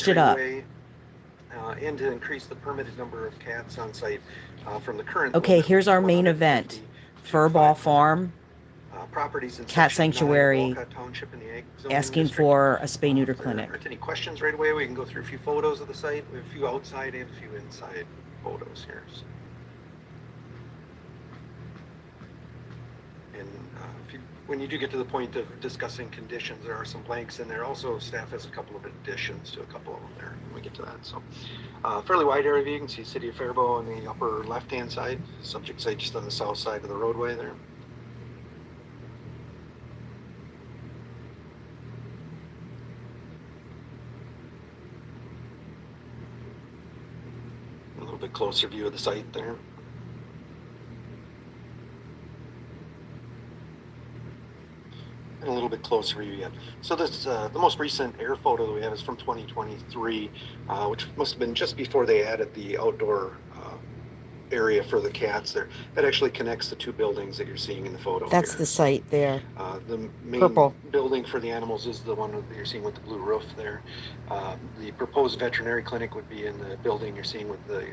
it up. And to increase the permitted number of cats on site from the current Okay, limit, which here's is our main event. 150 to Furball 500. Farm, Properties in cat Section 9, sanctuary, Walcott Township in the Ag Zoning asking District. for a spay neuter If there clinic. aren't any questions right away, we can go through a few photos of the site. We have a few outside and a few inside photos here. So. And when you do get to the point of discussing conditions, there are some blanks in there. Also, staff has a couple of additions to a couple of them there when we get to that. So, fairly wide area view. You can see City of Faribault on the upper left-hand side, subject site just on the south side of the roadway there. A little bit closer view of the site there. And a little bit closer view yet. So this, the most recent air photo that we have is from 2023, which must have been just before they added the outdoor area for the cats there. That actually connects the two buildings that you're seeing in the photo. That's here. the site there. The main Purple. building for the animals is the one that you're seeing with the blue roof there. The proposed veterinary clinic would be in the building you're seeing with the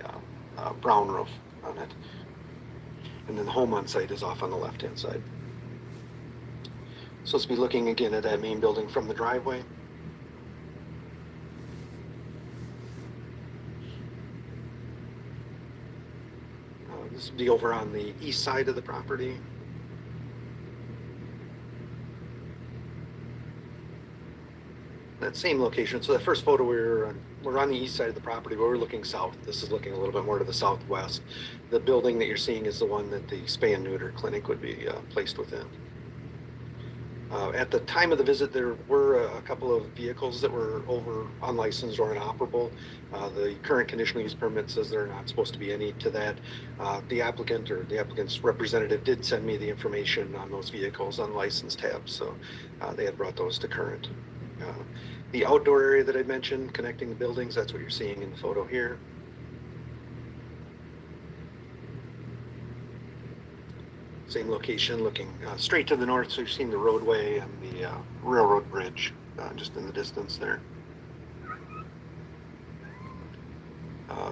brown roof on it. And then the home on site is off on the left-hand side. So let's be looking again at that main building from the driveway. This would be over on the east side of the property. That same location. So that first photo we're on the east side of the property, but we're looking south. This is looking a little bit more to the southwest. The building that you're seeing is the one that the Spay and Neuter clinic would be placed within. At the time of the visit, there were a couple of vehicles that were over unlicensed or inoperable. The current conditional use permit says there are not supposed to be any to that. The applicant or the applicant's representative did send me the information on those vehicles on license tabs, so they had brought those to current. The outdoor area that I mentioned, connecting the buildings, that's what you're seeing in the photo here. Same location, looking straight to the north, so you're seeing the roadway and the railroad bridge just in the distance there.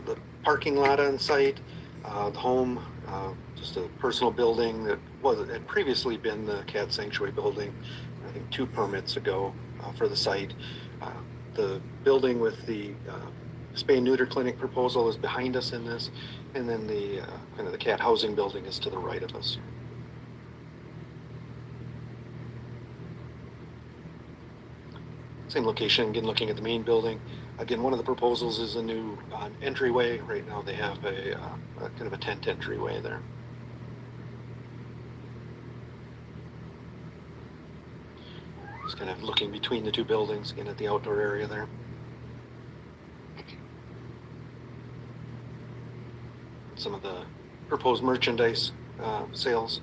The parking lot on site, the home, just a personal building that had previously been the cat sanctuary building, I think 2 permits ago for the site. The building with the spay and neuter clinic proposal is behind us in this, and then the kind of the cat housing building is to the right of us. Same location, again, looking at the main building. Again, one of the proposals is a new entryway. Right now they have a kind of a tent entryway there. Just kind of looking between the two buildings, again at the outdoor area there. Some of the proposed merchandise sales.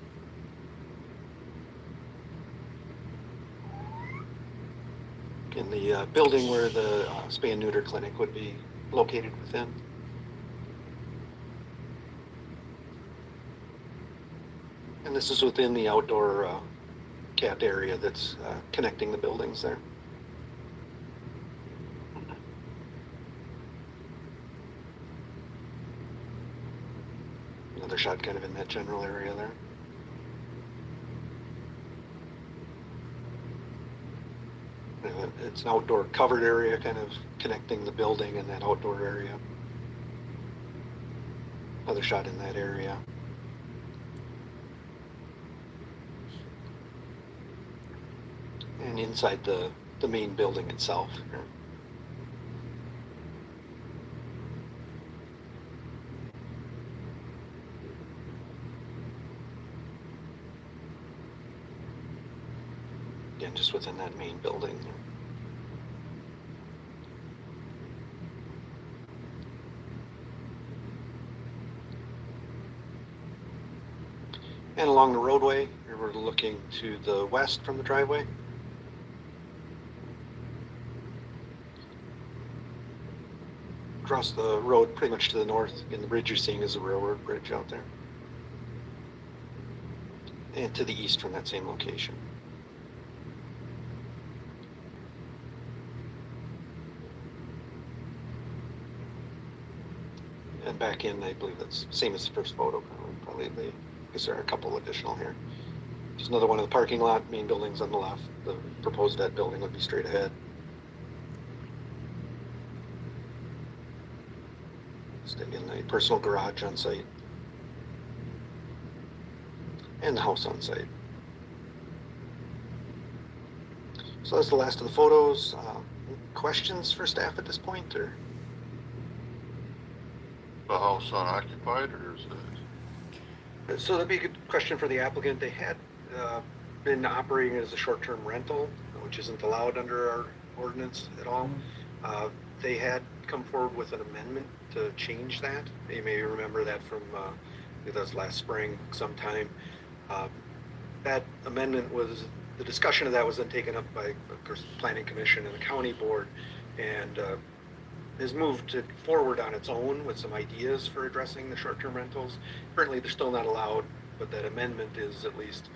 In the building where the spay and neuter clinic would be located within. And this is within the outdoor cat area that's connecting the buildings there. Another shot kind of in that general area there. It's an outdoor covered area kind of connecting the building and that outdoor area. Another shot in that area. And inside the main building itself. Again, just within that main building. And along the roadway, we're looking to the west from the driveway. Across the road, pretty much to the north, and the bridge you're seeing is the railroad bridge out there. And to the east from that same location. And back in, I believe that's same as the first photo, probably because there are a couple additional here. Just another one of the parking lot, main buildings on the left. The proposed vet building would be straight ahead. Stay in a personal garage on site. And the house on site. So that's the last of the photos. Questions for staff at this point, or? The house unoccupied, or is it? So that'd be a good question for the applicant. They had been operating as a short-term rental, which isn't allowed under our ordinance at all. They had come forward with an amendment to change that. You may remember that from that was last spring sometime. That amendment was, the discussion of that was then taken up by, of course, the Planning Commission and the County Board, and has moved forward on its own with some ideas for addressing the short-term rentals. Currently, they're still not allowed, but that amendment is at least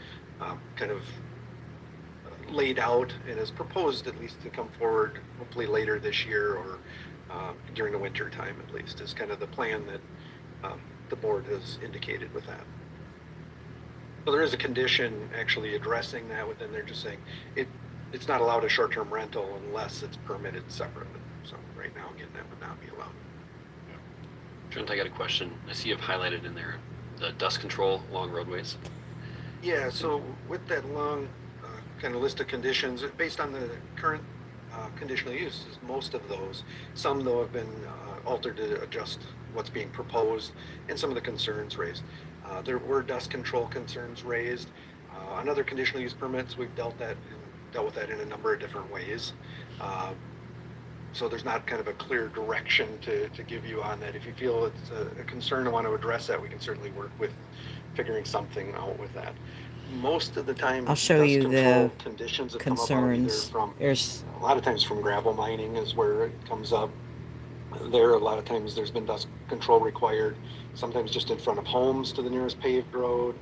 kind of laid out and is proposed at least to come forward hopefully later this year or during the winter time at least, is kind of the plan that the board has indicated with that. So there is a condition actually addressing that within there, just saying it's not allowed a short-term rental unless it's permitted separately. So right now, again, that would not be allowed. Trent, I got a question. I see you've highlighted in there the dust control along roadways. Yeah, so with that long kind of list of conditions, based on the current conditional uses, most of those, some though have been altered to adjust what's being proposed and some of the concerns raised. There were dust control concerns raised. On other conditional use permits, we've dealt with that in a number of different ways. So there's not kind of a clear direction to give you on that. If you feel it's a concern and want to address that, we can certainly work with figuring something out with that. Most of the time, I'll show you the conditions that concerns. Come up There's a lot of times from gravel mining is where it comes up. There, a lot of times there's been dust control required, sometimes just in front of homes to the nearest paved road,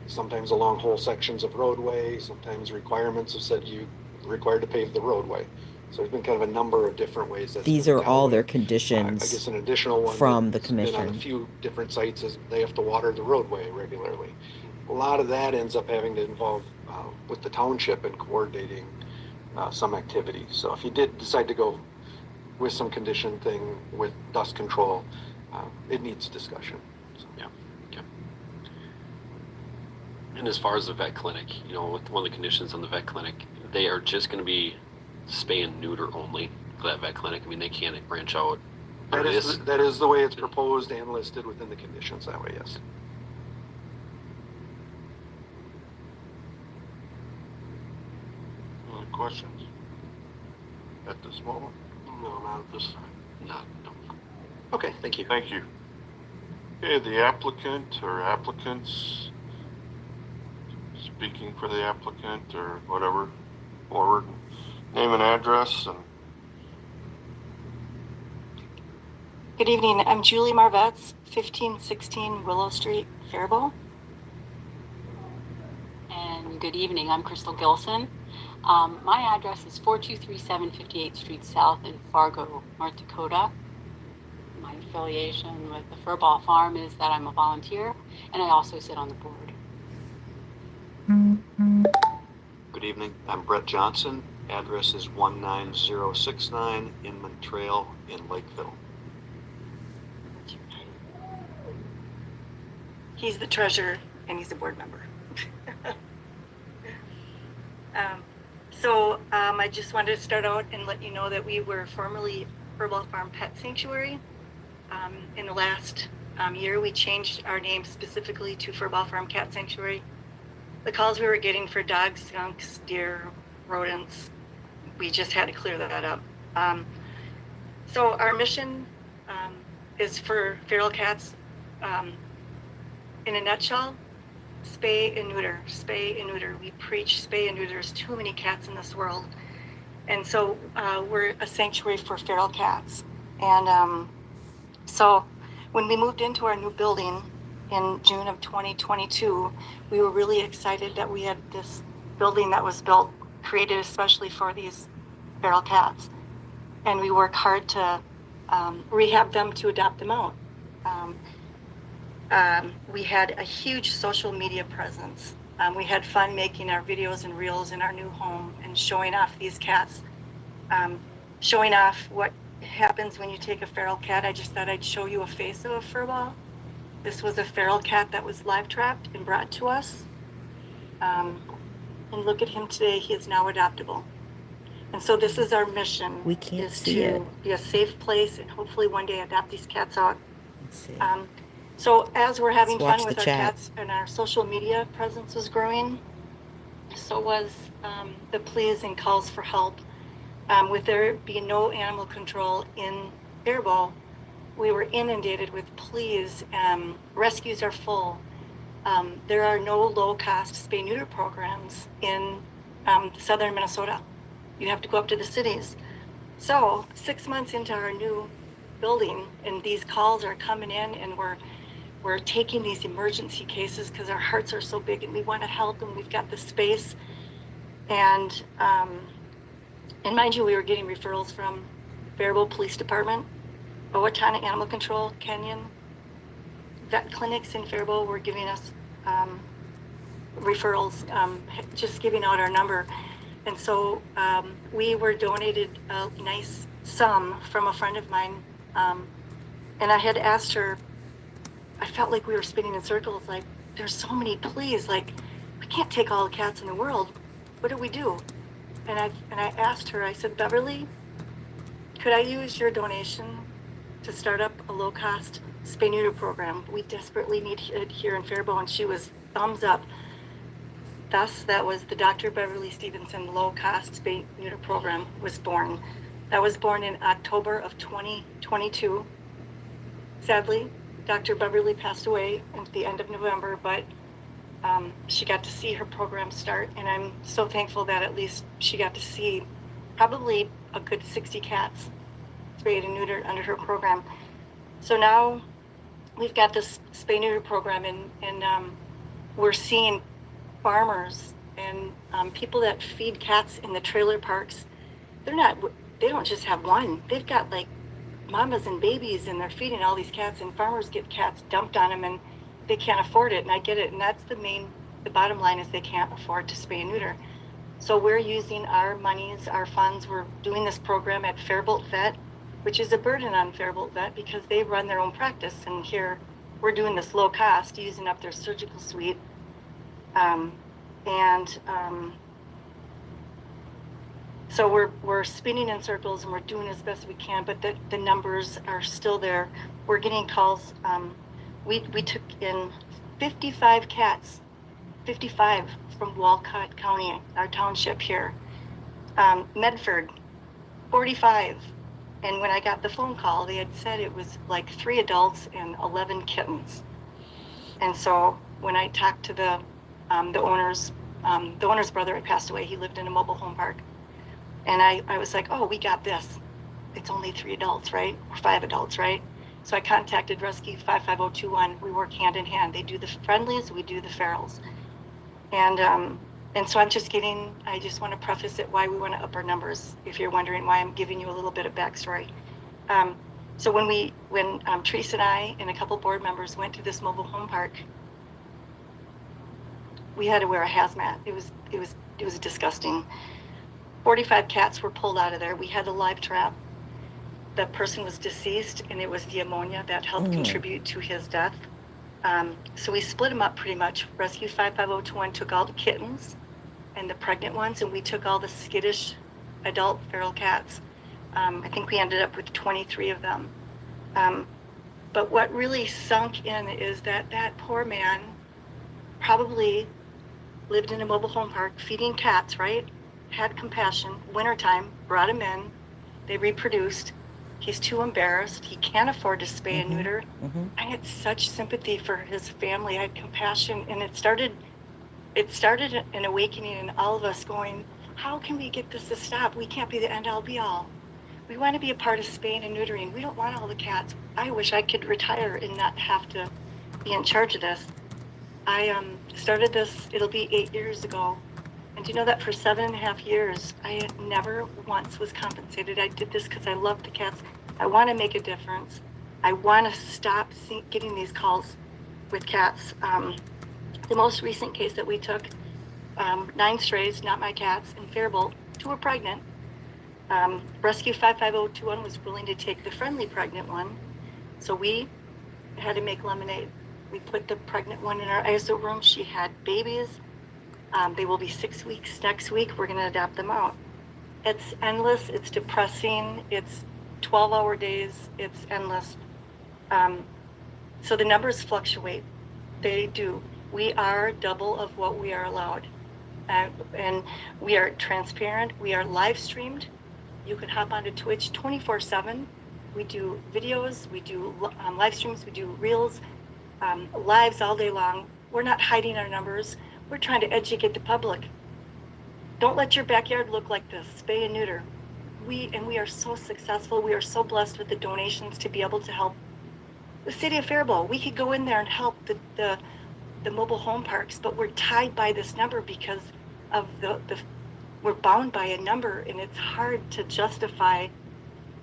sometimes along whole sections of roadway, sometimes requirements have said you required to pave the roadway. So there's been kind of a number of different ways. these are all their conditions I guess an additional one from the that's been on a commission. few different sites is they have to water the roadway regularly. A lot of that ends up having to involve with the township and coordinating some activity. So if you did decide to go with some condition thing with dust control, it needs discussion. So. Yeah. Okay. And as far as the vet clinic, you know, with one of the conditions on the vet clinic, they are just going to be spay and neuter only for that vet clinic. I mean, they can't branch out. That is the way it's proposed and listed within the conditions that way, yes. Any questions at this moment? No, not at this time. No. Okay, thank you. Thank you. Okay, the applicant or applicants, speaking for the applicant or whatever, forward, name and address. And Good evening. I'm Julie Marvetts, 1516 Willow Street, Faribault. And good evening. I'm Crystal Gilson. My address is 4237 58th Street South in Fargo, North Dakota. My affiliation with the Furball Farm is that I'm a volunteer, and I also sit on the board. Good evening. I'm Brett Johnson. Address is 19069 Inman Trail in Lakeville. He's the treasurer and he's a board member. I just wanted to start out and let you know that we were formerly Furball Farm Pet Sanctuary. In the last year, we changed our name specifically to Furball Farm Cat Sanctuary. The calls we were getting for dogs, skunks, deer, rodents, we just had to clear that up. So our mission is for feral cats. In a nutshell, spay and neuter, spay and neuter. We preach spay and neuter. There's too many cats in this world. And so we're a sanctuary for feral cats. And so when we moved into our new building in June of 2022, we were really excited that we had this building that was built, created especially for these feral cats. And we work hard to rehab them to adopt them out. We had a huge social media presence. We had fun making our videos and reels in our new home and showing off these cats, showing off what happens when you take a feral cat. I just thought I'd show you a face of a furball. This was a feral cat that was live trapped and brought to us. And look at him today, he is now adoptable. And so this is our mission. We can't is see to it. be a safe place and hopefully one day adopt these cats out. Let's see. So as we're having Let's watch fun with the our chat. cats and our social media presence was growing, so was the pleas and calls for help. With there being no animal control in Faribault, we were inundated with pleas. Rescues are full. There are no low-cost spay-neuter programs in southern Minnesota. You have to go up to the cities. So 6 months into our new building, and these calls are coming in, and we're taking these emergency cases because our hearts are so big and we want to help, and we've got the space. And mind you, we were getting referrals from Faribault Police Department, Owatonna Animal Control, Kenyon, vet clinics in Faribault were giving us referrals, just giving out our number. And so we were donated a nice sum from a friend of mine. And I had asked her, I felt like we were spinning in circles, like, there's so many pleas, like, we can't take all the cats in the world. What do we do? And I asked her, I said, Beverly, could I use your donation to start up a low-cost spay-neuter program? We desperately need it here in Faribault. And she was thumbs up. Thus, that was the Dr. Beverly Stevenson low-cost spay-neuter program was born. That was born in October of 2022. Sadly, Dr. Beverly passed away at the end of November, but she got to see her program start, and I'm so thankful that at least she got to see probably a good 60 cats spayed and neutered under her program. So now we've got this spay-neuter program, and we're seeing farmers and people that feed cats in the trailer parks. They don't just have one. They've got like mamas and babies, and they're feeding all these cats, and farmers get cats dumped on them, and they can't afford it. And I get it. And that's the bottom line is they can't afford to spay and neuter. So we're using our monies, our funds. We're doing this program at Faribault Vet, which is a burden on Faribault Vet because they run their own practice. And here we're doing this low cost, using up their surgical suite. So we're spinning in circles, and we're doing as best we can, but the numbers are still there. We're getting calls. We took in 55 cats, 55 from Walcott County, our township here. Medford, 45. And when I got the phone call, they had said it was like 3 adults and 11 kittens. And so when I talked to the owner's brother had passed away. He lived in a mobile home park. And I was like, oh, we got this. It's only 3 adults, right? Or 5 adults, right? So I contacted Rescue 55021. We work hand in hand. They do the friendlies, we do the ferals. And so I just want to preface it why we want to up our numbers, if you're wondering why I'm giving you a little bit of backstory. So when Teresa and I and a couple board members went to this mobile home park, we had to wear a hazmat. It was disgusting. 45 cats were pulled out of there. We had a live trap. The person was deceased, and it was the ammonia that helped contribute to his death. So we split them up pretty much. Rescue 55021 took all the kittens and the pregnant ones, and we took all the skittish adult feral cats. I think we ended up with 23 of them. But what really sunk in is that poor man probably lived in a mobile home park feeding cats, right? Had compassion, wintertime, brought him in, they reproduced. He's too embarrassed. He can't afford to spay and neuter. I had such sympathy for his family. I had compassion, and it started an awakening in all of us going, how can we get this to stop? We can't be the end all be all. We want to be a part of spaying and neutering. We don't want all the cats. I wish I could retire and not have to be in charge of this. I started this, it'll be 8 years ago. And do you know that for 7.5 years, I never once was compensated. I did this because I love the cats. I want to make a difference. I want to stop getting these calls with cats. The most recent case that we took, 9 strays, not my cats, in Faribault, 2 were pregnant. Rescue 55021 was willing to take the friendly pregnant one, so we had to make lemonade. We put the pregnant one in our ISO room. She had babies. They will be 6 weeks next week. We're going to adopt them out. It's endless. It's depressing. It's 12-hour days. It's endless. So the numbers fluctuate. They do. We are double of what we are allowed. And we are transparent. We are live streamed. You can hop onto Twitch 24/7. We do videos. We do live streams. We do reels, lives all day long. We're not hiding our numbers. We're trying to educate the public. Don't let your backyard look like this. Spay and neuter. We are so successful. We are so blessed with the donations to be able to help the city of Faribault. We could go in there and help the mobile home parks, but we're tied by this number because of we're bound by a number, and it's hard to justify.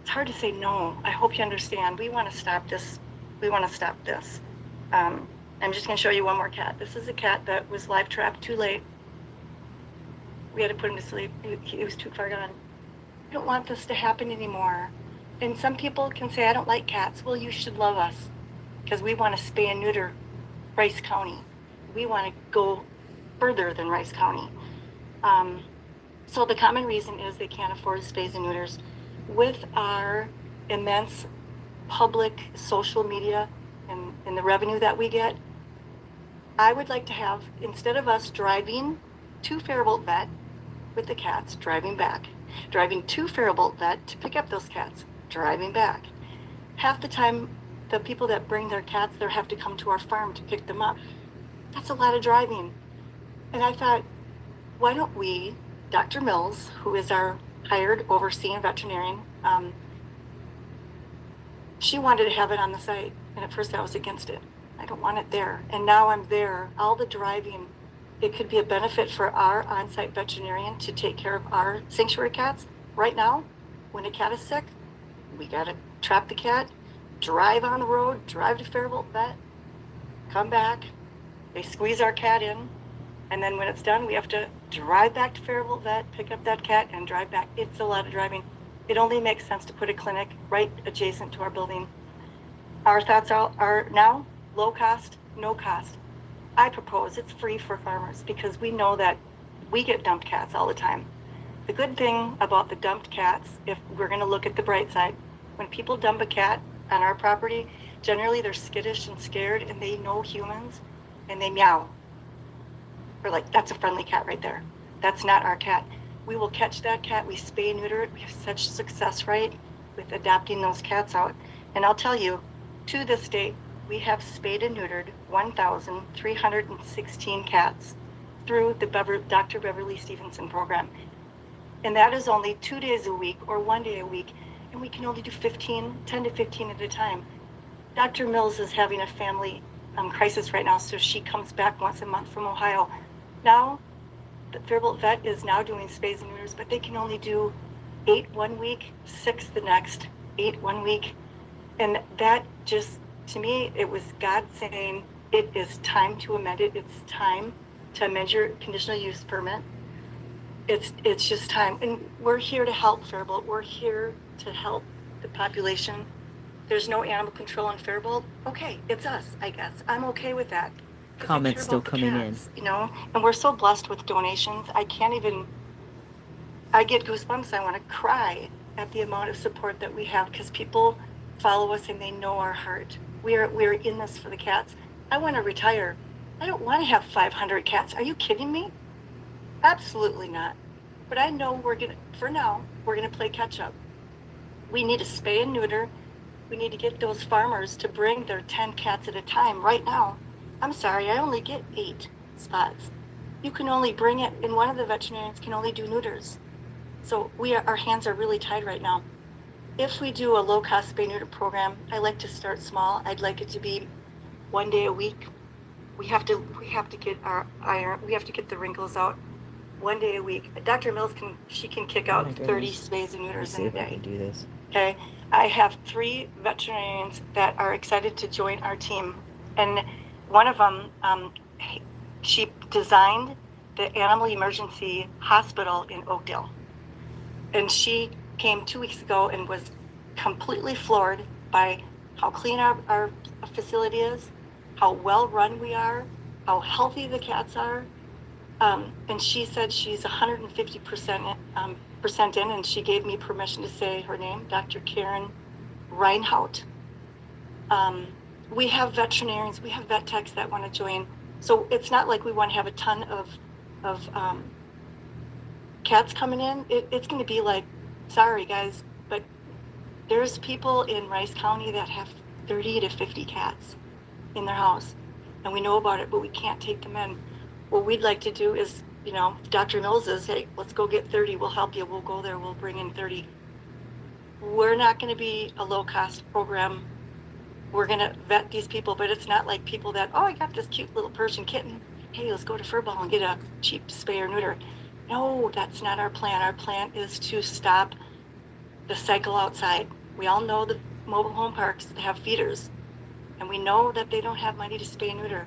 It's hard to say no. I hope you understand. We want to stop this. We want to stop this. I'm just going to show you one more cat. This is a cat that was live trapped too late. We had to put him to sleep. He was too far gone. I don't want this to happen anymore. And some people can say, I don't like cats. Well, you should love us because we want to spay and neuter Rice County. We want to go further than Rice County. So the common reason is they can't afford spays and neuters. With our immense public social media and the revenue that we get, I would like to have, instead of us driving to Faribault Vet with the cats, driving back, driving to Faribault Vet to pick up those cats, driving back. Half the time, the people that bring their cats there have to come to our farm to pick them up. That's a lot of driving. And I thought, why don't we, Dr. Mills, who is our hired overseeing veterinarian, she wanted to have it on the site. And at first I was against it. I don't want it there. And now I'm there. All the driving, it could be a benefit for our on-site veterinarian to take care of our sanctuary cats. Right now, when a cat is sick, we got to trap the cat, drive on the road, drive to Faribault Vet, come back. They squeeze our cat in. And then when it's done, we have to drive back to Faribault Vet, pick up that cat, and drive back. It's a lot of driving. It only makes sense to put a clinic right adjacent to our building. Our thoughts are now low cost, no cost. I propose it's free for farmers because we know that we get dumped cats all the time. The good thing about the dumped cats, if we're going to look at the bright side, when people dump a cat on our property, generally they're skittish and scared and they know humans and they meow. We're like, that's a friendly cat right there. That's not our cat. We will catch that cat. We spay and neuter it. We have such success rate with adopting those cats out. And I'll tell you, to this date, we have spayed and neutered 1,316 cats through the Dr. Beverly Stevenson program. And that is only 2 days a week or 1 day a week. And we can only do 10 to 15 at a time. Dr. Mills is having a family crisis right now, so she comes back once a month from Ohio. Now, the Faribault Vet is now doing spays and neuters, but they can only do 8 1 week, 6 the next, 8 1 week. And that just, to me, it was God saying, it is time to amend it. It's time to amend your conditional use permit. It's just time. And we're here to help Faribault. We're here to help the population. There's no animal control in Faribault. Okay, it's us, I guess. I'm okay with that. 'Cause I Comments care still about the coming cats, you know? And we're so blessed with donations. I get goosebumps. I want to cry at the amount of support that we have because people follow us and they know our heart. We're in this for the cats. I want to retire. I don't want to have 500 cats. Are you kidding me? Absolutely not. But I know for now, we're going to play catch up. We need to spay and neuter. We need to get those farmers to bring their 10 cats at a time. Right now, I'm sorry, I only get 8 spots. You can only bring it, and one of the veterinarians can only do neuters. So our hands are really tied right now. If we do a low-cost spay neuter program, I like to start small. I'd like it to be 1 day a week. We have to get our iron. We have to get the wrinkles out 1 day a week. Dr. Mills can kick Oh out my 30 goodness. spays and Let me neuters see in a if I day. can do this. Okay, I have 3 veterinarians that are excited to join our team, and one of them, she designed the animal emergency hospital in Oakdale, and she came 2 weeks ago and was completely floored by how clean our facility is, how well run we are, how healthy the cats are. And she said she's 150% percent in, and she gave me permission to say her name, Dr. Karen Reinhout. We have veterinarians, we have vet techs that want to join. So it's not like we want to have a ton of cats coming in. It's going to be like, sorry guys, but there's people in Rice County that have 30 to 50 cats in their house, and we know about it, but we can't take them in. What we'd like to do is, you know, Dr. Mills says, hey, let's go get 30. We'll help you. We'll go there. We'll bring in 30. We're not going to be a low-cost program. We're going to vet these people, but it's not like people that, oh, I got this cute little Persian kitten. Hey, let's go to Furball and get a cheap spay or neuter. No, that's not our plan. Our plan is to stop the cycle outside. We all know the mobile home parks have feeders, and we know that they don't have money to spay and neuter.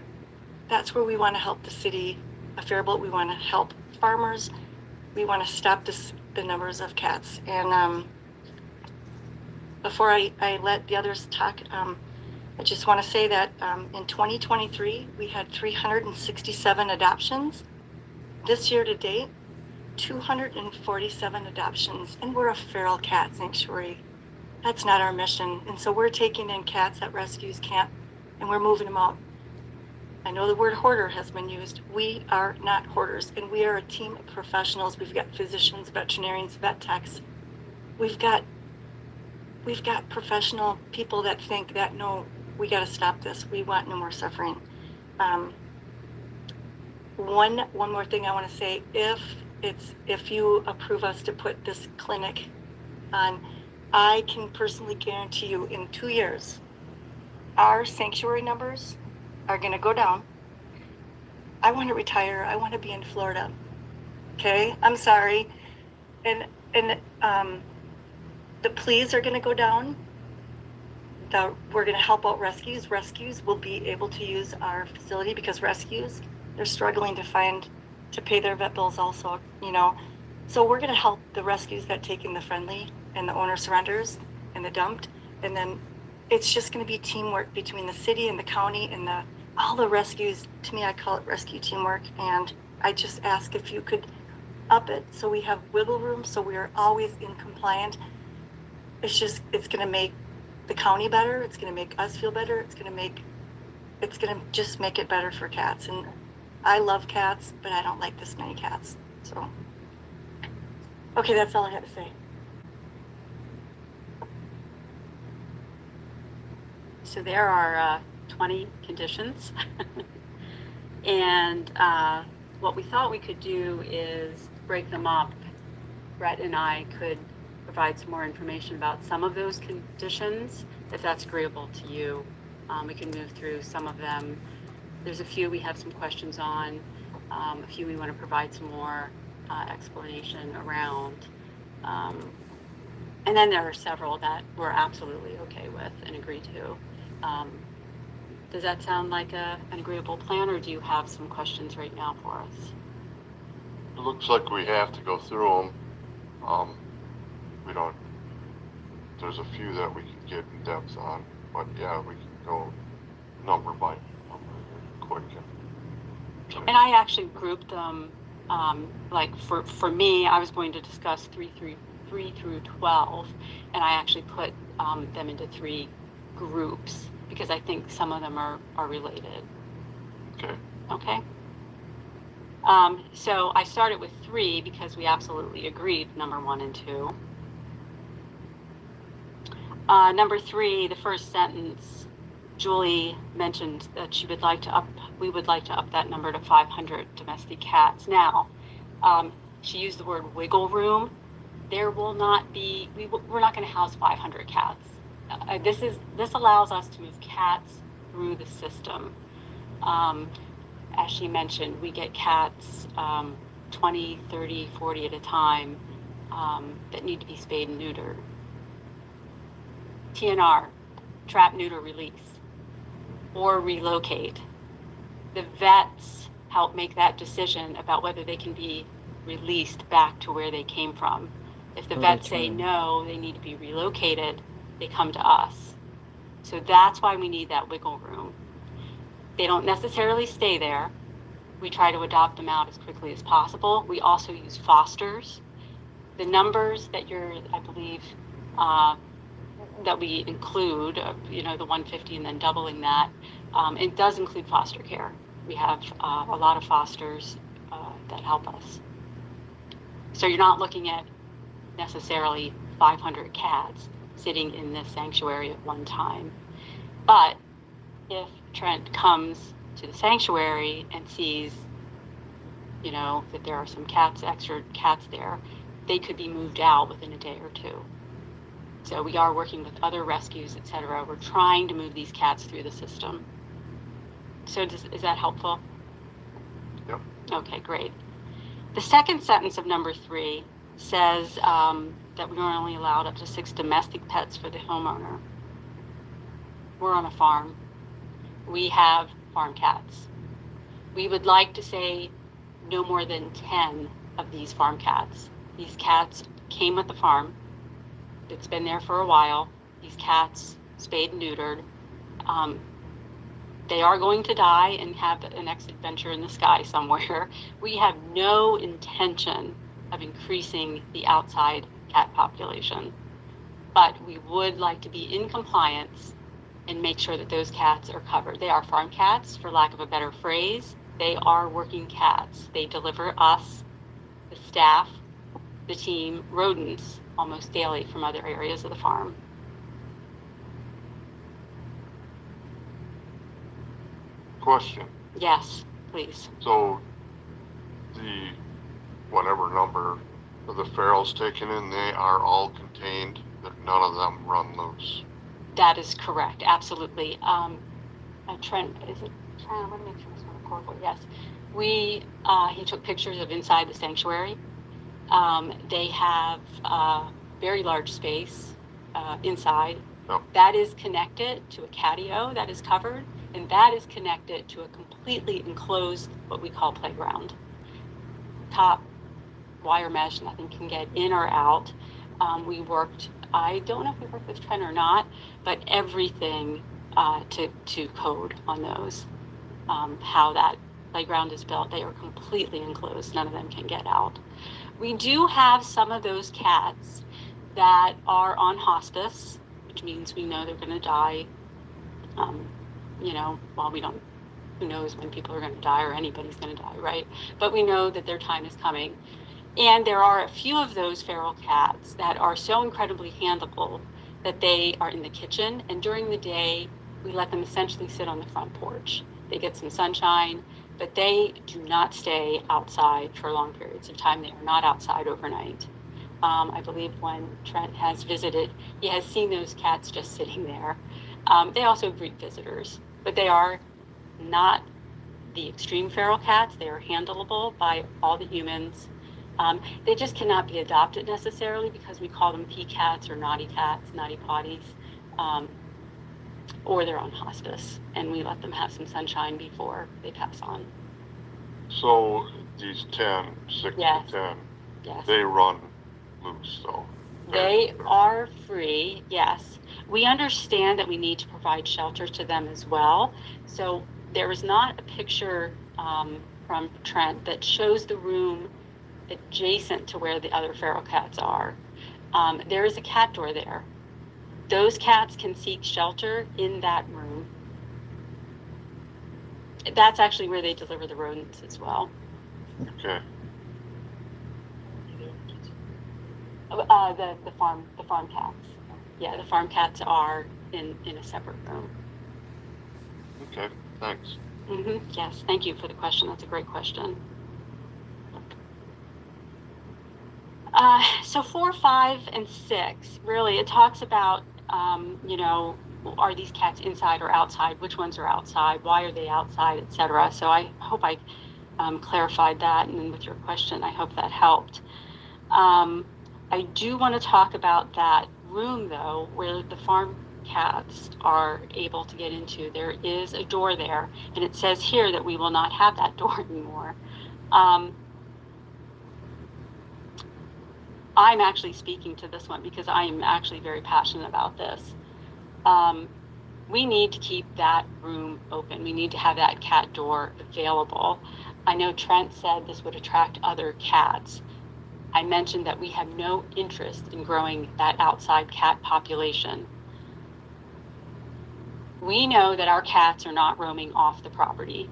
That's where we want to help the city of Faribault. We want to help farmers. We want to stop the numbers of cats. And before I let the others talk, I just want to say that in 2023, we had 367 adoptions. This year to date, 247 adoptions, and we're a feral cat sanctuary. That's not our mission. And so we're taking in cats that rescues can't, and we're moving them out. I know the word hoarder has been used. We are not hoarders, and we are a team of professionals. We've got physicians, veterinarians, vet techs. We've got professional people that think that, no, we got to stop this. We want no more suffering. One more thing I want to say, if you approve us to put this clinic on, I can personally guarantee you in 2 years, our sanctuary numbers are going to go down. I want to retire. I want to be in Florida. Okay, I'm sorry. And the pleas are going to go down. We're going to help out rescues. Rescues will be able to use our facility because rescues, they're struggling to pay their vet bills also, you know. So we're going to help the rescues that take in the friendly and the owner surrenders and the dumped. And then it's just going to be teamwork between the city and the county and all the rescues. To me, I call it rescue teamwork. And I just ask if you could up it so we have wiggle room, so we are always in compliant. It's going to make the county better. It's going to make us feel better. It's going to just make it better for cats. And I love cats, but I don't like this many cats. So, okay, that's all I had to say. So there are 20 conditions. And what we thought we could do is break them up. Brett and I could provide some more information about some of those conditions, if that's agreeable to you. We can move through some of them. There's a few we have some questions on, a few we want to provide some more explanation around. And then there are several that we're absolutely okay with and agree to. Does that sound like an agreeable plan, or do you have some questions right now for us? It looks like we have to go through them. We don't, there's a few that we can get in depth on, but yeah, we can go number by number quick. And I actually grouped them, like for me, I was going to discuss 3 through 12, and I actually put them into 3 groups because I think some of them are related. Okay. Okay. So I started with 3 because we absolutely agreed, number 1 and 2. Number 3, the first sentence, Julie mentioned that we would like to up that number to 500 domestic cats. Now, she used the word wiggle room. There will not be, we're not going to house 500 cats. This allows us to move cats through the system. As she mentioned, we get cats 20, 30, 40 at a time that need to be spayed and neutered. TNR, trap, neuter, release, or relocate. The vets help make that decision about whether they can be released back to where they came from. If the Or vets say return. no, they need to be relocated, they come to us. So that's why we need that wiggle room. They don't necessarily stay there. We try to adopt them out as quickly as possible. We also use fosters. The numbers that I believe, that we include, the 150 and then doubling that, it does include foster care. We have a lot of fosters that help us. So you're not looking at necessarily 500 cats sitting in this sanctuary at one time. But if Trent comes to the sanctuary and sees, that there are some extra cats there, they could be moved out within a day or two. So we are working with other rescues, et cetera. We're trying to move these cats through the system. So is that helpful? Yep. Okay, great. The second sentence of number 3 says that we are only allowed up to 6 domestic pets for the homeowner. We're on a farm. We have farm cats. We would like to say no more than 10 of these farm cats. These cats came with the farm. It's been there for a while. These cats, spayed and neutered. They are going to die and have an next adventure in the sky somewhere. We have no intention of increasing the outside cat population, but we would like to be in compliance and make sure that those cats are covered. They are farm cats, for lack of a better phrase. They are working cats. They deliver us, the staff, the team, rodents almost daily from other areas of the farm. Question. Yes, please. So the whatever number of the ferals taken in, they are all contained, that none of them run loose. That is correct, absolutely. Trent, is it Trent? I want to make sure it's not recordable. Yes. He took pictures of inside the sanctuary. They have very large space inside. Yep. That is connected to a catio that is covered, and that is connected to a completely enclosed, what we call playground. Top wire mesh, nothing can get in or out. I don't know if we worked with Trent or not, but everything to code on those. How that playground is built, they are completely enclosed. None of them can get out. We do have some of those cats that are on hospice, which means we know they're going to die. While we don't, who knows when people are going to die or anybody's going to die, right? But we know that their time is coming. And there are a few of those feral cats that are so incredibly handleable that they are in the kitchen. And during the day, we let them essentially sit on the front porch. They get some sunshine, but they do not stay outside for long periods of time. They are not outside overnight. I believe when Trent has visited, he has seen those cats just sitting there. They also greet visitors, but they are not the extreme feral cats. They are handleable by all the humans. They just cannot be adopted necessarily because we call them P-cats or naughty cats, naughty potties, or they're on hospice, and we let them have some sunshine before they pass on. So these 6 Yes. to 10, Yes. they run loose though. They are free, yes. We understand that we need to provide shelter to them as well. So there is not a picture from Trent that shows the room adjacent to where the other feral cats are. There is a cat door there. Those cats can seek shelter in that room. That's actually where they deliver the rodents as well. Okay. The farm cats. Yeah, the farm cats are in a separate room. Okay, thanks. Yes, thank you for the question. That's a great question. So 4, 5, and 6, really, it talks about, are these cats inside or outside? Which ones are outside? Why are they outside, etc. So I hope I clarified that, and with your question, I hope that helped. I do want to talk about that room, though, where the farm cats are able to get into. There is a door there, and it says here that we will not have that door anymore. I'm actually speaking to this one because I am actually very passionate about this. We need to keep that room open. We need to have that cat door available. I know Trent said this would attract other cats. I mentioned that we have no interest in growing that outside cat population. We know that our cats are not roaming off the property.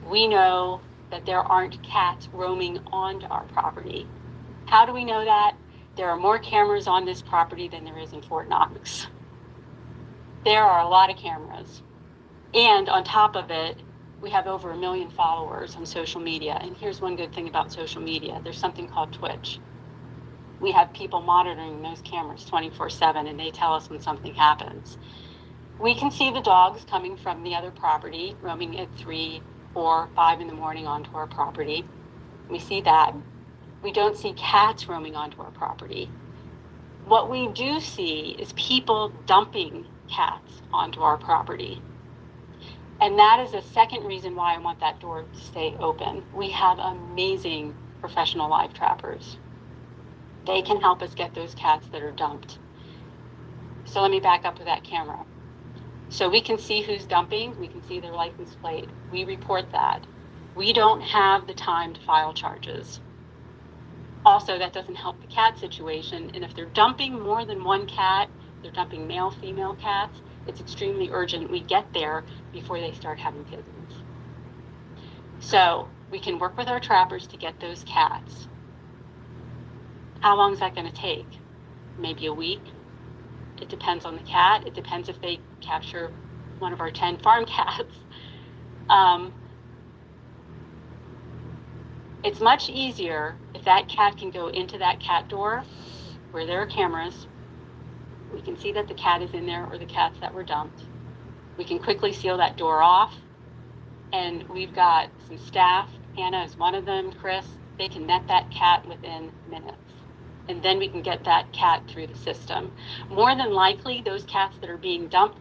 We know that there aren't cats roaming onto our property. How do we know that? There are more cameras on this property than there is in Fort Knox. There are a lot of cameras. And on top of it, we have over 1 million followers on social media. And here's one good thing about social media. There's something called Twitch. We have people monitoring those cameras 24/7, and they tell us when something happens. We can see the dogs coming from the other property, roaming at 3, 4, 5 in the morning onto our property. We see that. We don't see cats roaming onto our property. What we do see is people dumping cats onto our property. And that is the second reason why I want that door to stay open. We have amazing professional live trappers. They can help us get those cats that are dumped. So let me back up to that camera. So we can see who's dumping. We can see their license plate. We report that. We don't have the time to file charges. Also, that doesn't help the cat situation. And if they're dumping more than one cat, they're dumping male, female cats, it's extremely urgent we get there before they start having kittens. So we can work with our trappers to get those cats. How long is that going to take? Maybe a week. It depends on the cat. It depends if they capture one of our 10 farm cats. It's much easier if that cat can go into that cat door where there are cameras. We can see that the cat is in there or the cats that were dumped. We can quickly seal that door off. And we've got some staff. Hannah is one of them, Chris. They can net that cat within minutes. And then we can get that cat through the system. More than likely, those cats that are being dumped,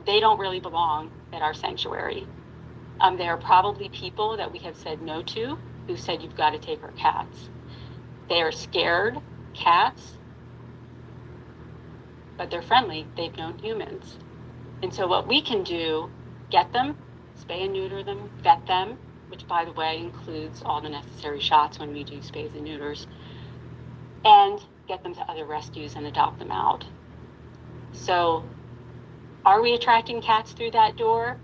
they don't really belong at our sanctuary. There are probably people that we have said no to who said, you've got to take our cats. They are scared cats, but they're friendly. They've known humans. And so what we can do, get them, spay and neuter them, vet them, which by the way includes all the necessary shots when we do spays and neuters, and get them to other rescues and adopt them out. So are we attracting cats through that door?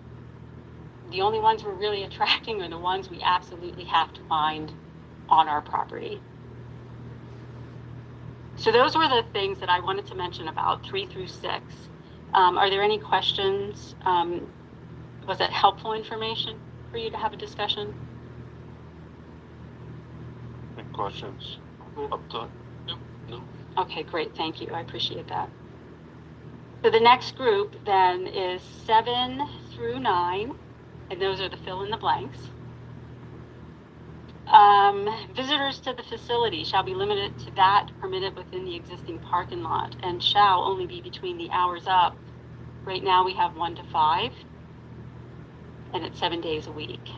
The only ones we're really attracting are the ones we absolutely have to find on our property. So those were the things that I wanted to mention about 3 through 6. Are there any questions? Was that helpful information for you to have a discussion? Any questions up to? No. Okay, great, thank you, I appreciate that. So the next group then is 7 through 9, and those are the fill in the blanks. Visitors to the facility shall be limited to that permitted within the existing parking lot and shall only be between the hours of, right now we have 1 to 5, and it's 7 days a week.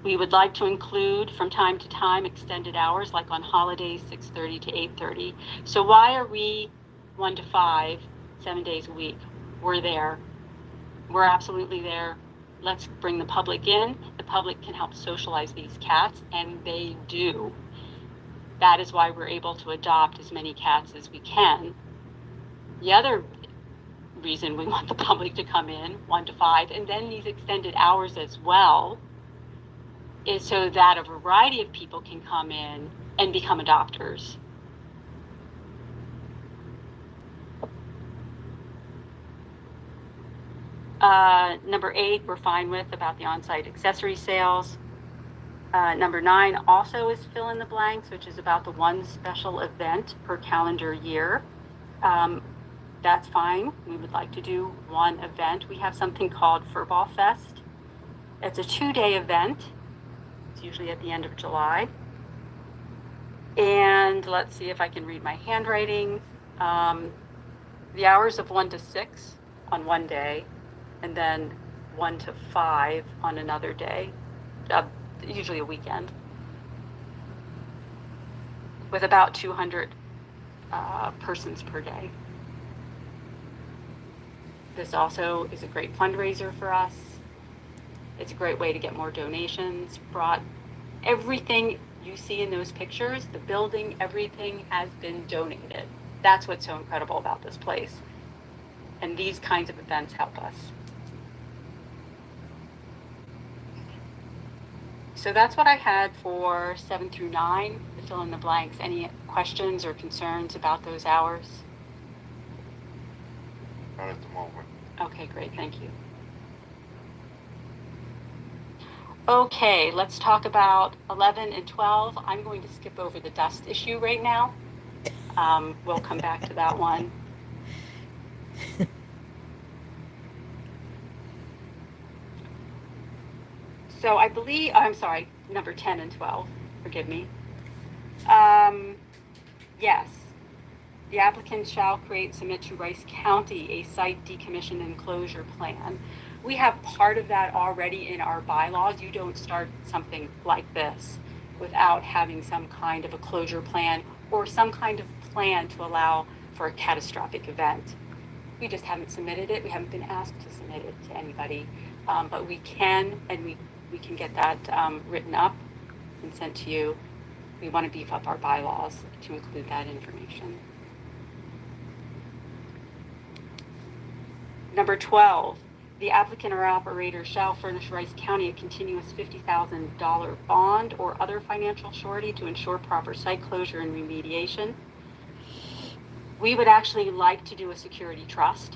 We would like to include from time to time extended hours, like on holidays, 6:30 to 8:30. So why are we 1 to 5, 7 days a week? We're there. We're absolutely there. Let's bring the public in. The public can help socialize these cats, and they do. That is why we're able to adopt as many cats as we can. The other reason we want the public to come in, 1 to 5, and then these extended hours as well, is so that a variety of people can come in and become adopters. Number 8, we're fine with about the on-site accessory sales. Number 9 also is fill in the blanks, which is about the one special event per calendar year. That's fine. We would like to do one event. We have something called Furball Fest. It's a 2-day event. It's usually at the end of July. And let's see if I can read my handwriting. The hours of 1 to 6 on one day, and then 1 to 5 on another day, usually a weekend, with about 200 persons per day. This also is a great fundraiser for us. It's a great way to get more donations. Brought everything you see in those pictures, the building, everything has been donated. That's what's so incredible about this place. And these kinds of events help us. So that's what I had for 7 through 9, the fill in the blanks. Any questions or concerns about those hours? Not at the moment. Okay, great, thank you. Okay, let's talk about 11 and 12. I'm going to skip over the dust issue right now. We'll come back to that one. So I believe, I'm sorry, number 10 and 12, forgive me. Yes, the applicant shall create, submit to Rice County a site decommission and closure plan. We have part of that already in our bylaws. You don't start something like this without having some kind of a closure plan or some kind of plan to allow for a catastrophic event. We just haven't submitted it. We haven't been asked to submit it to anybody, but we can, and we can get that written up and sent to you. We want to beef up our bylaws to include that information. Number 12, the applicant or operator shall furnish Rice County a continuous $50,000 bond or other financial surety to ensure proper site closure and remediation. We would actually like to do a security trust,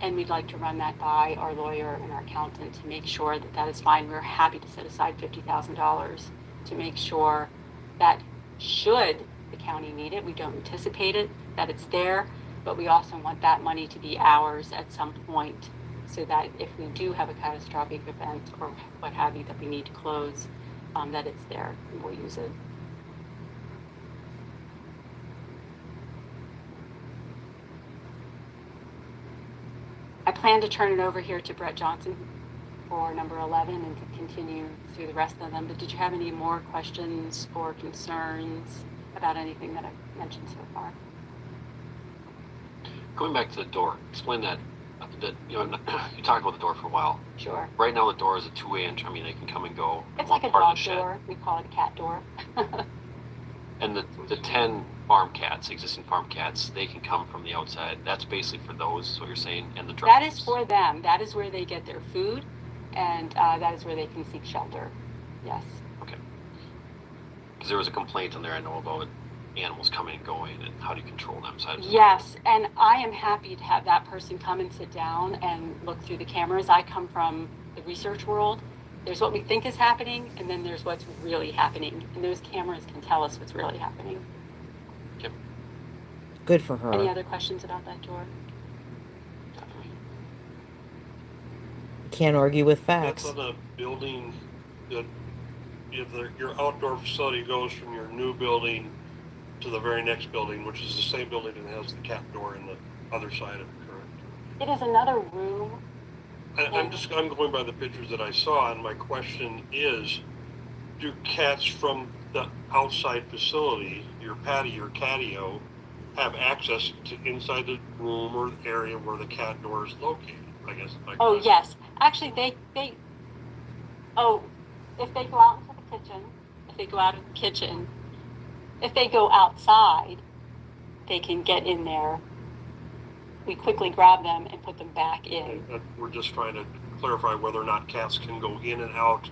and we'd like to run that by our lawyer and our accountant to make sure that that is fine. We're happy to set aside $50,000 to make sure that should the county need it, we don't anticipate it, that it's there, but we also want that money to be ours at some point so that if we do have a catastrophic event or what have you that we need to close, that it's there and we'll use it. I plan to turn it over here to Brett Johnson for number 11 and to continue through the rest of them. But did you have any more questions or concerns about anything that I've mentioned so far? Going back to the door, explain that. You talked about the door for a while. Sure. Right now, the door is a 2-way entry. I mean, they can come and go. It's from like a one part dog of the shed. door. We call it a cat door. And the 10 farm cats, existing farm cats, they can come from the outside. That's basically for those, is what you're saying, and the That drugs. is for them. That is where they get their food, and that is where they can seek shelter. Yes. Okay. Because there was a complaint on there, I know, about animals coming and going, and how do you control them? So Yes, and I am happy to have that person come and sit down and look through the cameras. I come from the research world. There's what we think is happening, and then there's what's really happening. And those cameras can tell us what's really happening. Yep. Good for her. Any other questions about that door? Definitely. Can't argue with That's facts. on a building that if your outdoor facility goes from your new building to the very next building, which is the same building that has the cat door in the other side of it, correct? It is another room. I'm going by the pictures that I saw, and my question is, do cats from the outside facility, your patio or catio, have access to inside the room or area where the cat door is located? I guess. Oh, yes. Actually, if they go out into the kitchen, if they go outside, they can get in there. We quickly grab them and put them back in. We're just trying to clarify whether or not cats can go in and out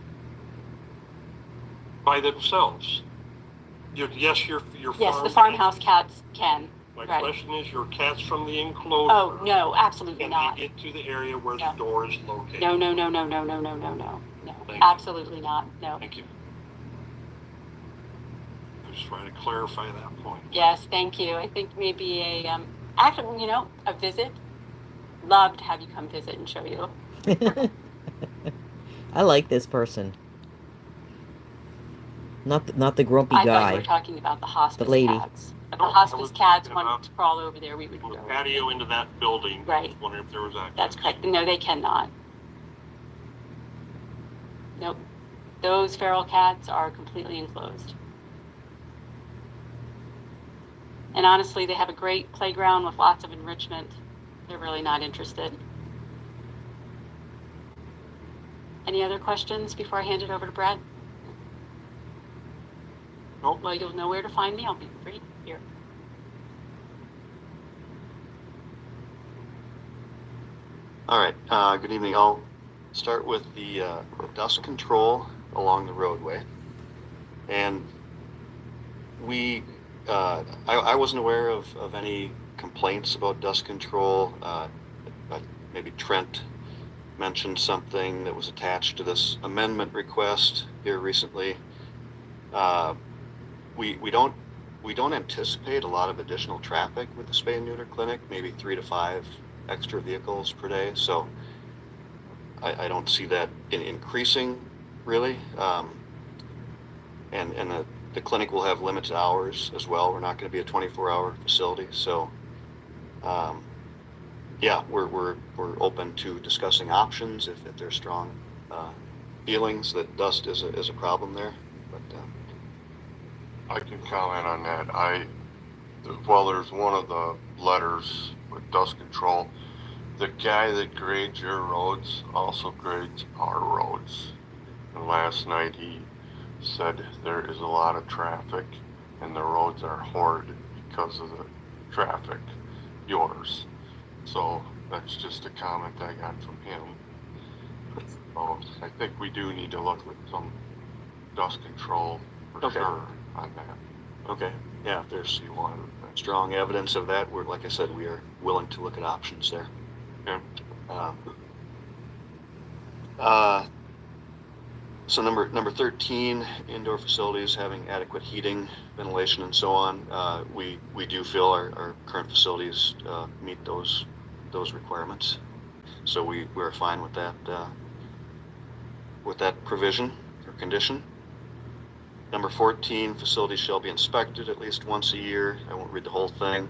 by themselves. Yes, your Yes, the farmhouse cats can. My right. question is, your cats from the enclosure. Oh, no, absolutely Can not. they get to the area where No. the door is located? No. Thank you. Absolutely not. No. Thank you. I'm just trying to clarify that point. Yes, thank you. I think maybe actually, a visit. Love to have you come visit and show you. I like this person. Not the grumpy I thought you were guy. talking about the hospice lady. cats. If No, the I hospice was cats talking wanted about to crawl over there, we would From the go. patio into that building. I Right. was wondering if there was access. That's correct. No, they cannot. Nope. Those feral cats are completely enclosed. And honestly, they have a great playground with lots of enrichment. They're really not interested. Any other questions before I hand it over to Brad? Nope. Well, you'll know where to find me. I'll be right here. All right, good evening. I'll start with the dust control along the roadway. And I wasn't aware of any complaints about dust control. Maybe Trent mentioned something that was attached to this amendment request here recently. We don't anticipate a lot of additional traffic with the spay and neuter clinic, maybe 3 to 5 extra vehicles per day. So I don't see that increasing really. And the clinic will have limited hours as well. We're not going to be a 24-hour facility. So yeah, we're open to discussing options if there's strong feelings that dust is a problem there. But I can comment on that. Well, there's one of the letters with dust control. The guy that grades your roads also grades our roads. And last night he said there is a lot of traffic and the roads are horrid because of the traffic, yours. So that's just a comment I got from him. So I think we do need to look at some dust control for Okay. sure on that. okay, yeah, if there's strong evidence of that, like I said, we are willing to look at options there. Okay. So number 13, indoor facilities having adequate heating, ventilation, and so on. We do feel our current facilities meet those requirements. So we're fine with that provision or condition. Number 14, facilities shall be inspected at least once a year. I won't read the whole thing.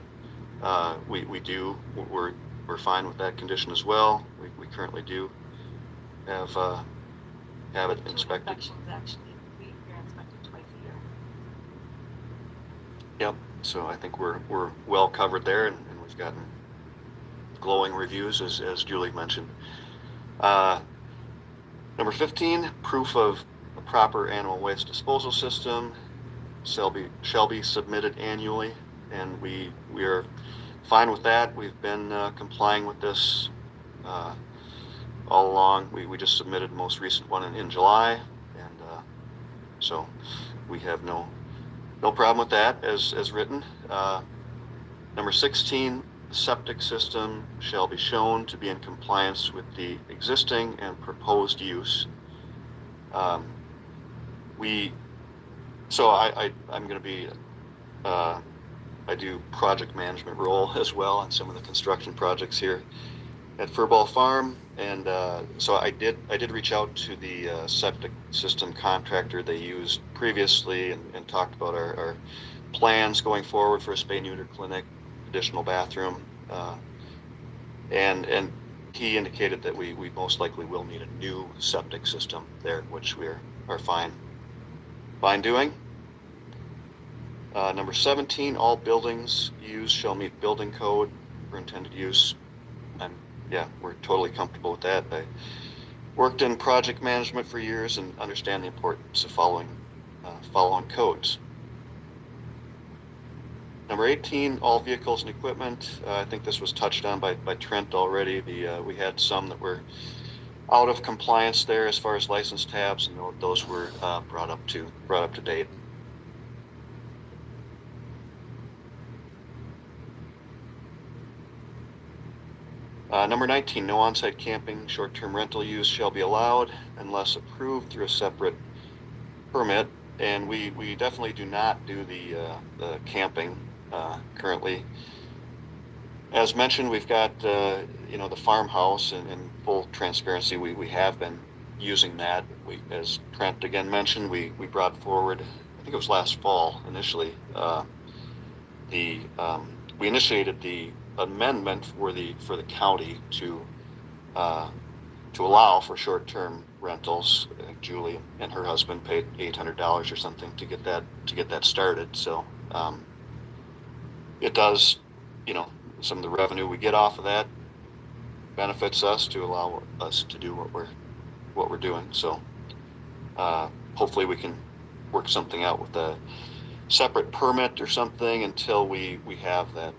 We're fine with that condition as well. We currently do have it inspected. Inspections, actually, we're inspected twice a year. Yep. So I think we're well covered there, and we've gotten glowing reviews as Julie mentioned. Number 15, proof of a proper animal waste disposal system shall be submitted annually, and we are fine with that. We've been complying with this all along. We just submitted the most recent one in July, and so we have no problem with that as written. Number 16, the septic system shall be shown to be in compliance with the existing and proposed use. I'm going to be I do project management role as well on some of the construction projects here at Furball Farm, and so I did reach out to the septic system contractor they used previously and talked about our plans going forward for a spay neuter clinic, additional bathroom, and he indicated that we most likely will need a new septic system there, which we are fine doing. Number 17, all buildings used shall meet building code for intended use. And yeah, we're totally comfortable with that. I worked in project management for years and understand the importance of following codes. Number 18, all vehicles and equipment. I think this was touched on by Trent already. We had some that were out of compliance there as far as license tabs, and those were brought up to date. Number 19, no on-site camping, short-term rental use shall be allowed unless approved through a separate permit. And we definitely do not do the camping currently. As mentioned, we've got the farmhouse, and in full transparency, we have been using that. We, as Trent again mentioned, we brought forward, I think it was last fall initially, we initiated the amendment for the county to allow for short-term rentals. I think Julie and her husband paid $800 or something to get that started. So it does, some of the revenue we get off of that benefits us to allow us to do what we're doing. So hopefully we can work something out with a separate permit or something until we have that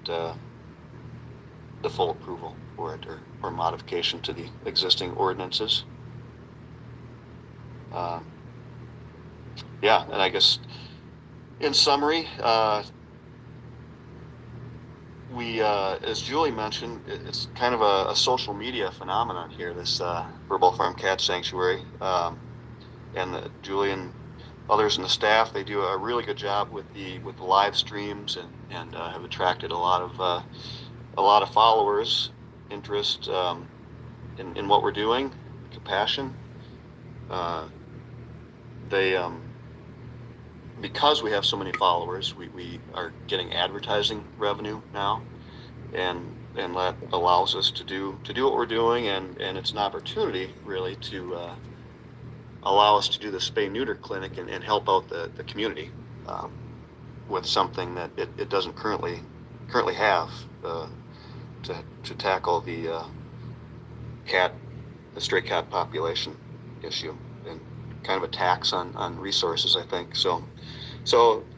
the full approval for it or modification to the existing ordinances. Yeah, and I guess in summary, we, as Julie mentioned, it's kind of a social media phenomenon here, this Furball Farm Cat Sanctuary. And Julie and others in the staff, they do a really good job with the live streams and have attracted a lot of followers, interest in what we're doing, compassion. Because we have so many followers, we are getting advertising revenue now, and that allows us to do what we're doing, and it's an opportunity really to allow us to do the spay neuter clinic and help out the community with something that it doesn't currently have to tackle the stray cat population issue, and kind of a tax on resources, I think. So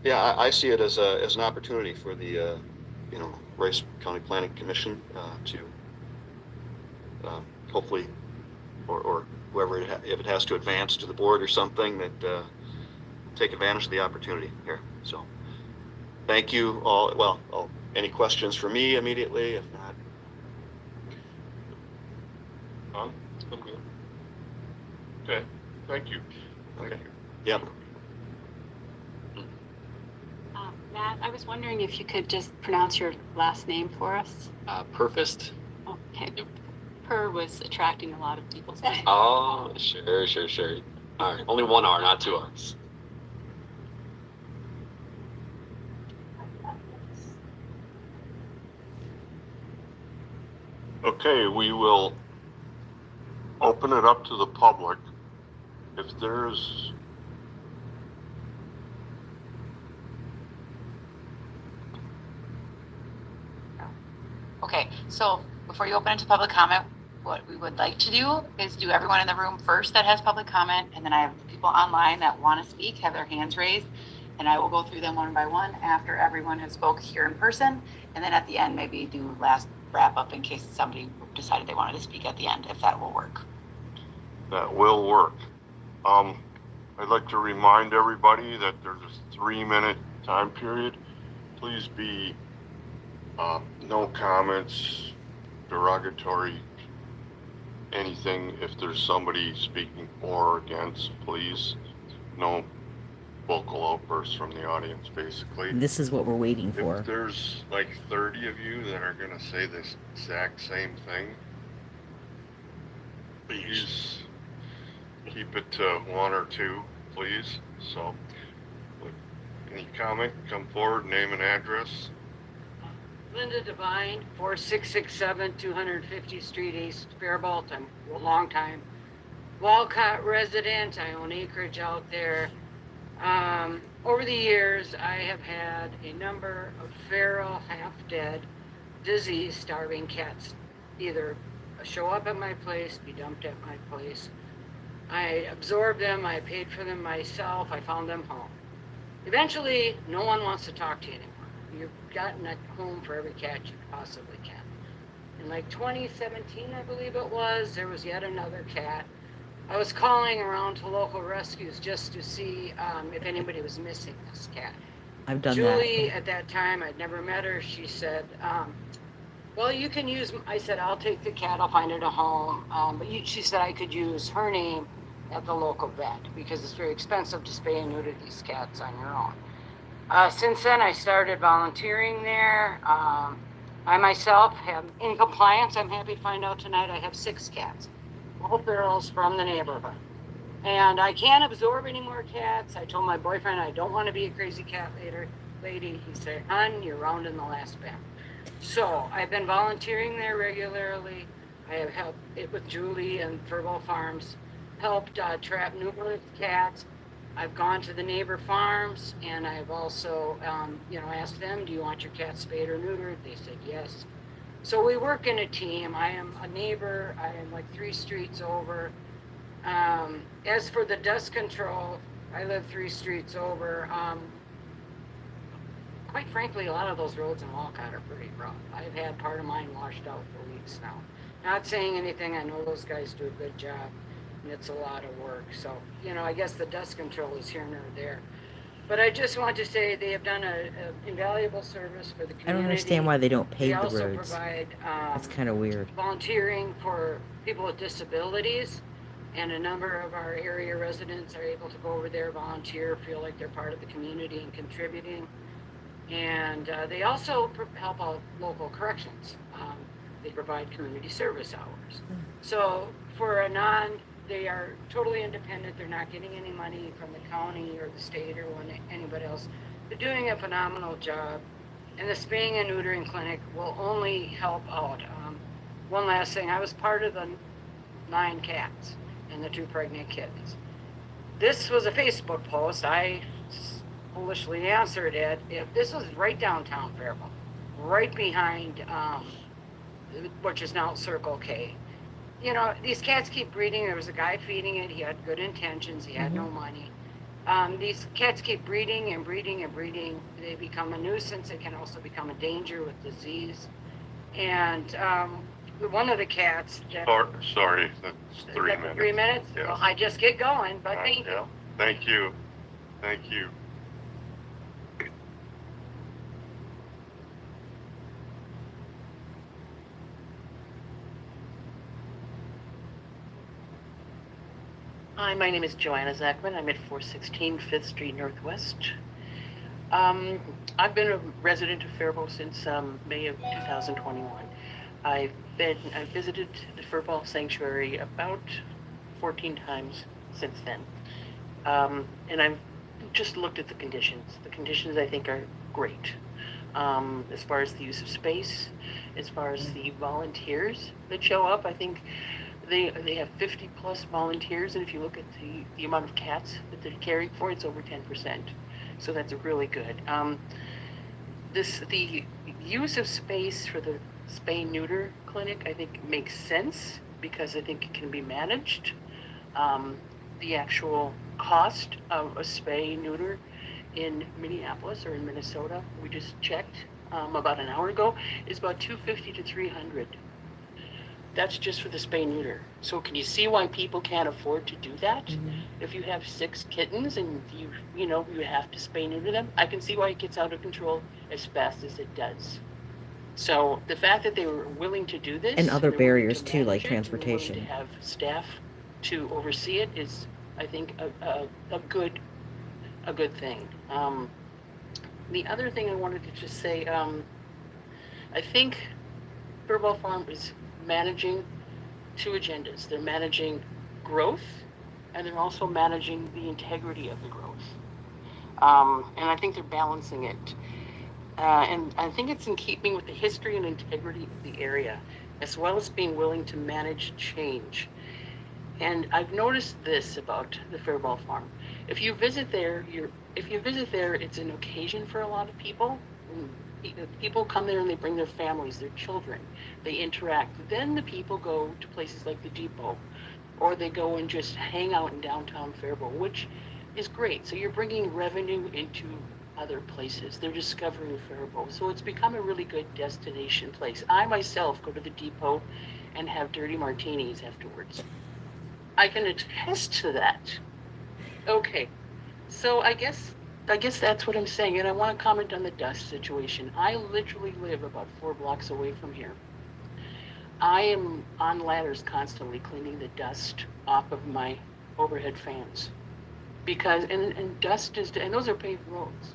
yeah, I see it as an opportunity for the Rice County Planning Commission to hopefully, or whoever if it has to advance to the board or something, that take advantage of the opportunity here. So thank you all. Well, any questions for me immediately? If not, I'm good. Okay, thank you. okay. Yep. Matt, I was wondering if you could just pronounce your last name for us. Purfist. Okay. Per was attracting a lot of people's attention. Oh, sure. All right, only one R, not two R's. Okay, we will open it up to the public. If there's Okay, so before you open it to public comment, what we would like to do is do everyone in the room first that has public comment, and then I have people online that want to speak, have their hands raised, and I will go through them one by one after everyone has spoke here in person, and then at the end, maybe do last wrap up in case somebody decided they wanted to speak at the end, if that will work. that will work. I'd like to remind everybody that there's a 3-minute time period. Please be no comments, derogatory, anything. If there's somebody speaking for or against, please, no vocal outbursts from the audience, basically. This is what we're waiting for. If there's like 30 of you that are going to say this exact same thing, please keep it to 1 or 2, please. So, any comment, come forward, name and address. Linda Devine, 4667 250th Street East, Faribault. I'm a long time Walcott resident. I own acreage out there. Over the years, I have had a number of feral, half-dead, disease, starving cats either show up at my place, be dumped at my place. I absorbed them, I paid for them myself, I found them home. Eventually, no one wants to talk to you anymore. You've gotten a home for every cat you possibly can. In like 2017, I believe it was, there was yet another cat. I was calling around to local rescues just to see if anybody was missing this cat. I've done Julie, that. at that time, I'd never met her, she said, well, you can use, I said, I'll take the cat, I'll find it a home. She said I could use her name at the local vet because it's very expensive to spay and neuter these cats on your own. Since then, I started volunteering there. I myself have, in compliance, I'm happy to find out tonight, I have 6 cats. Both girls from the neighborhood. And I can't absorb any more cats. I told my boyfriend I don't want to be a crazy cat lady. He said, "Hun, you're rounding the last bend." So I've been volunteering there regularly. I have helped it with Julie and Furball Farms, helped trap numerous cats. I've gone to the neighbor farms, and I've also, asked them, "Do you want your cat spayed or neutered?" They said yes. So we work in a team. I am a neighbor. I am like 3 streets over. As for the dust control, I live 3 streets over. Quite frankly, a lot of those roads in Walcott are pretty rough. I've had part of mine washed out for weeks now. Not saying anything, I know those guys do a good job, and it's a lot of work. So, I guess the dust control is here nor there. But I just want to say they have done a invaluable service for the community. I don't understand why they don't They pave the also roads. provide That's kind of weird. volunteering for people with disabilities, and a number of our area residents are able to go over there, volunteer, feel like they're part of the community and contributing. And they also help out local corrections. They provide community service hours. So for they are totally independent. They're not getting any money from the county or the state or anybody else. They're doing a phenomenal job. And the spaying and neutering clinic will only help out. One last thing, I was part of the 9 cats and the 2 pregnant kittens. This was a Facebook post. I foolishly answered it. If this was right downtown Faribault, right behind, which is now Circle K. These cats keep breeding. There was a guy feeding it. He had good intentions. He had no money. These cats keep breeding and breeding and breeding. They become a nuisance. They can also become a danger with disease. And one of the cats. Sorry, that's 3 minutes. 3 minutes? Yes. Well, I just get going, but thank you. Yeah. Thank you. Thank you. Hi, my name is Joanna Zachman. I'm at 416 5th Street Northwest. I've been a resident of Faribault since May of 2021. I've visited the Furball Sanctuary about 14 times since then. And I've just looked at the conditions. The conditions I think are great. As far as the use of space, as far as the volunteers that show up, I think they have 50 plus volunteers, and if you look at the amount of cats that they're caring for, it's over 10%. So that's really good. The use of space for the spay neuter clinic, I think makes sense because I think it can be managed. The actual cost of a spay neuter in Minneapolis or in Minnesota, we just checked about an hour ago, is about $250 to $300. That's just for the spay neuter. So can you see why people can't afford to do that? Mm-hmm. If you have 6 kittens and you have to spay neuter them, I can see why it gets out of control as fast as it does. So the fact that they were willing to do this And other they're willing barriers to too, like manage it, and they're willing transportation. to have staff to oversee it is, I think, a good thing. The other thing I wanted to just say, I think Furball Farm is managing 2 agendas. They're managing growth, and they're also managing the integrity of the growth. And I think they're balancing it. And I think it's in keeping with the history and integrity of the area, as well as being willing to manage change. And I've noticed this about the Faribault Farm. If you visit there, it's an occasion for a lot of people. People come there and they bring their families, their children. They interact. Then the people go to places like the Depot, or they go and just hang out in downtown Faribault, which is great. So you're bringing revenue into other places. They're discovering Faribault. So it's become a really good destination place. I myself go to the Depot and have dirty martinis afterwards. I can attest to that. Okay, so I guess that's what I'm saying, and I want to comment on the dust situation. I literally live about 4 blocks away from here. I am on ladders constantly cleaning the dust off of my overhead fans. Because, and dust is, and those are paved roads.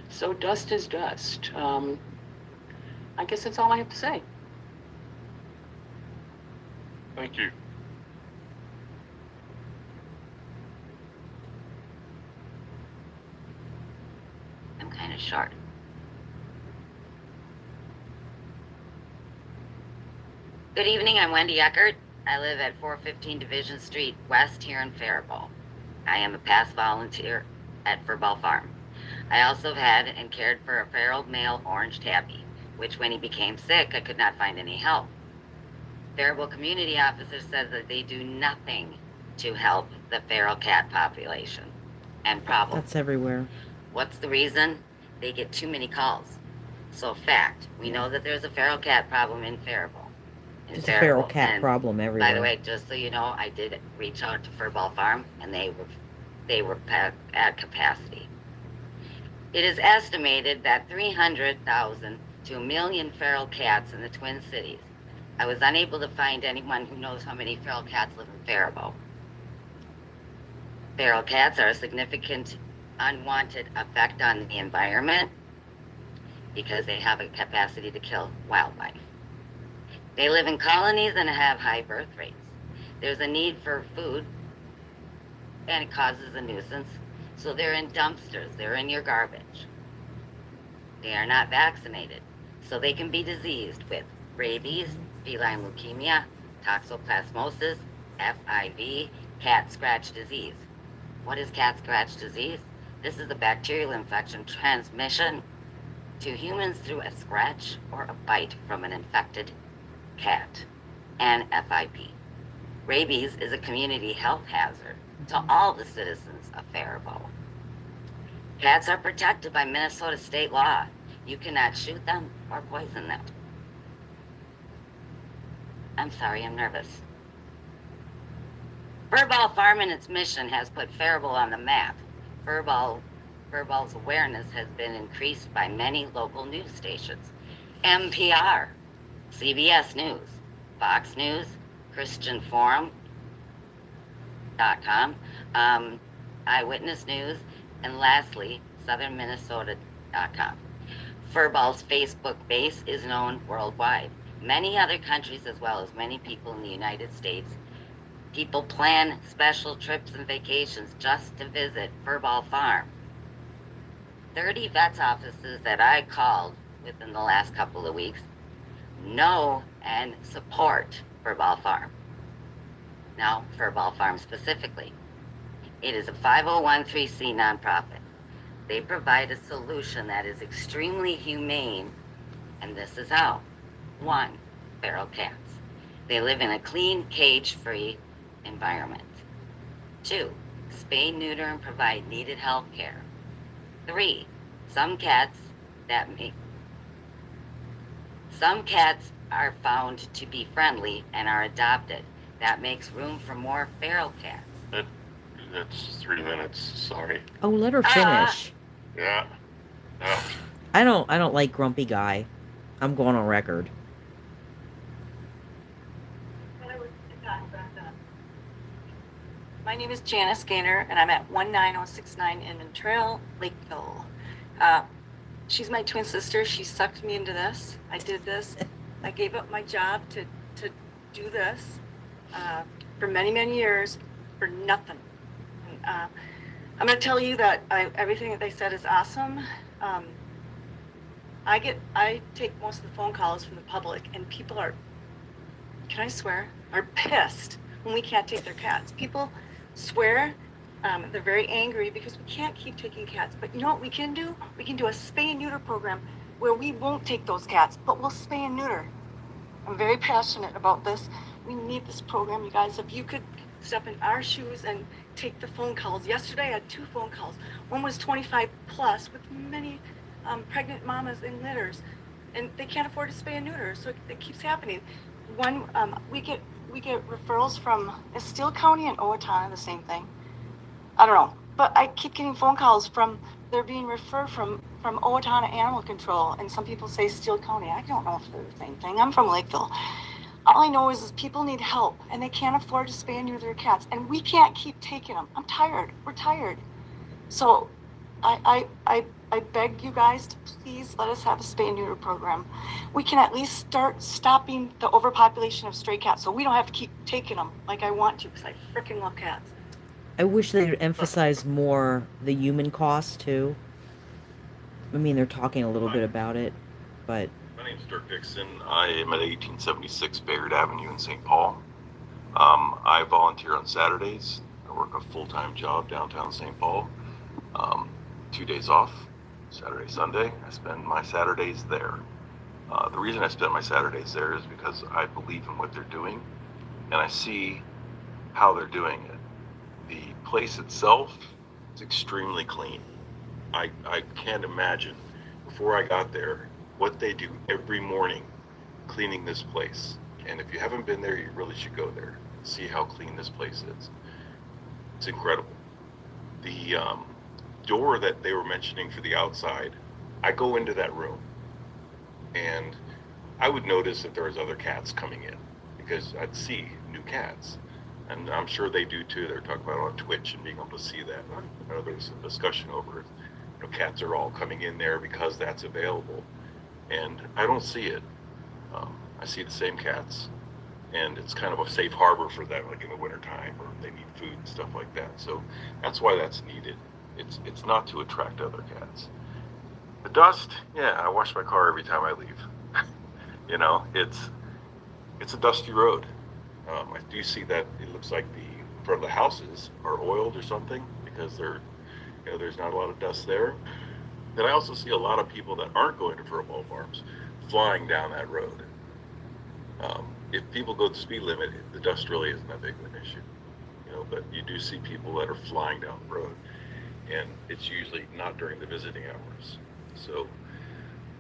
So dust is dust. I guess that's all I have to say. Thank you. short. Good evening, I'm Wendy Eckert. I live at 415 Division Street West here in Faribault. I am a past volunteer at Furball Farm. I also had and cared for a feral male orange tabby, which when he became sick, I could not find any help. Faribault community officers said that they do nothing to help the feral cat population and problem. That's everywhere. What's the reason? They get too many calls. So fact, we know that there's a feral cat problem in Faribault. There's a feral cat problem everywhere. By the way, just so you know, I did reach out to Furball Farm, and they were at capacity. It is estimated that 300,000 to 1 million feral cats in the Twin Cities. I was unable to find anyone who knows how many feral cats live in Faribault. Feral cats are a significant unwanted effect on the environment because they have a capacity to kill wildlife. They live in colonies and have high birth rates. There's a need for food, and it causes a nuisance. So they're in dumpsters, they're in your garbage. They are not vaccinated, so they can be diseased with rabies, feline leukemia, toxoplasmosis, FIV, cat scratch disease. What is cat scratch disease? This is a bacterial infection transmission to humans through a scratch or a bite from an infected cat, and FIP. Rabies is a community health hazard to all the citizens of Faribault. Cats are protected by Minnesota state law. You cannot shoot them or poison them. I'm sorry, I'm nervous. Furball Farm and its mission has put Faribault on the map. Furball's awareness has been increased by many local news stations. NPR, CBS News, Fox News, ChristianForum.com, Eyewitness News, and lastly, SouthernMinnesota.com. Furball's Facebook base is known worldwide. Many other countries, as well as many people in the United States, people plan special trips and vacations just to visit Furball Farm. 30 vets offices that I called within the last couple of weeks know and support Furball Farm. Now, Furball Farm specifically. It is a 501(c) nonprofit. They provide a solution that is extremely humane, and this is how. 1, feral cats. They live in a clean, cage-free environment. 2, spay, neuter, and provide needed health care. 3, some cats are found to be friendly and are adopted. That makes room for more feral cats. That's 3 minutes, sorry. Oh, let her finish. Yeah. Yeah. I don't like grumpy guy. I'm going on record. My name is Janice Gaynor, and I'm at 19069 Inman Trail, Lakeville. She's my twin sister. She sucked me into this. I did this. I gave up my job to do this for many, many years for nothing. And, I'm going to tell you that everything that they said is awesome. I take most of the phone calls from the public, and people are, can I swear, are pissed when we can't take their cats. People swear, they're very angry because we can't keep taking cats. But you know what we can do? We can do a spay and neuter program where we won't take those cats, but we'll spay and neuter. I'm very passionate about this. We need this program, you guys. If you could step in our shoes and take the phone calls. Yesterday I had 2 phone calls. One was 25 plus with many pregnant mamas in litters, and they can't afford to spay and neuter, so it keeps happening. One, we get referrals from Steele County and Owatonna, the same thing. I don't know, but I keep getting phone calls from, they're being referred from Owatonna Animal Control, and some people say Steele County. I don't know if they're the same thing. I'm from Lakeville. All I know is people need help, and they can't afford to spay and neuter their cats, and we can't keep taking them. I'm tired. We're tired. So I beg you guys to please let us have a spay and neuter program. We can at least start stopping the overpopulation of stray cats so we don't have to keep taking them like I want to, because I freaking love cats. I wish they'd emphasize more the human cost too. I mean, they're talking a little bit about it, but My name's Dirk Dixon. I am at 1876 Bayard Avenue in St. Paul. I volunteer on Saturdays. I work a full-time job downtown St. Paul. 2 days off, Saturday, Sunday. I spend my Saturdays there. The reason I spend my Saturdays there is because I believe in what they're doing, and I see how they're doing it. The place itself is extremely clean. I can't imagine, before I got there, what they do every morning cleaning this place. And if you haven't been there, you really should go there and see how clean this place is. It's incredible. The door that they were mentioning for the outside, I go into that room and I would notice that there was other cats coming in because I'd see new cats. And I'm sure they do too. They're talking about it on Twitch and being able to see that. I know there's a discussion over it. Cats are all coming in there because that's available. And I don't see it. I see the same cats. And it's kind of a safe harbor for them, like in the wintertime, or they need food and stuff like that. So that's why that's needed. It's not to attract other cats. The dust, yeah, I wash my car every time I leave. It's a dusty road. I do see that it looks like the front of the houses are oiled or something because there's not a lot of dust there. Then I also see a lot of people that aren't going to furball farms flying down that road. If people go the speed limit, the dust really isn't that big of an issue. But you do see people that are flying down the road, and it's usually not during the visiting hours. So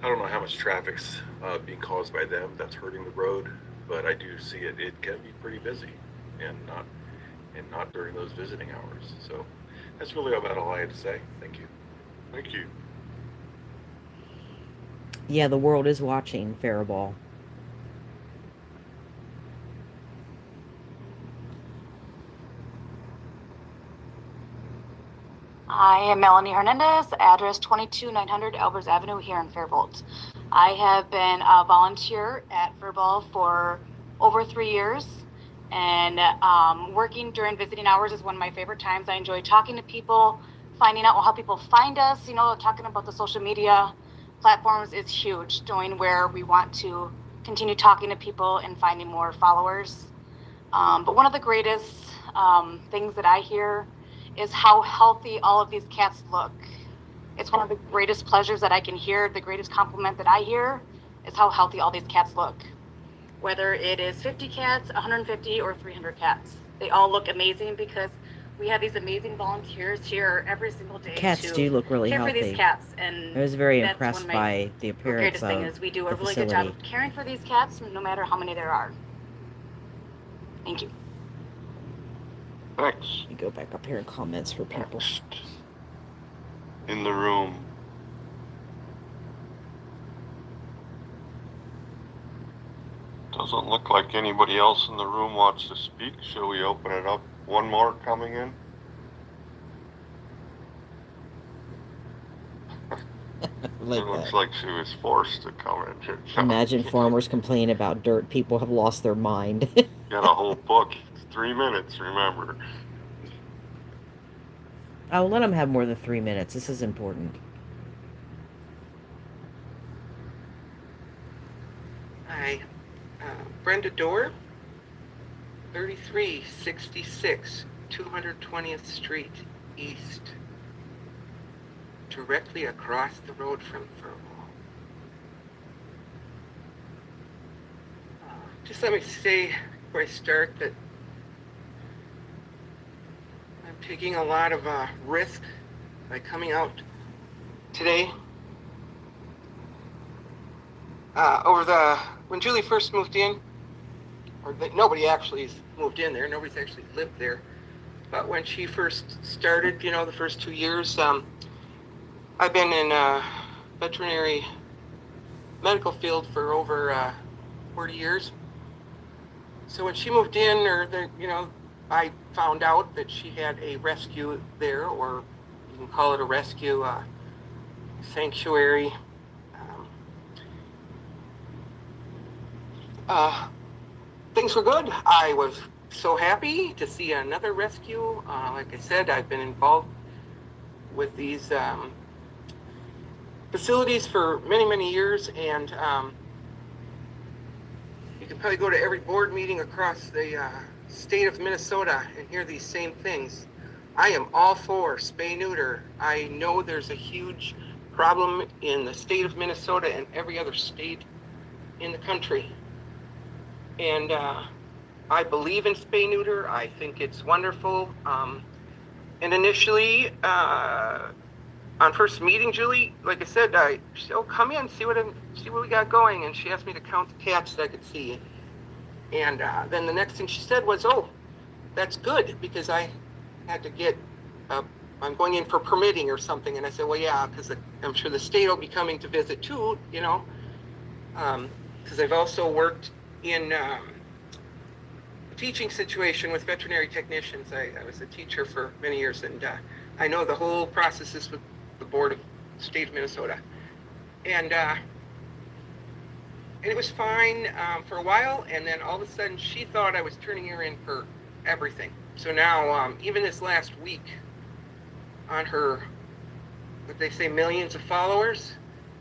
I don't know how much traffic's being caused by them that's hurting the road, but I do see it. It can be pretty busy, and not during those visiting hours. So that's really about all I had to say. Thank you. Thank you. yeah, the world is watching Faribault. I am Melanie Hernandez, address 22900 Elbers Avenue here in Faribault. I have been a volunteer at Faribault for over 3 years, and working during visiting hours is one of my favorite times. I enjoy talking to people, finding out how people find us. Talking about the social media platforms is huge, knowing where we want to continue talking to people and finding more followers. But one of the greatest things that I hear is how healthy all of these cats look. It's one of the greatest pleasures that I can hear. The greatest compliment that I hear is how healthy all these cats look. Whether it is 50 cats, 150, or 300 cats, they all look amazing because we have these amazing volunteers here every single day. Cats do look really care healthy. for these cats, and I was very that's impressed one of my by the appearance greatest thing of is we do a the really good job facility. of caring for these cats, no matter how many there are. Thank you. Thanks. You go back up here and comments for people. Next in the room. Doesn't look like anybody else in the room wants to speak. Shall we open it up? One more coming in? Like It looks that. like she was forced to come in. Imagine farmers complain about dirt. People have lost their mind. Got a whole book. It's 3 minutes, remember. I'll let them have more than 3 minutes. This is important. Hi, Brenda Dorr, 3366 220th Street East, directly across the road from Faribault. Just let me say before I start that I'm taking a lot of risk by coming out today. When Julie first moved in, nobody actually has moved in there, nobody's actually lived there, but when she first started, the first 2 years, I've been in veterinary medical field for over 40 years. So when she moved in, I found out that she had a rescue there, or you can call it a rescue sanctuary. Things were good. I was so happy to see another rescue. Like I said, I've been involved with these facilities for many, many years, and you can probably go to every board meeting across the state of Minnesota and hear these same things. I am all for spay neuter. I know there's a huge problem in the state of Minnesota and every other state in the country. And I believe in spay neuter. I think it's wonderful. And initially, on first meeting, Julie, like I said, she said, "Oh, come in, see what we got going." And she asked me to count the cats that I could see. And then the next thing she said was, "Oh, that's good," because I had to get, I'm going in for permitting or something. And I said, "Well, yeah, because I'm sure the state will be coming to visit too, you know." Because I've also worked in a teaching situation with veterinary technicians. I was a teacher for many years, and I know the whole process is with the board of state of Minnesota. And it was fine for a while, and then all of a sudden she thought I was turning her in for everything. So now, even this last week, on her, what they say, millions of followers,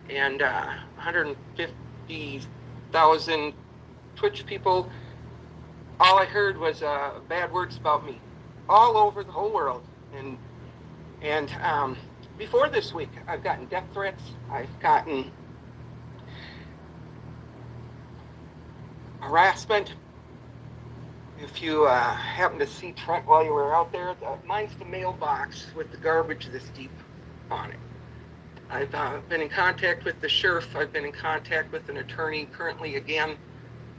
and 150,000 Twitch people, all I heard was bad words about me, all over the whole world. And before this week, I've gotten death threats. I've gotten harassment. If you happen to see Trent while you were out there, mine's the mailbox with the garbage this deep on it. I've been in contact with the sheriff. I've been in contact with an attorney currently again,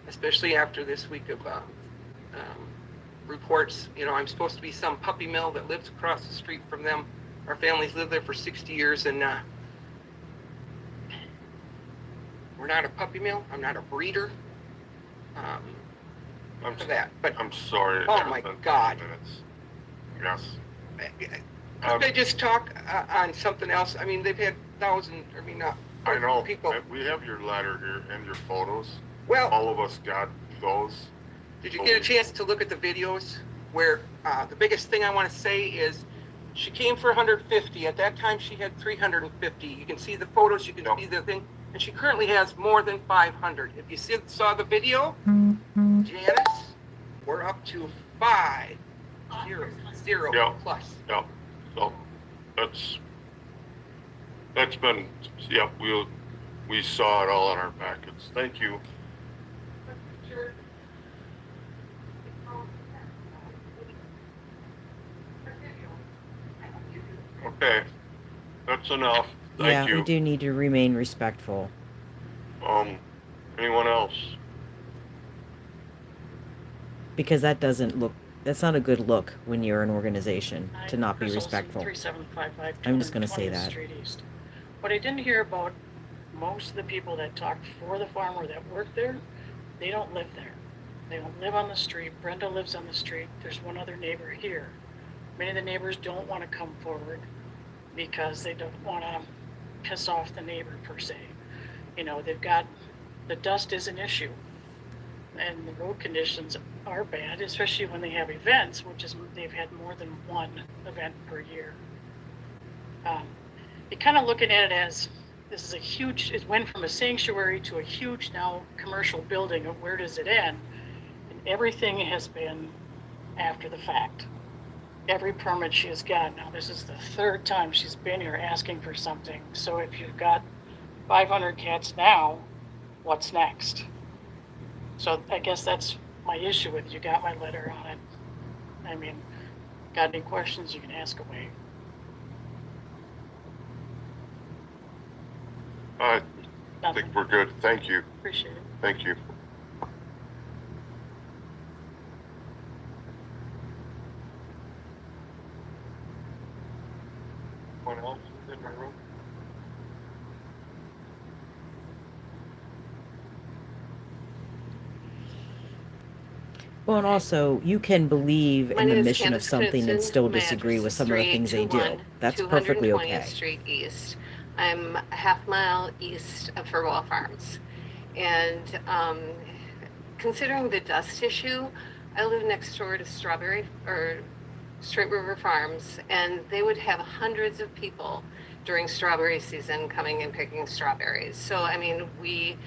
especially after this week of reports. You know, I'm supposed to be some puppy mill that lives across the street from them. Our families lived there for 60 years, and we're not a puppy mill. I'm not a breeder. For that, but I'm sorry. Oh my God! Yes. Could they just talk on something else? I mean, they've had thousands. I mean, I know. People. We have your letter here and your photos. Well, all of us got those. Did you get a chance to look at the videos? Where the biggest thing I want to say is, she came for 150. At that time, she had 350. You can see the photos. You can see the thing, and she currently has more than 500. If you saw the video, Janice, we're up to 500 plus. Yeah. So that's been, yeah, we saw it all in our packets. Thank you. Okay, that's enough. Thank you. We do need to remain respectful. Anyone else? Because that's not a good look when you're an organization, to not be respectful. 3755 I'm just going to say 220th that. Street East. What I didn't hear about most of the people that talked for the farm or that work there, they don't live there. They don't live on the street. Brenda lives on the street. There's one other neighbor here. Many of the neighbors don't want to come forward because they don't want to piss off the neighbor per se. You know, the dust is an issue, and the road conditions are bad, especially when they have events, which is they've had more than one event per year. You're kind of looking at it as this is it went from a sanctuary to a huge now commercial building. Of where does it end? And everything has been after the fact. Every permit she has gotten. Now this is the third time she's been here asking for something. So if you've got 500 cats now, what's next? So I guess that's my issue with it. You got my letter on it. I mean, got any questions, you can ask away. I think we're good. Thank you. Appreciate it. Thank you. Anyone else in the room? Well, and also, you can believe My in the name is mission of Candace something and Knudsen. still My disagree address with is some of the things they do. 3821 That's perfectly 220th okay. Street East. I'm a half mile east of Furball Farms. And considering the dust issue, I live next door to Straight River Farms, and they would have hundreds of people during strawberry season coming and picking strawberries. So, I mean, we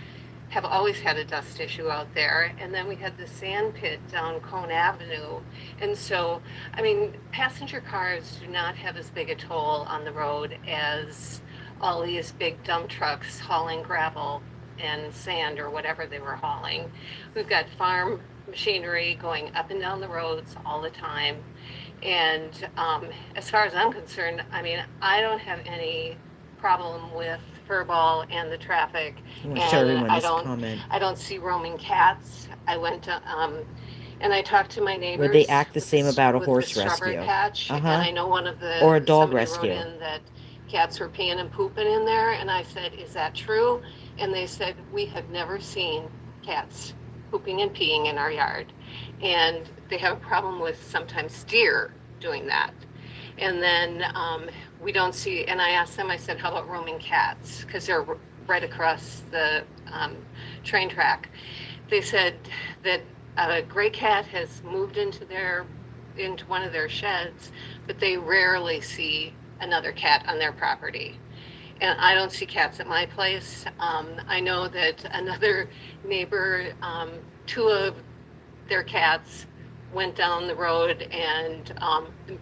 have always had a dust issue out there. And then we had the sand pit down Cone Avenue. And so, I mean, passenger cars do not have as big a toll on the road as all these big dump trucks hauling gravel and sand or whatever they were hauling. We've got farm machinery going up and down the roads all the time. And as far as I'm concerned, I mean, I don't have any problem with furball and the traffic. I want to show And everyone this comment. I don't see roaming cats. I went to, and I talked to my neighbors. Where they act the with same about a with horse the strawberry rescue. patch. And I know one of the, Or a dog somebody rescue. wrote in that cats were peeing and pooping in there. And I said, is that true? And they said, we have never seen cats pooping and peeing in our yard. And they have a problem with sometimes deer doing that. And then we don't see, and I asked them, I said, how about roaming cats? Because they're right across the train track. They said that a gray cat has moved into one of their sheds, but they rarely see another cat on their property. And I don't see cats at my place. I know that another neighbor, two of their cats went down the road and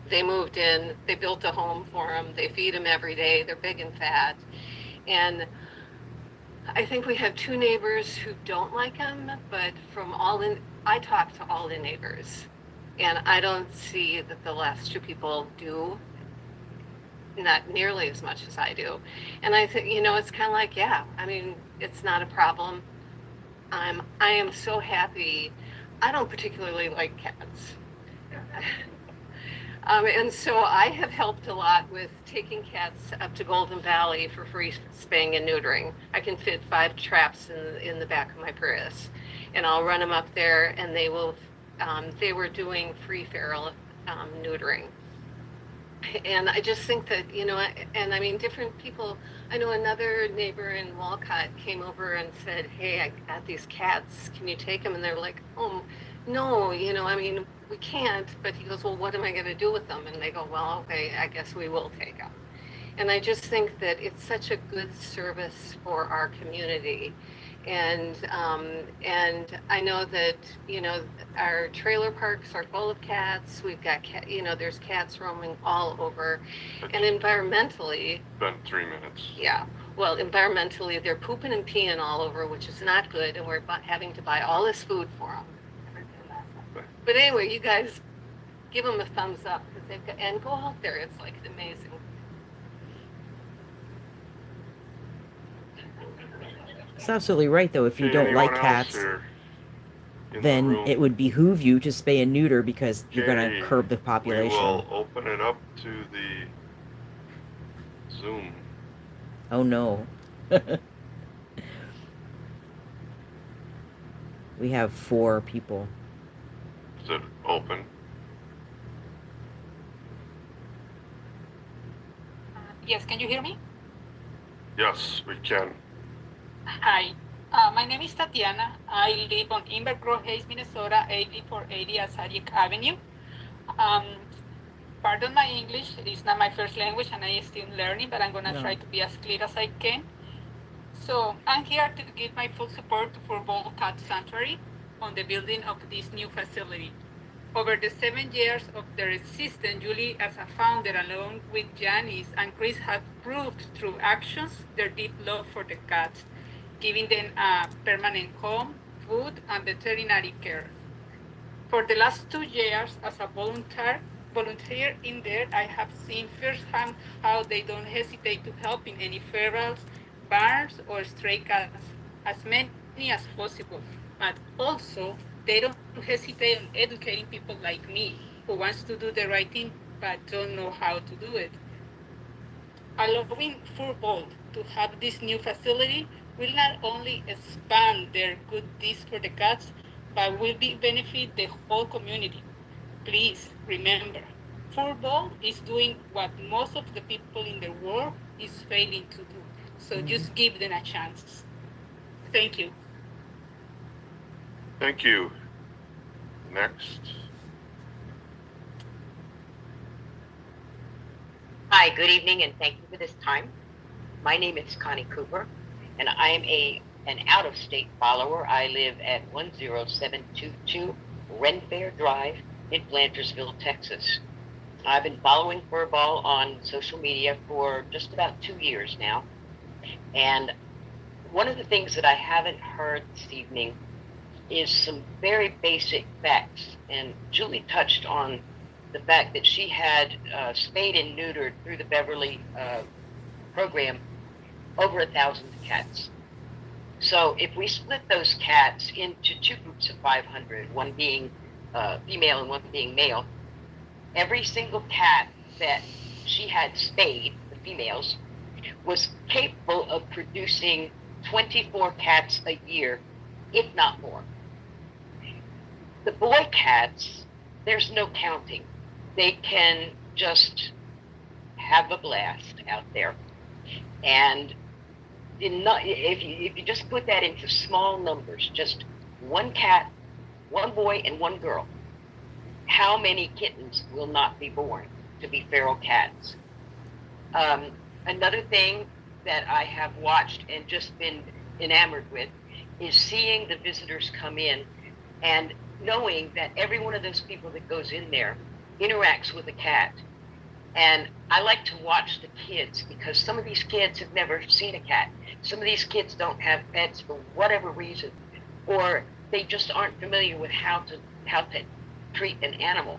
they moved in. They built a home for them. They feed them every day. They're big and fat. And I think we have two neighbors who don't like them, but I talk to all the neighbors. And I don't see that the last two people do, not nearly as much as I do. And I think, it's kind of like, yeah, I mean, it's not a problem. I am so happy. I don't particularly like cats. And so I have helped a lot with taking cats up to Golden Valley for free spaying and neutering. I can fit 5 traps in the back of my Prius, and I'll run them up there, and they were doing free feral neutering. And I just think that, and I mean, different people, I know another neighbor in Walcott came over and said, hey, I got these cats, can you take them? And they're like, oh, no, I mean, we can't. But he goes, well, what am I going to do with them? And they go, well, okay, I guess we will take them. And I just think that it's such a good service for our community. And I know that, our trailer parks are full of cats. We've got, there's cats roaming all over. And environmentally. Been 3 minutes. Yeah. Well, environmentally, they're pooping and peeing all over, which is not good. And we're having to buy all this food for them. But anyway, you guys give them a thumbs up and go out there. It's like amazing. It's absolutely right, though. If you don't Anyone like else cats, here in the then room? it would behoove you to spay and neuter because you're going Okay, to curb the We population. will open it up to the Zoom. Oh, no. We have 4 people. Is it open? Yes, can you hear me? Yes, we can. Hi, my name is Tatiana. I live on Invergrove Heights, Minnesota, 8480 Asariak Avenue. Pardon my English, it's not my first language and I'm still learning, but I'm gonna try to be as clear as I can. So I'm here to give my full support to Furball Cat Sanctuary on the building of this new facility. Over the 7 years of their existence, Julie, as a founder, along with Janice and Chris, have proved through actions their deep love for the cats, giving them a permanent home, food, and veterinary care. For the last 2 years, as a volunteer in there, I have seen firsthand how they don't hesitate to help in any ferals, barns, or stray cats, as many as possible. But also, they don't hesitate on educating people like me, who wants to do the right thing, but don't know how to do it. Allowing Furball to have this new facility will not only expand their good deeds for the cats, but will benefit the whole community. Please remember, Furball is doing what most of the people in the world is failing to do. So just give them a chance. Thank you. Thank you. Next. Hi, Hi, good evening, and thank you for this time. My name is Connie Cooper, and I am an out-of-state follower. I live at 10722 Renfair Drive in Blantersville, Texas. I've been following Furball on social media for just about 2 years now, and one of the things that I haven't heard this evening is some very basic facts, and Julie touched on the fact that she had spayed and neutered through the Beverly program over 1,000 cats. So if we split those cats into two groups of 500, one being female and one being male, every single cat that she had spayed, the females, was capable of producing 24 cats a year, if not more. The boy cats, there's no counting. They can just have a blast out there. And if you just put that into small numbers, just one cat, one boy, and one girl, how many kittens will not be born to be feral cats? Another thing that I have watched and just been enamored with is seeing the visitors come in and knowing that every one of those people that goes in there interacts with a cat. And I like to watch the kids because some of these kids have never seen a cat. Some of these kids don't have pets for whatever reason, or they just aren't familiar with how to treat an animal.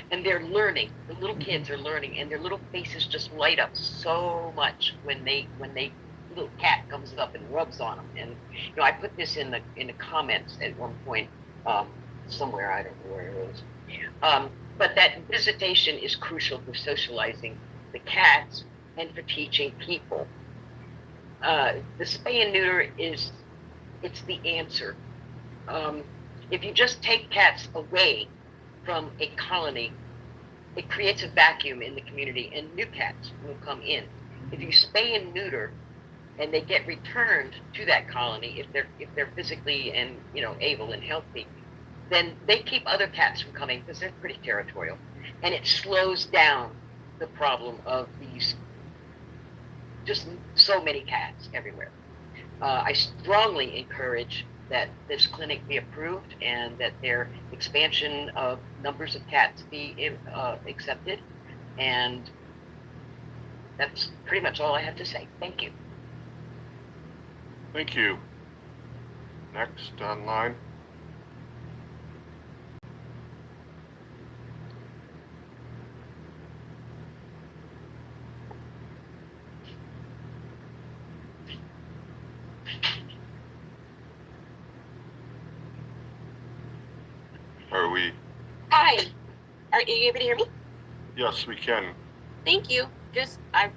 And they're learning. The little kids are learning, and their little faces just light up so much when little cat comes up and rubs on them. And I put this in the comments at one point somewhere. I don't know where it is. But that visitation is crucial for socializing the cats and for teaching people. The spay and neuter it's the answer. If you just take cats away from a colony, it creates a vacuum in the community and new cats will come in. If you spay and neuter and they get returned to that colony, if they're physically and able and healthy, then they keep other cats from coming because they're pretty territorial. And it slows down the problem of these just so many cats everywhere. I strongly encourage that this clinic be approved and that their expansion of numbers of cats be accepted. And that's pretty much all I have to say. Thank you. Thank you. Next online. Are we? Hi. Are you able to hear me? Yes, we can. Thank you. I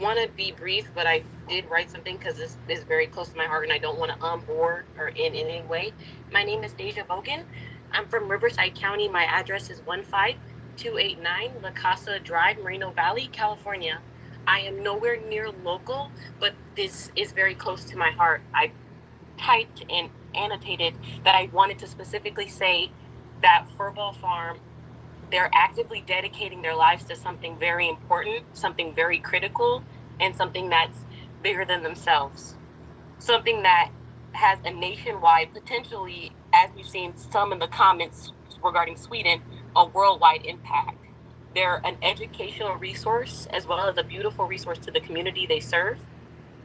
want to be brief, but I did write something because this is very close to my heart and I don't want to onboard or in any way. My name is Deja Bogan. I'm from Riverside County. My address is 15289 La Casa Drive, Moreno Valley, California. I am nowhere near local, but this is very close to my heart. I typed and annotated that I wanted to specifically say that Furball Farm, they're actively dedicating their lives to something very important, something very critical, and something that's bigger than themselves. Something that has a nationwide, potentially, as we've seen some in the comments regarding Sweden, a worldwide impact. They're an educational resource as well as a beautiful resource to the community they serve.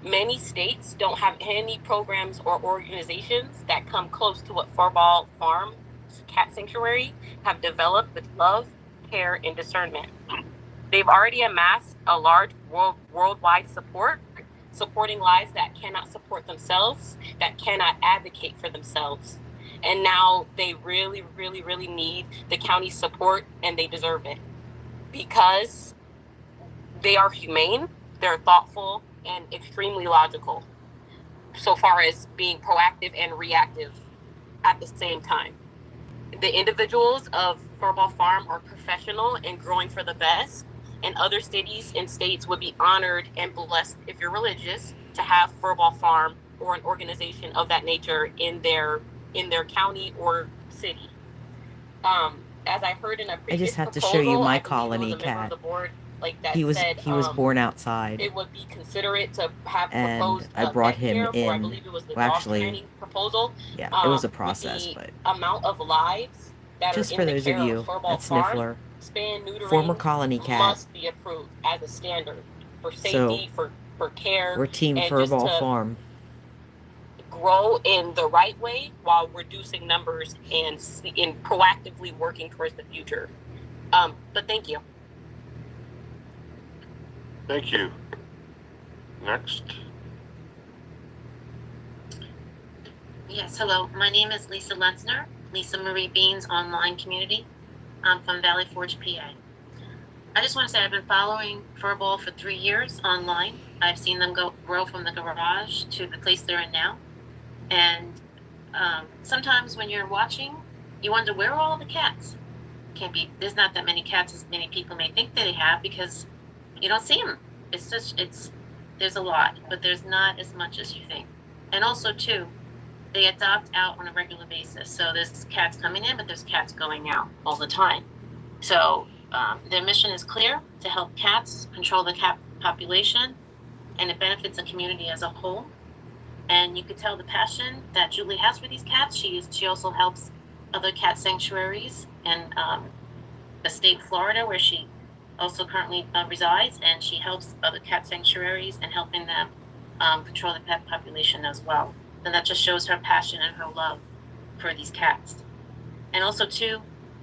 Many states don't have any programs or organizations that come close to what Furball Farm Cat Sanctuary have developed with love, care, and discernment. They've already amassed a large worldwide support, supporting lives that cannot support themselves, that cannot advocate for themselves. And now they really, really, really need the county's support, and they deserve it. Because they are humane, they're thoughtful, and extremely logical, so far as being proactive and reactive at the same time. The individuals of Furball Farm are professional and growing for the best, and other cities and states would be honored and blessed, if you're religious, to have Furball Farm or an organization of that nature in their county or city. As I heard in a previous I just have to show you proposal, my I believe it was colony a member of cat. the board like that He was said born outside, it would be considerate to have and proposed I brought vet him care for, I in. believe it was the Well, dog actually, training proposal. yeah, it was a With process, the but amount of lives that are just in for the those of care of you Furball at Farm, Sniffler, spay and former neutering colony cat. must be approved as a standard for So safety, for care, we're Team and just Furball to Farm. grow in the right way while reducing numbers and in proactively working towards the future. But thank you. Thank you. Next. Yes, hello. My name is Lisa Lenzner, Lisa Marie Beans Online Community. I'm from Valley Forge, PA. I just want to say I've been following Furball for 3 years online. I've seen them grow from the garage to the place they're in now. And sometimes when you're watching, you wonder, where are all the cats? There's not that many cats as many people may think that they have, because you don't see them. There's a lot, but there's not as much as you think. And also too, they adopt out on a regular basis. So there's cats coming in, but there's cats going out all the time. So their mission is clear: to help cats control the cat population, and it benefits the community as a whole. And you could tell the passion that Julie has for these cats. She also helps other cat sanctuaries in the state of Florida, where she also currently resides, and she helps other cat sanctuaries and helping them control the pet population as well. And that just shows her passion and her love for these cats. And also too,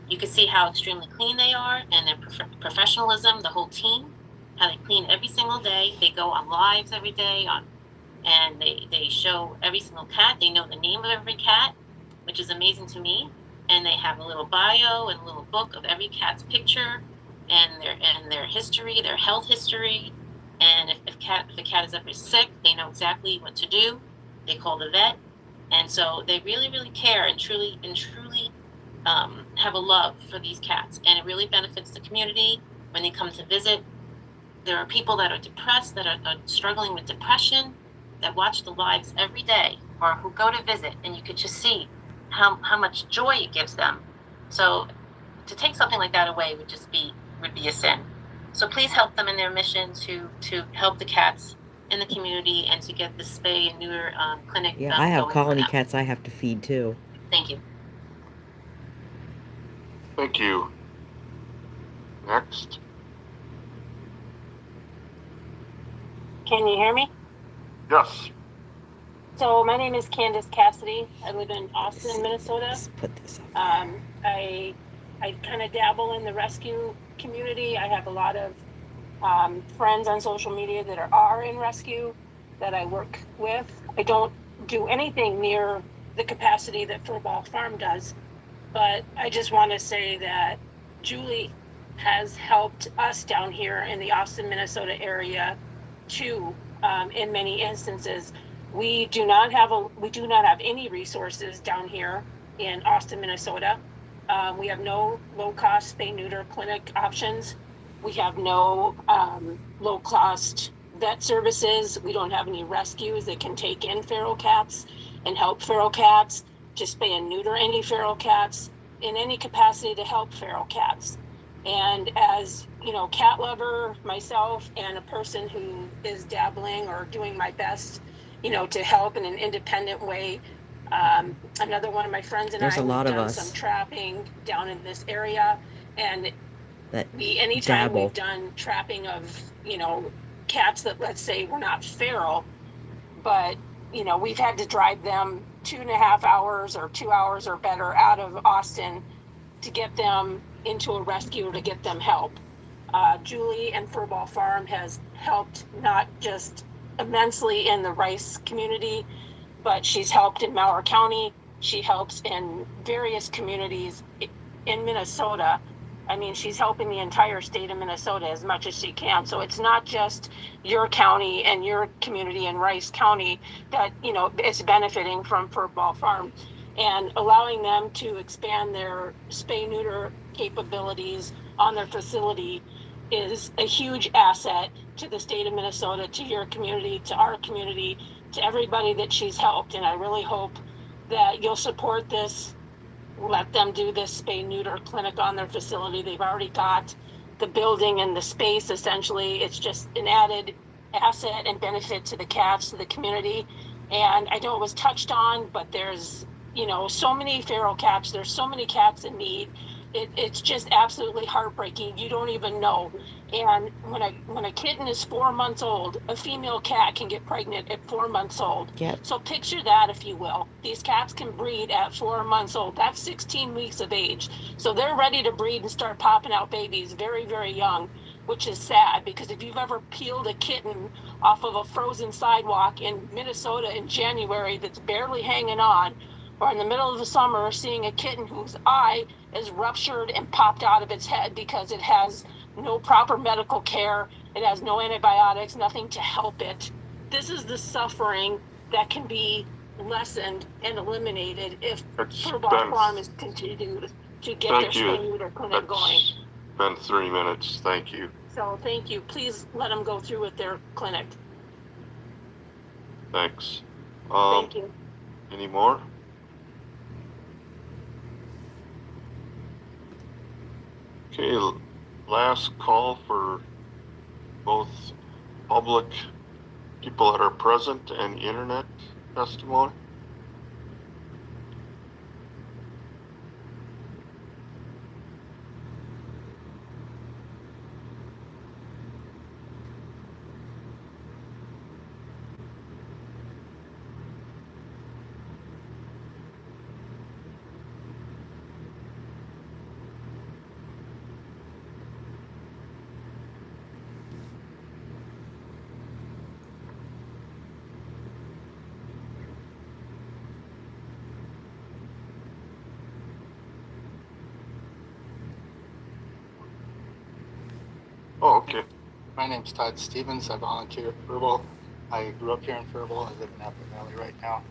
you can see how extremely clean they are, and their professionalism, the whole team, how they clean every single day. They go on lives every day, and they show every single cat. They know the name of every cat, which is amazing to me. And they have a little bio and a little book of every cat's picture and their history, their health history. And if the cat is ever sick, they know exactly what to do. They call the vet. And so they really, really care and truly have a love for these cats. And it really benefits the community when they come to visit. There are people that are depressed, that are struggling with depression, that watch the lives every day, or who go to visit, and you could just see how much joy it gives them. So to take something like that away would be a sin. So please help them in their mission to help the cats in the community and to get the spay and neuter clinic. Yeah, I have going colony for them. cats I have to feed too. Thank you. Thank you. Next. Can you hear me? Yes. So my name is Candace Cassidy. I live in Austin, Minnesota. Let's put this up. I kind of dabble in the rescue community. I have a lot of friends on social media that are in rescue that I work with. I don't do anything near the capacity that Furball Farm does, but I just want to say that Julie has helped us down here in the Austin, Minnesota area too. In many instances, we do not have any resources down here in Austin, Minnesota. We have no low-cost spay-neuter clinic options. We have no low-cost vet services. We don't have any rescues that can take in feral cats and help feral cats, to spay and neuter any feral cats in any capacity to help feral cats. And as you know, cat lover myself, and a person who is dabbling or doing my best, to help in an independent way. Another one of my friends and There's I, a lot we've of done us some trapping down in this area, and that anytime dabble. we've done trapping of, cats that, let's say, were not feral, but we've had to drive them 2.5 hours or 2 hours or better out of Austin to get them into a rescue, to get them help. Julie and Furball Farm has helped not just immensely in the rice community, but she's helped in Malheur County. She helps in various communities in Minnesota. I mean, she's helping the entire state of Minnesota as much as she can. So it's not just your county and your community in Rice County that, is benefiting from Furball Farm. And allowing them to expand their spay-neuter capabilities on their facility is a huge asset to the state of Minnesota, to your community, to our community, to everybody that she's helped. And I really hope that you'll support this. Let them do this spay-neuter clinic on their facility. They've already got the building and the space. Essentially, it's just an added asset and benefit to the cats, to the community. And I know it was touched on, but there's, so many feral cats. There's so many cats in need. It's just absolutely heartbreaking. You don't even know. And when a kitten is 4 months old, a female cat can get pregnant at 4 months old. Yep. So picture that, if you will. These cats can breed at 4 months old. That's 16 weeks of age. So they're ready to breed and start popping out babies very, very young, which is sad, because if you've ever peeled a kitten off of a frozen sidewalk in Minnesota in January that's barely hanging on, or in the middle of the summer seeing a kitten whose eye is ruptured and popped out of its head because it has no proper medical care, it has no antibiotics, nothing to help it. This is the suffering that can be lessened and eliminated if Furball Farm is continued to get their spay neuter clinic going. It's been 3 minutes. Thank you. So thank you. Please let them go through with their clinic. Thanks. Thank you. Any more? Okay, last call for both public people that are present and internet testimony. Oh, okay. My name's Todd Stevens. I volunteer at Furball. I grew up here in Furball. I live in Napa Valley right now.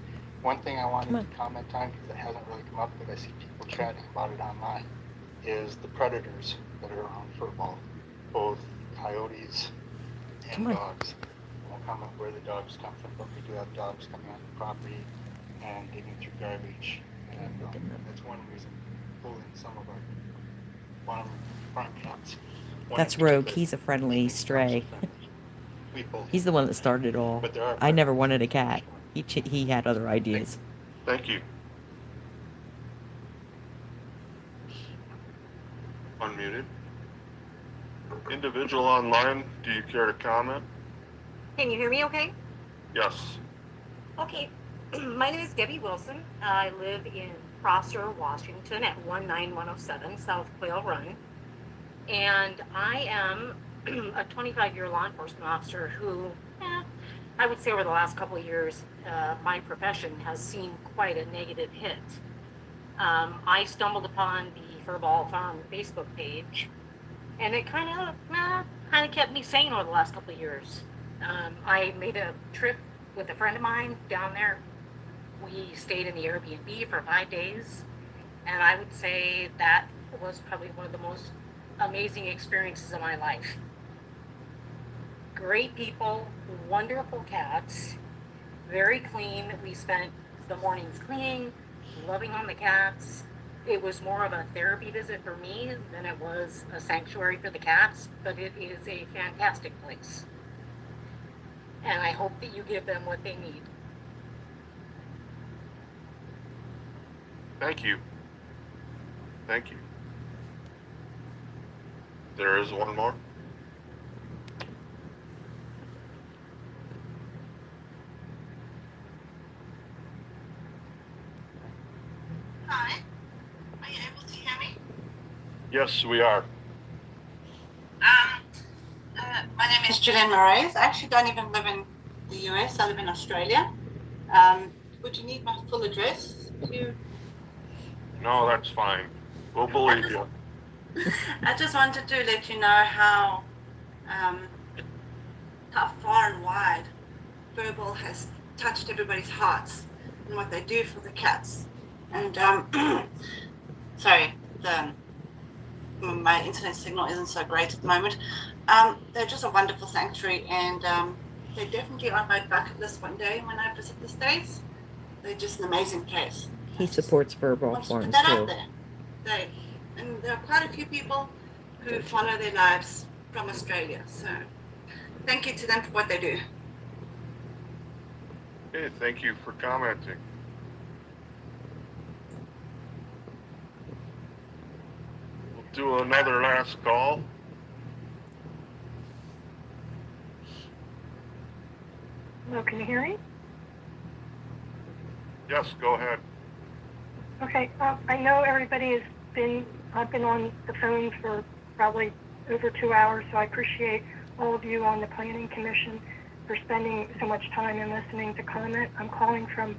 One thing I wanted to comment on, because it hasn't really come up, but I see people chatting about it online, is the predators that are around Furball, both coyotes and dogs. I won't comment where the dogs come from, but we do have dogs coming on the property and digging through garbage. And that's one reason pulling some of our farm cats. That's Rogue. He's a friendly stray. He's the one that started it all. I never wanted a cat. He had other ideas. Thank you. Unmuted. Individual online, do you care to comment? Can you hear me okay? Yes. Okay. My name is Debbie Wilson. I live in Prosser, Washington at 19107 South Quail Run. And I am a 25-year law enforcement officer who, I would say over the last couple of years, my profession has seen quite a negative hit. I stumbled upon the Furball Farm Facebook page, and it kind of kept me sane over the last couple of years. I made a trip with a friend of mine down there. We stayed in the Airbnb for 5 days, and I would say that was probably one of the most amazing experiences of my life. Great people, wonderful cats, very clean. We spent the mornings cleaning, loving on the cats. It was more of a therapy visit for me than it was a sanctuary for the cats, but it is a fantastic place. And I hope that you give them what they need. Thank you. Thank you. There is one more. Hi. Are you able to hear me? Yes, we are. My name is Julian Moraes. I actually don't even live in the US. I live in Australia. Would you need my full address? No, that's fine. We'll believe you. I just wanted to let you know how far and wide Furball has touched everybody's hearts and what they do for the cats. And sorry, my internet signal isn't so great at the moment. They're just a wonderful sanctuary, and they definitely on my bucket list one day when I visit the States. They're just an amazing place. He supports Furball Farms that too. out there. And there are quite a few people who follow their lives from Australia. So thank you to them for what they do. Hey, thank you for commenting. We'll do another last call. Hello, can you hear me? Yes, go ahead. Okay, I know everybody I've been on the phone for probably over 2 hours, so I appreciate all of you on the Planning Commission for spending so much time and listening to comment. I'm calling from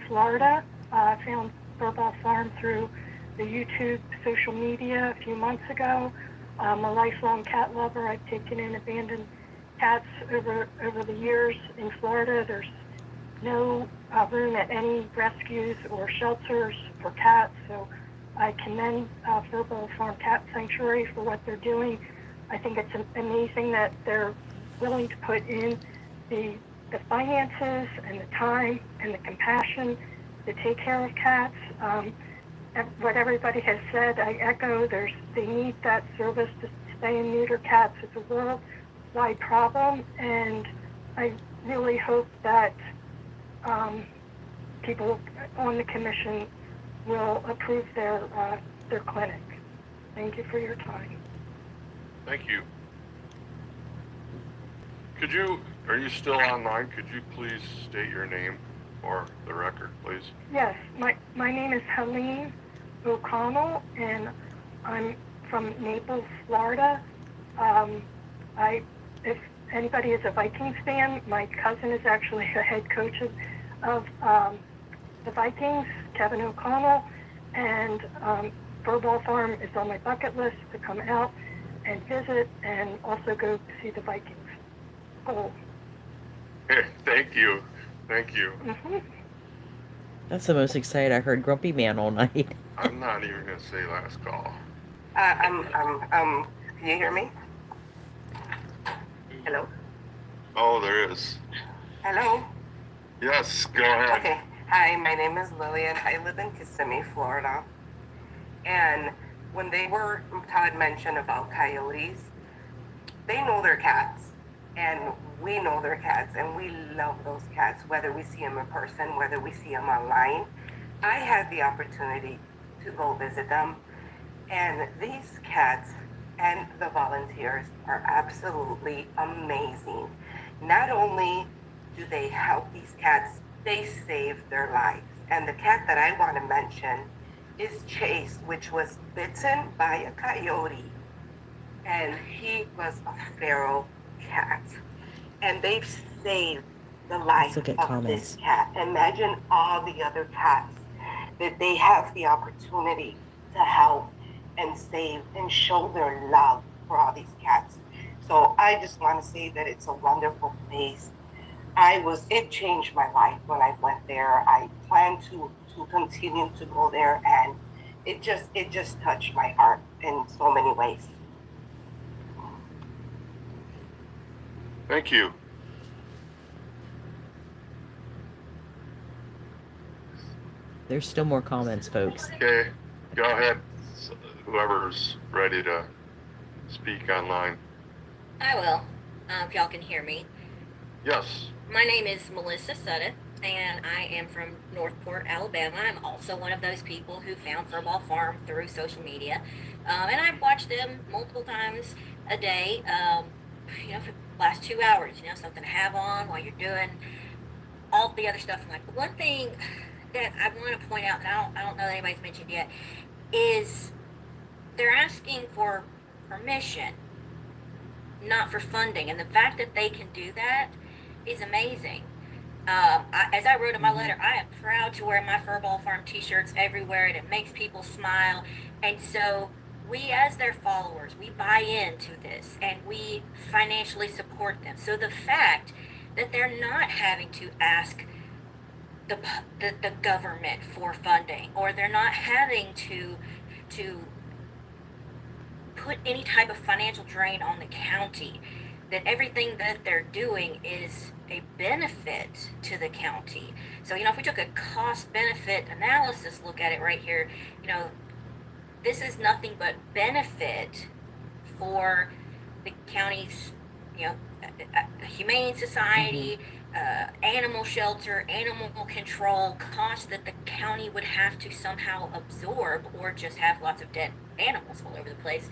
Florida. I found Furball Farm through the YouTube social media a few months ago. I'm a lifelong cat lover. I've taken in abandoned cats over the years in Florida. There's no room at any rescues or shelters for cats, so I commend Furball Farm Cat Sanctuary for what they're doing. I think it's amazing that they're willing to put in the finances and the time and the compassion to take care of cats. What everybody has said, I echo. They need that service to spay and neuter cats. It's a worldwide problem, and I really hope that people on the commission will approve their clinic. Thank you for your time. Thank you. Are you still online? Could you please state your name for the record, please? Yes, my name is Helene O'Connell, and I'm from Naples, Florida. If anybody is a Vikings fan, my cousin is actually a head coach of the Vikings, Kevin O'Connell, and Furball Farm is on my bucket list to come out and visit and also go see the Vikings. Oh. Hey, thank you. Thank you. Mm-hmm. That's the most excited I heard Grumpy Man all night. I'm not even going to say last call. Can you hear me? Hello? Oh, there is. Hello? Yes, go ahead. Okay. Hi, my name is Lillian. I live in Kissimmee, Florida. And when Todd mentioned about coyotes, they know their cats. And we know their cats, and we love those cats, whether we see them in person, whether we see them online. I had the opportunity to go visit them, and these cats and the volunteers are absolutely amazing. Not only do they help these cats, they save their lives. And the cat that I want to mention is Chase, which was bitten by a coyote, and he was a feral cat. And they've saved the life of comments. this cat. Imagine all the other cats that they have the opportunity to help and save and show their love for all these cats. So I just want to say that it's a wonderful place. It changed my life when I went there. I plan to continue to go there, and it just touched my heart in so many ways. Thank you. There's still more comments, folks. Okay, go ahead. Whoever's ready to speak online. I will, if y'all can hear me. Yes. My name is Melissa Sudduth, and I am from Northport, Alabama. I'm also one of those people who found Furball Farm through social media. And I've watched them multiple times a day, for the last 2 hours, something to have on while you're doing all the other stuff. But one thing that I want to point out that I don't know that anybody's mentioned yet is they're asking for permission, not for funding. And the fact that they can do that is amazing. As I wrote in my letter, I am proud to wear my Furball Farm t-shirts everywhere, and it makes people smile. And so we, as their followers, we buy into this and we financially support them. So the fact that they're not having to ask the government for funding, or they're not having to put any type of financial drain on the county, that everything that they're doing is a benefit to the county. So, if we took a cost benefit analysis look at it right here, this is nothing but benefit for the county's, you know, humane society, animal shelter, animal control costs that the county would have to somehow absorb, or just have lots of dead animals all over the place.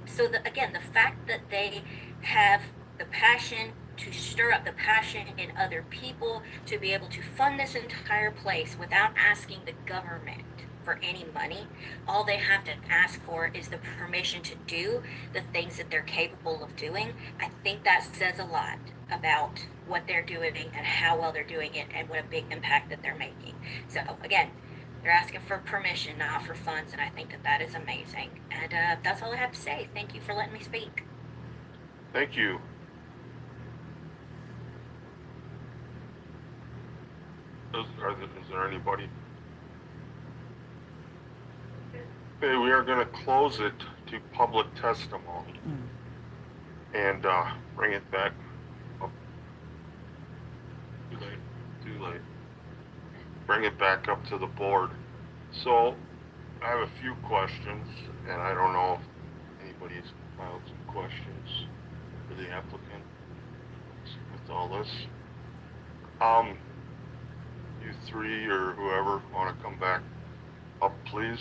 So again, the fact that they have the passion to stir up the passion in other people to be able to fund this entire place without asking the government for any money. All they have to ask for is the permission to do the things that they're capable of doing. I think that says a lot about what they're doing and how well they're doing it and what a big impact that they're making. So again, they're asking for permission, not for funds, and I think that that is amazing. And that's all I have to say. Thank you for letting me speak. Thank you. Is there anybody? Okay, we are going to close it to public testimony and bring it back up. Too late. Bring it back up to the board. So I have a few questions, and I don't know if anybody's filed some questions for the applicant with all this. You three or whoever want to come back up, please.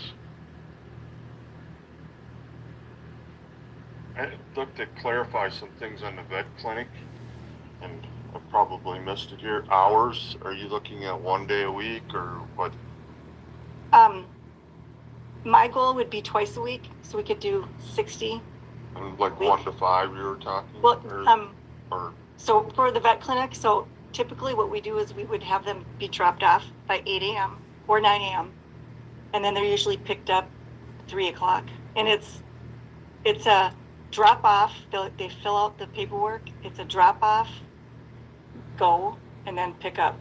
I'd like to clarify some things on the vet clinic, and I probably missed it here. Hours, are you looking at 1 day a week or what? My goal would be twice a week, so we could do 60. Like 1 to 5 you were talking? Well, or so for the vet clinic, so typically what we do is we would have them be dropped off by 8 a.m. or 9 a.m. And then they're usually picked up 3 o'clock. And it's a drop off. They fill out the paperwork. It's a drop off, go, and then pick up.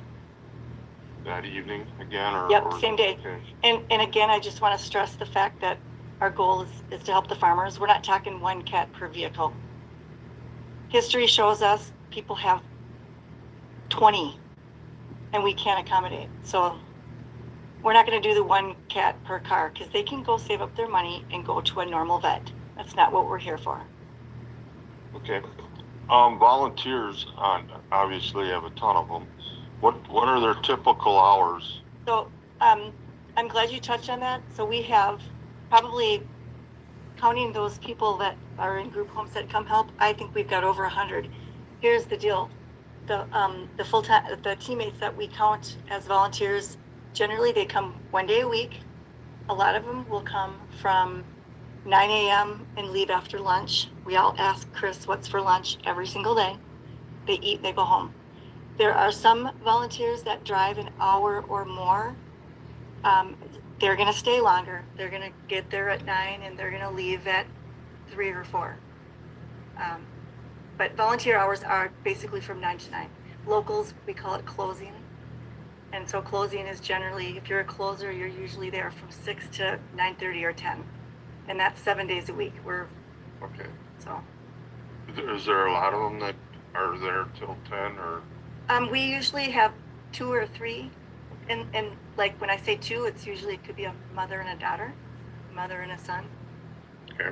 that evening again? Or Same day. Okay. And again, I just want to stress the fact that our goal is to help the farmers. We're not talking 1 cat per vehicle. History shows us people have 20 and we can't accommodate. So we're not going to do the 1 cat per car because they can go save up their money and go to a normal vet. That's not what we're here for. Okay. Volunteers, obviously have a ton of them. What are their typical hours? So I'm glad you touched on that. So we have probably, counting those people that are in group homes that come help, I think we've got over 100. Here's the deal. The full-time, the teammates that we count as volunteers, generally they come 1 day a week. A lot of them will come from 9 a.m. and leave after lunch. We all ask Chris what's for lunch every single day. They eat, they go home. There are some volunteers that drive an hour or more. They're going to stay longer. They're going to get there at 9 and they're going to leave at 3 or 4. But volunteer hours are basically from 9 to 9. Locals, we call it closing. And so closing is generally, if you're a closer, you're usually there from 6 to 9:30 or 10. And that's 7 days a week. Okay. So. Is there a lot of them that are there till 10 or? We usually have 2 or 3. And like when I say 2, it's usually, it could be a mother and a daughter, mother and a son. Okay.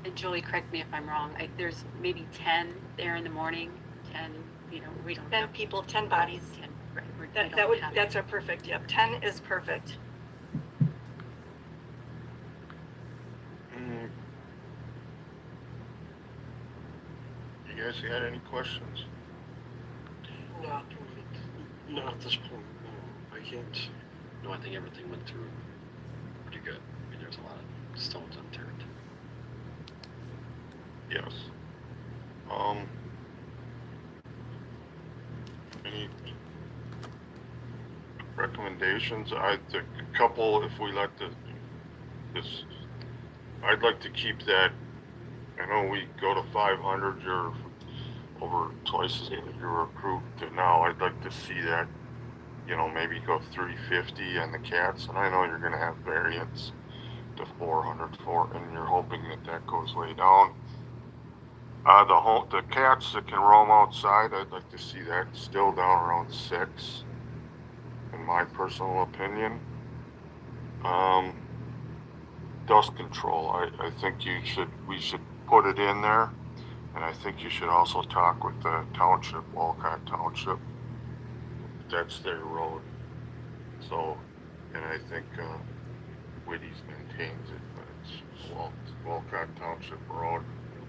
And Julie, correct me if I'm wrong, there's maybe 10 there in the morning, 10, we don't 10 have people, 10 bodies. 10, right, That's our perfect, yep. 10 is perfect. You guys had any questions? Not perfect. Not at this point, no. I can't. No, I think everything went through pretty good. I mean, there's a lot of stones unturned. Yes. Any recommendations? I think a couple, if we like this, I'd like to keep that. I know we go to 500, you're over twice as you're approved to now. I'd like to see that, maybe go 350 on the cats, and I know you're going to have variants to 400, and you're hoping that goes way down. The cats that can roam outside, I'd like to see that still down around 6, in my personal opinion. dust control. I think we should put it in there, and I think you should also talk with the township, Walcott Township. That's their road. So, and I think Whitty's maintains it, but it's Walcott Township Road.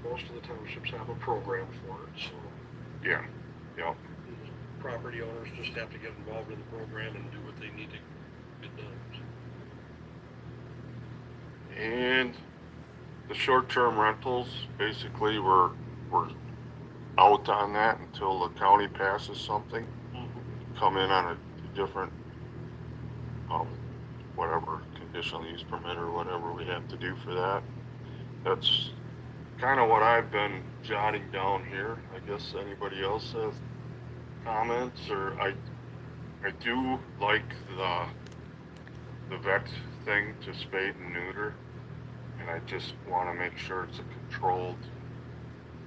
Most of the townships have a program for it, so. Yeah, yeah. Property owners just have to get involved in the program and do what they need to get done. And the short-term rentals, basically, we're out on that until the county passes something. Come in on a different, whatever, conditional use permit or whatever we have to do for that. That's kind of what I've been jotting down here. I guess anybody else has comments, or I do like the vet thing to spay and neuter, and I just want to make sure it's a controlled,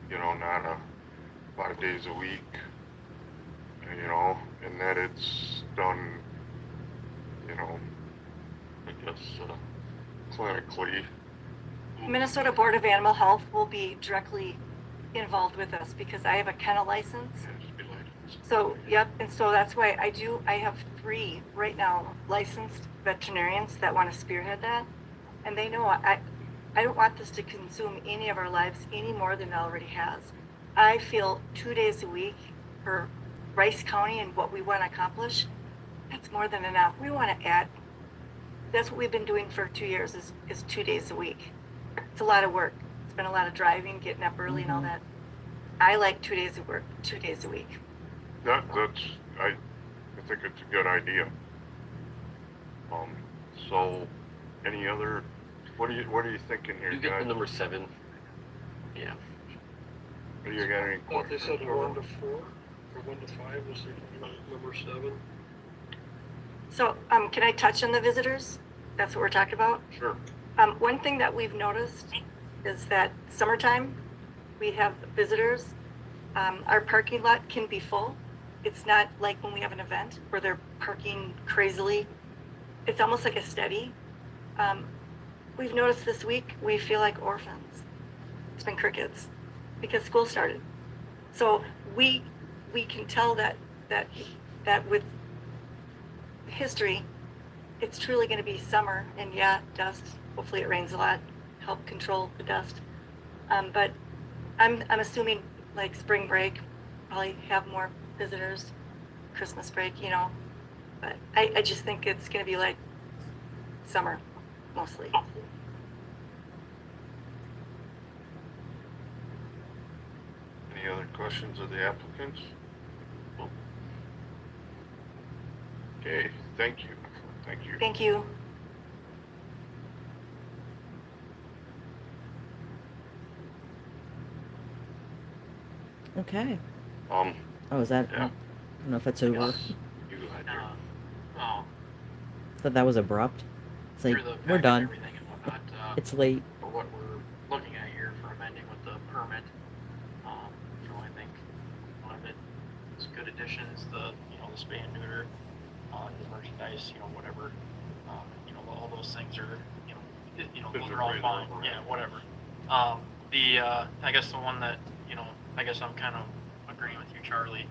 not a 5 days a week, and that it's done, I guess clinically. Minnesota Board of Animal Health will be directly involved with us because I have a kennel license. So, yep, and so that's why I have 3 right now licensed veterinarians that want to spearhead that. And they know I don't want this to consume any of our lives any more than it already has. I feel 2 days a week for Rice County and what we want to accomplish, that's more than enough. We want to add, that's what we've been doing for 2 years is 2 days a week. It's a lot of work. It's been a lot of driving, getting up early and all that. I like 2 days of work, 2 days a week. I think it's a good idea. So any other, what are you thinking here, You get guys? the number 7. Yeah. Do you got any Well, they questions? said 1 to 4 or 1 to 5 was the number 7. So, can I touch on the visitors? That's what we're talking about? Sure. One thing that we've noticed is that summertime, we have visitors. Our parking lot can be full. It's not like when we have an event where they're parking crazily. It's almost like a steady. We've noticed this week, we feel like orphans. It's been crickets because school started. So we can tell that with history, it's truly going to be summer, and yeah, dust. Hopefully it rains a lot, help control the dust. But I'm assuming like spring break, probably have more visitors, Christmas break, But I just think it's going to be like summer, mostly. Any other questions of the applicants? Okay, thank you. Thank you. Thank you. Okay. Oh, is that? yeah. I don't know if it's over. You go ahead. Thought that was abrupt. It's like, Through the we're packet done. and everything and whatnot, It's late. for what we're looking at here for amending with the permit. I think one of it is good additions, the spay and neuter, the merchandise, whatever. All those things are, those are all fine, yeah, whatever. I guess the one that, I guess I'm kind of agreeing with you, Charlie,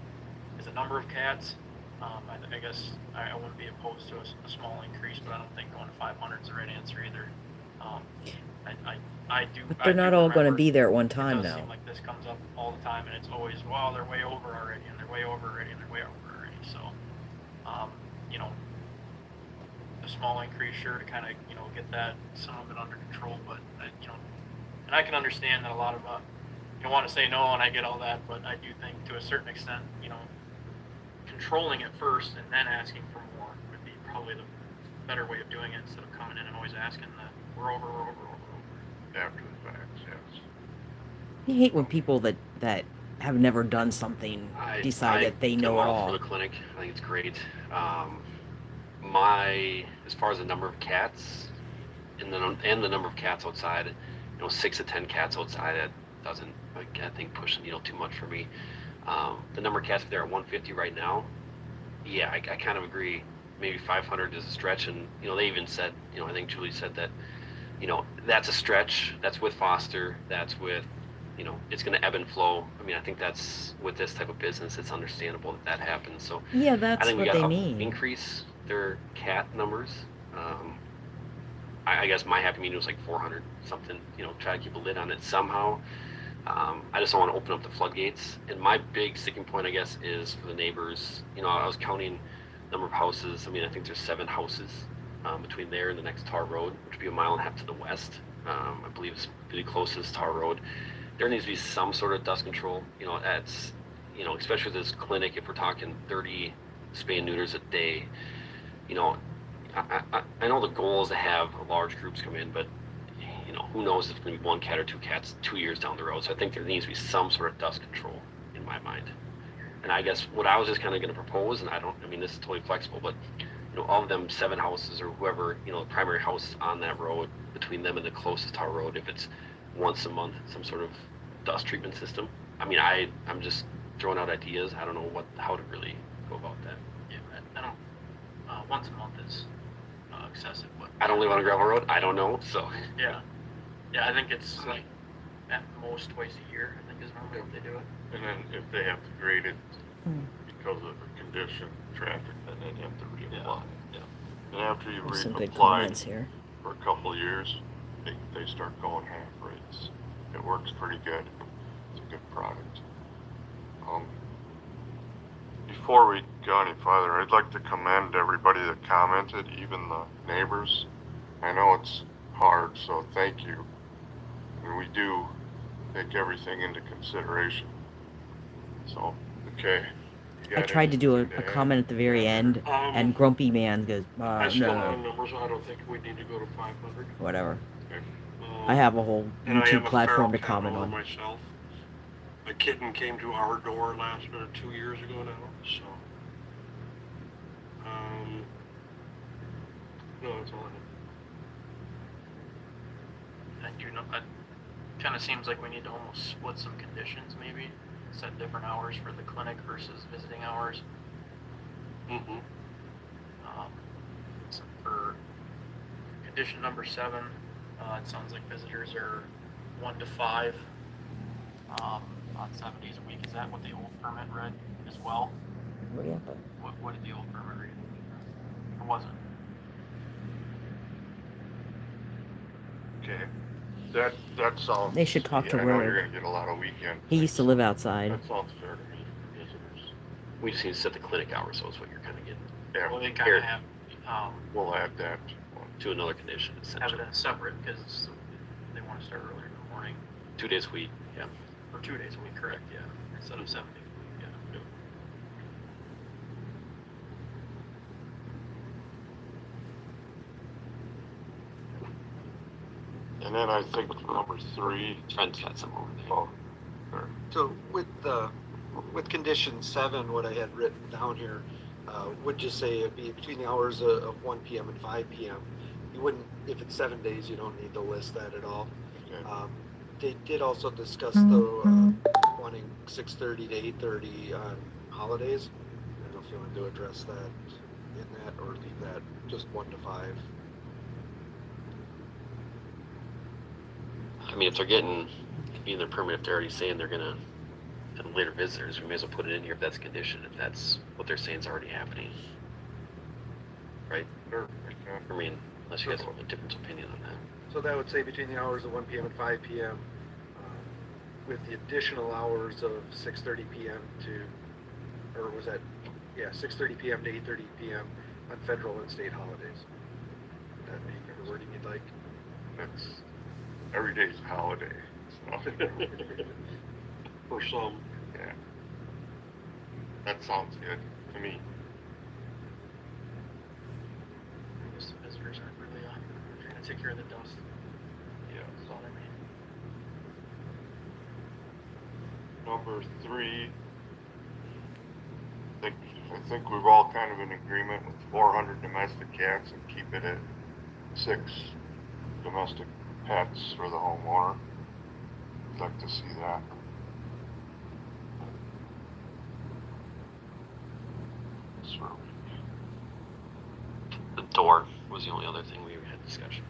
is the number of cats. I guess I wouldn't be opposed to a small increase, but I don't think going to 500 is the right answer either. I do. But they're not all going to be there at one It time does now. seem like this comes up all the time, and it's always, well, they're way over already, and they're way over already, and they're way over already. So, a small increase, sure, to kind of, get that some of it under control, but and I can understand that a lot of want to say no, and I get all that, but I do think to a certain extent, controlling it first and then asking for more would be probably the better way of doing it instead of coming in and always asking that we're over After the fact, yes. I hate when people that have never done something decide that they know it all. For the clinic, I think it's great. As far as the number of cats and the number of cats outside, 6 to 10 cats outside, that doesn't, I think, push the needle too much for me. The number of cats, if they're at 150 right now, yeah, I kind of agree. Maybe 500 is a stretch, and they even said, I think Julie said that, that's a stretch. That's with foster. That's with, it's going to ebb and flow. I mean, I think that's with this type of business, it's understandable that happens. So Yeah, I that's think we what got they to mean. increase their cat numbers. I guess my happy medium was like 400 something. Try to keep a lid on it somehow. I just don't want to open up the floodgates. And my big sticking point, I guess, is for the neighbors. I was counting number of houses. I mean, I think there's 7 houses between there and the next tar road, which would be a mile and a half to the west. I believe it's the closest tar road. There needs to be some sort of dust control. Especially with this clinic, if we're talking 30 spay and neuters a day. I know the goal is to have large groups come in, but who knows if it's going to be 1 cat or 2 cats 2 years down the road. So I think there needs to be some sort of dust control in my mind. And I guess what I was just kind of going to propose, and this is totally flexible, but all of them 7 houses or whoever, the primary house on that road, between them and the closest tar road, if it's once a month, some sort of dust treatment system. I'm just throwing out ideas. I don't know how to really go about that. Yeah, I don't. Once a month is excessive. But I don't live on a gravel road. I don't know. So yeah, I think it's like at most twice a year. I think is normally what they do it. And then if they have to grade it because of the condition, traffic, then they have to reapply. Yeah. And after you There's some good reapply comments here. for a couple of years, they start going half rates. It works pretty good. It's a good product. Before we go any farther, I'd like to commend everybody that commented, even the neighbors. I know it's hard, so thank you. And we do take everything into consideration. So, okay. I tried to do a comment at the very end, and Grumpy Man goes, I still no. have numbers. I don't think we need to go to 500. Whatever. I have a whole And I YouTube am a platform feral to cat comment owner on. myself. A kitten came to our door 2 years ago now, so. No, that's all I have. I do know. It kind of seems like we need to almost split some conditions, maybe set different hours for the clinic versus visiting hours. Mm-hmm. So for condition number 7, it sounds like visitors are 1 to 5 on 7 days a week. Is that what the old permit read as well? Yeah. What did the old permit read? Or was it? Okay. That sounds. They should talk to I know Rogue. you're gonna get a lot of weekend. He used to live outside. That sounds fair to me for visitors. we just need to set the clinic hours, so it's what you're kind of getting. Yeah. Well, they kind of have We'll add that to another condition, essentially. evidence separate because they want to start earlier in the morning. 2 days a week, yeah. Or 2 days a week, correct? Yeah, instead of 7 days a week. Yeah. And then I think number 3. Trent's got some over there. Oh, sure. So with condition 7, what I had written down here, would just say it'd be between the hours of 1 p.m. and 5 p.m. You wouldn't, if it's 7 days, you don't need to list that at all. Okay. They did also discuss though wanting 6:30 to 8:30 on holidays. I don't know if you want to address that in that or leave that just 1 to 5. I mean, if they're getting in their permit, if they're already saying they're gonna have later visitors, we may as well put it in here if that's a condition, if that's what they're saying is already happening. Right? Sure. I mean, unless you guys have a different opinion on that. So that would say between the hours of 1 p.m. and 5 p.m. With the additional hours of 6:30 p.m. to, or was that, 6:30 p.m. to 8:30 p.m. on federal and state holidays. Would that be the wording you'd like? That's every day's a holiday. So. For some. Yeah. That sounds good to me. I guess the visitors aren't really trying to take care of the dust. Yeah. That's all they mean. Number 3. I think we've all kind of in agreement with 400 domestic cats and keep it at 6 domestic pets for the homeowner. I'd like to see that. The door was the only other thing we had discussion.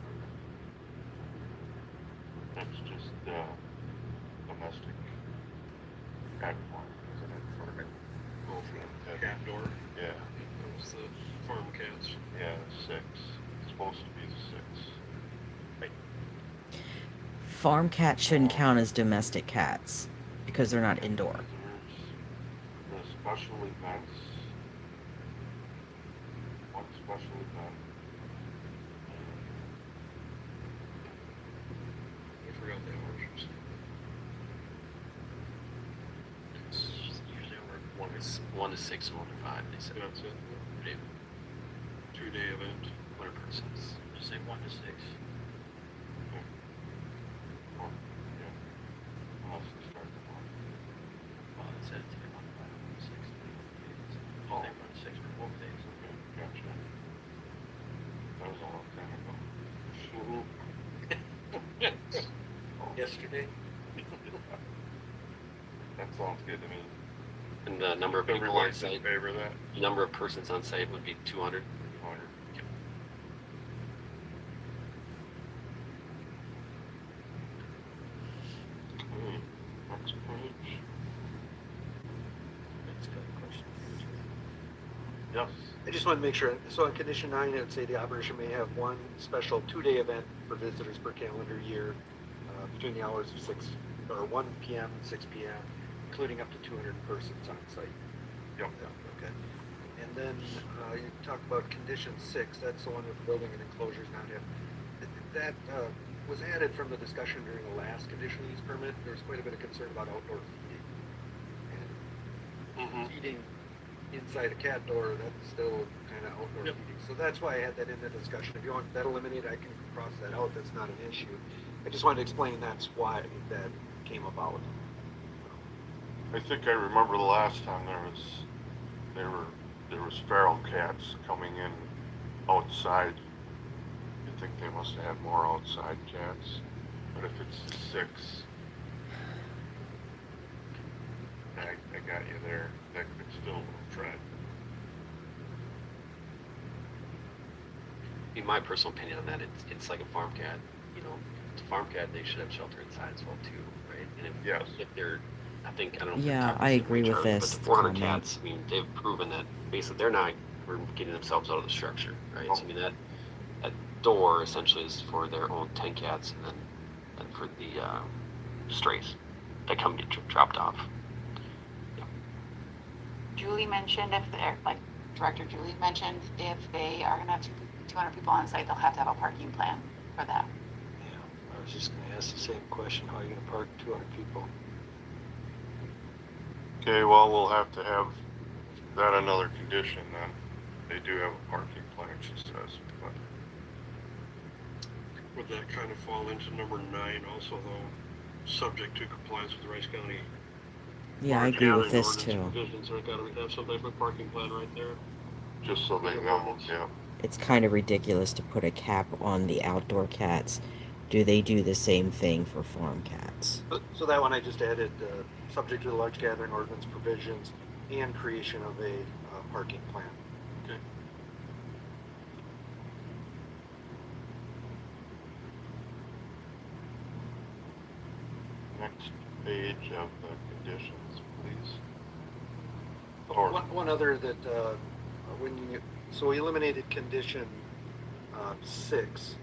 domestic cat farm, isn't it? Go for the cat door. Yeah. That was the farm cats. Yeah, 6. It's supposed to be the 6. Farm cats shouldn't count as domestic cats because they're not indoor. There's special events. One special event. I forgot the hours. It's usually over 1 to 6 and 1 to 5. They said That's it. 2-day event. 100 persons. Just say 1 to 6. Unless it starts at 1. Well, it said it's 1 to 5, 1 to 6. Oh. They 1 to 6 for both days. Okay, gotcha. That was a long time ago. Yesterday. That sounds good to me. And the number of people on Everybody's in site, favor of that? the number of persons on site would be 200. 200. Okay, next page. That's a good question. Yes. I just want to make sure, so on condition 9, it would say the operation may have one special 2-day event for visitors per calendar year between the hours of 1 p.m. and 6 p.m., including up to 200 persons on site. Yep. Yeah, okay. And then you talk about condition 6, that's the one with the building and enclosures not have. That was added from the discussion during the last conditional use permit. There was quite a bit of concern about outdoor feeding. And feeding inside a cat door, that's still kind of outdoor feeding. So that's why I had that in the discussion. If you want that eliminated, I can cross that out. That's not an issue. I just wanted to explain that's why that came about. I think I remember the last time there was feral cats coming in outside. I think they must have had more outside cats. But if it's 6, I got you there. That could still tread. In my personal opinion on that, it's like a farm cat. You know, it's a farm cat. They should have shelter inside as well too, right? And if they're, I don't know. If Yeah, they're talking I the same agree way, with Charlie, this But the 400 comment. cats, I mean, they've proven that basically they're not getting themselves out of the structure, right? So I mean that door essentially is for their own 10 cats, and then for the strays that come get dropped off. Julie mentioned if they're, like Director Julie mentioned, if they are gonna have 200 people on site, they'll have to have a parking plan for that. Yeah, I was just going to ask the same question. How are you going to park 200 people? Okay, well, we'll have to have that another condition then. They do have a parking plan, she says, but Would that kind of fall into number 9 also, though, subject to compliance with the Rice County? Yeah, I agree with this too. Provisions, so I gotta have some type of parking plan right there. just so they know, yeah. It's kind of ridiculous to put a cap on the outdoor cats. Do they do the same thing for farm cats? So that one I just added, subject to the large gathering ordinance provisions and creation of a parking plan. Okay. Next page of the conditions, please. Or, One other that so we eliminated condition 6.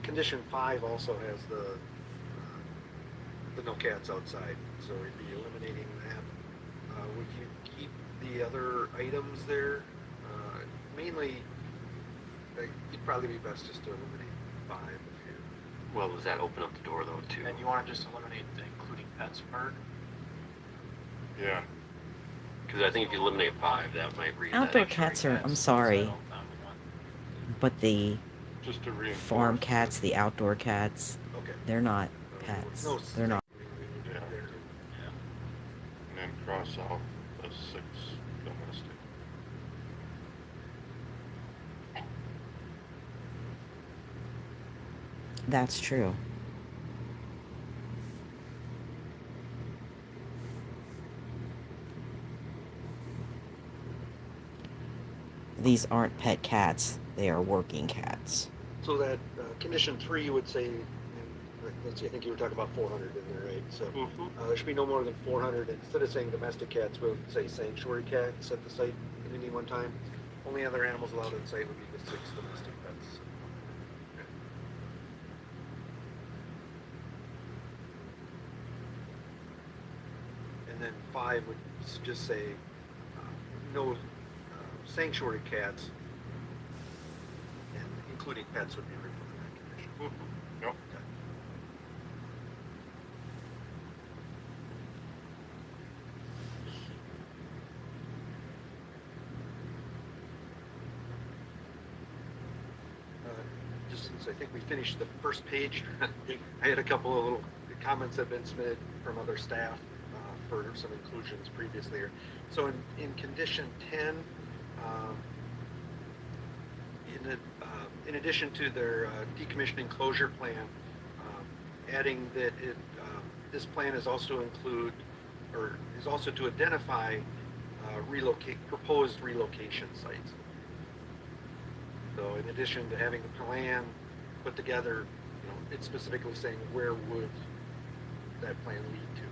Condition 5 also has the no cats outside, so we'd be eliminating that. Would you keep the other items there? Mainly, it'd probably be best just to eliminate 5 if you. Well, does that open up the door though too? And you want to just eliminate the including pets part? yeah, Because I think if you eliminate 5, that might read Outdoor that. cats are, I'm sorry, but the just to reinforce. farm cats, the outdoor cats, Okay. they're not pets. No, They're not. Yeah. And then cross out the 6 domestic. That's true. These aren't pet cats, they are working cats. So that condition 3 would say in the let's see, I think you were talking about 400 in there, right? So there should be no more than 400. Instead of saying domestic cats, we'll say sanctuary cats at the site at any one time. Only other animals allowed at the site would be the 6 domestic pets. And then 5 would just say no sanctuary cats, and including pets would be removed from that condition. Yep. Just since I think we finished the first page, I had a couple of little comments that have been submitted from other staff for some inclusions previously here. So in condition 10, in addition to their decommissioning closure plan, adding that this plan is also to identify proposed relocation sites. So in addition to having the plan put together, it's specifically saying where would that plan lead to?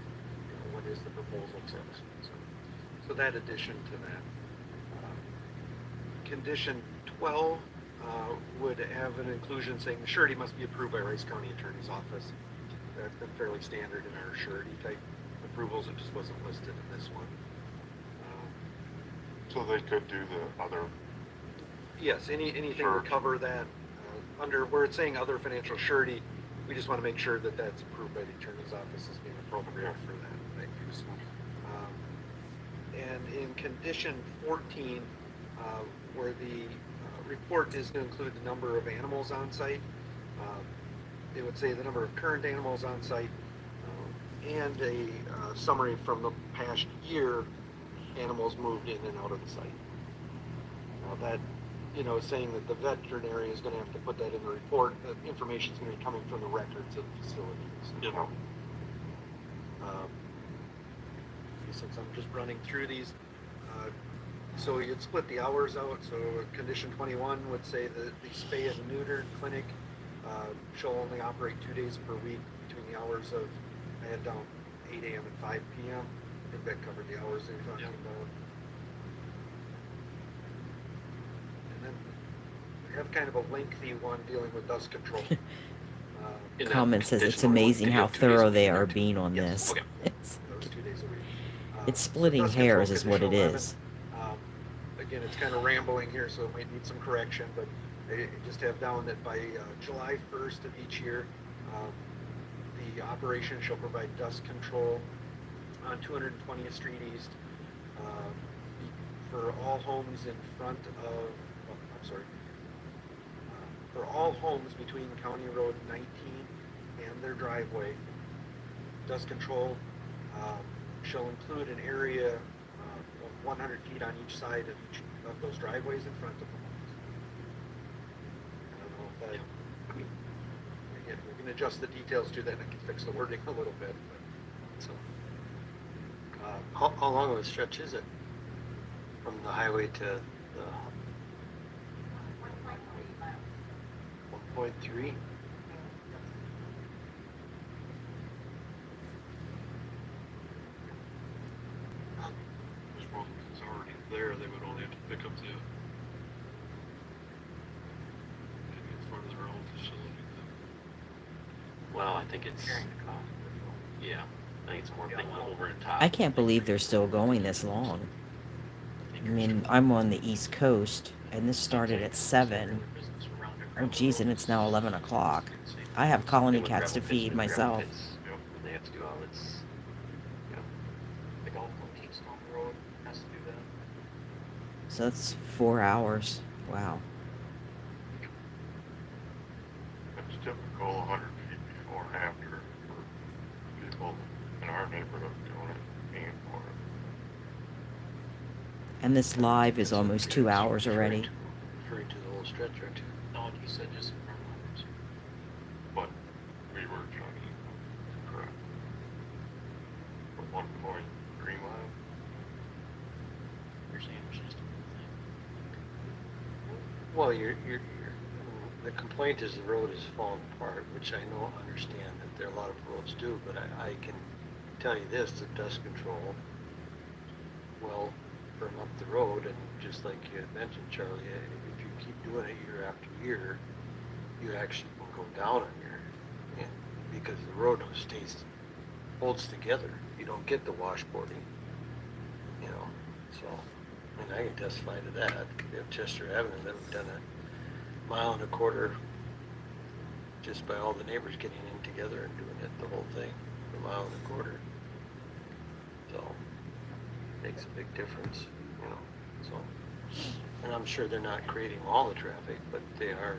What is the proposal to? So that addition to that. Condition 12 would have an inclusion saying the surety must be approved by Rice County Attorney's Office. That's been fairly standard in our surety type approvals. It just wasn't listed in this one. So they could do the other. Yes, anything to cover that. Under where it's saying other financial surety, we just want to make sure that that's approved by the Attorney's Office as being appropriate for that use. And in condition 14, where the report is to include the number of animals on site, it would say the number of current animals on site and a summary from the past year, animals moved in and out of the site. Now that, saying that the veterinarian is going to have to put that in the report, that information is going to be coming from the records of the facilities. Since I'm just running through these, so you'd split the hours out. So condition 21 would say that the Spay and Neuter clinic shall only operate 2 days per week between the hours of, I had down 8 a.m. and 5 p.m. I think that covered the hours they were talking about. And then we have kind of a lengthy one dealing with dust control. Comment says it's amazing how thorough they are being on this. Those 2 days a week. It's splitting dust control hairs is what it condition is. 11, again, it's kind of rambling here, so it might need some correction, but I just have down that by July 1st of each year, the operation shall provide dust control on 220th Street East for all homes in front of, for all homes between County Road 19 and their driveway. Dust control shall include an area of 100 feet on each side of each of those driveways in front of the homes. I don't know if that, again, we can adjust the details to that and I can fix the wording a little bit. But, so, how long of a stretch is it from the highway to the 1.3? It's already there, they would only have to pick up the maybe in front of their own facility. Well, I think it's, yeah, I think it's more thing over the top. I can't believe they're still going this long. I mean, I'm on the East Coast, and this started at 7. Oh, geez, and it's now 11 o'clock. I have colony cats to feed myself. They have to do all this. The golf club Keystone Road has to do that. So that's 4 hours. Wow. It's typical 100 feet before and after for people in our neighborhood doing it, paying for it. And this live is almost 2 hours already. Referring to the whole stretch, aren't you? No, you said just in front of ours. But we were Johnny, correct. For 1.3 miles. You're saying there's just a well, the complaint is the road is falling apart, which I know, understand that there are a lot of roads do, but I can tell you this, the dust control will firm up the road, and just like you had mentioned, Charlie, if you keep doing it year after year, you actually will go down on your, and because the road holds together. You don't get the washboarding, you know, so, and I can testify to that. We have Chester Avenue that we've done a 1.25 miles just by all the neighbors getting in together and doing it, the whole thing, for 1.25 miles. So, makes a big difference, you know, so, and I'm sure they're not creating all the traffic, but they are,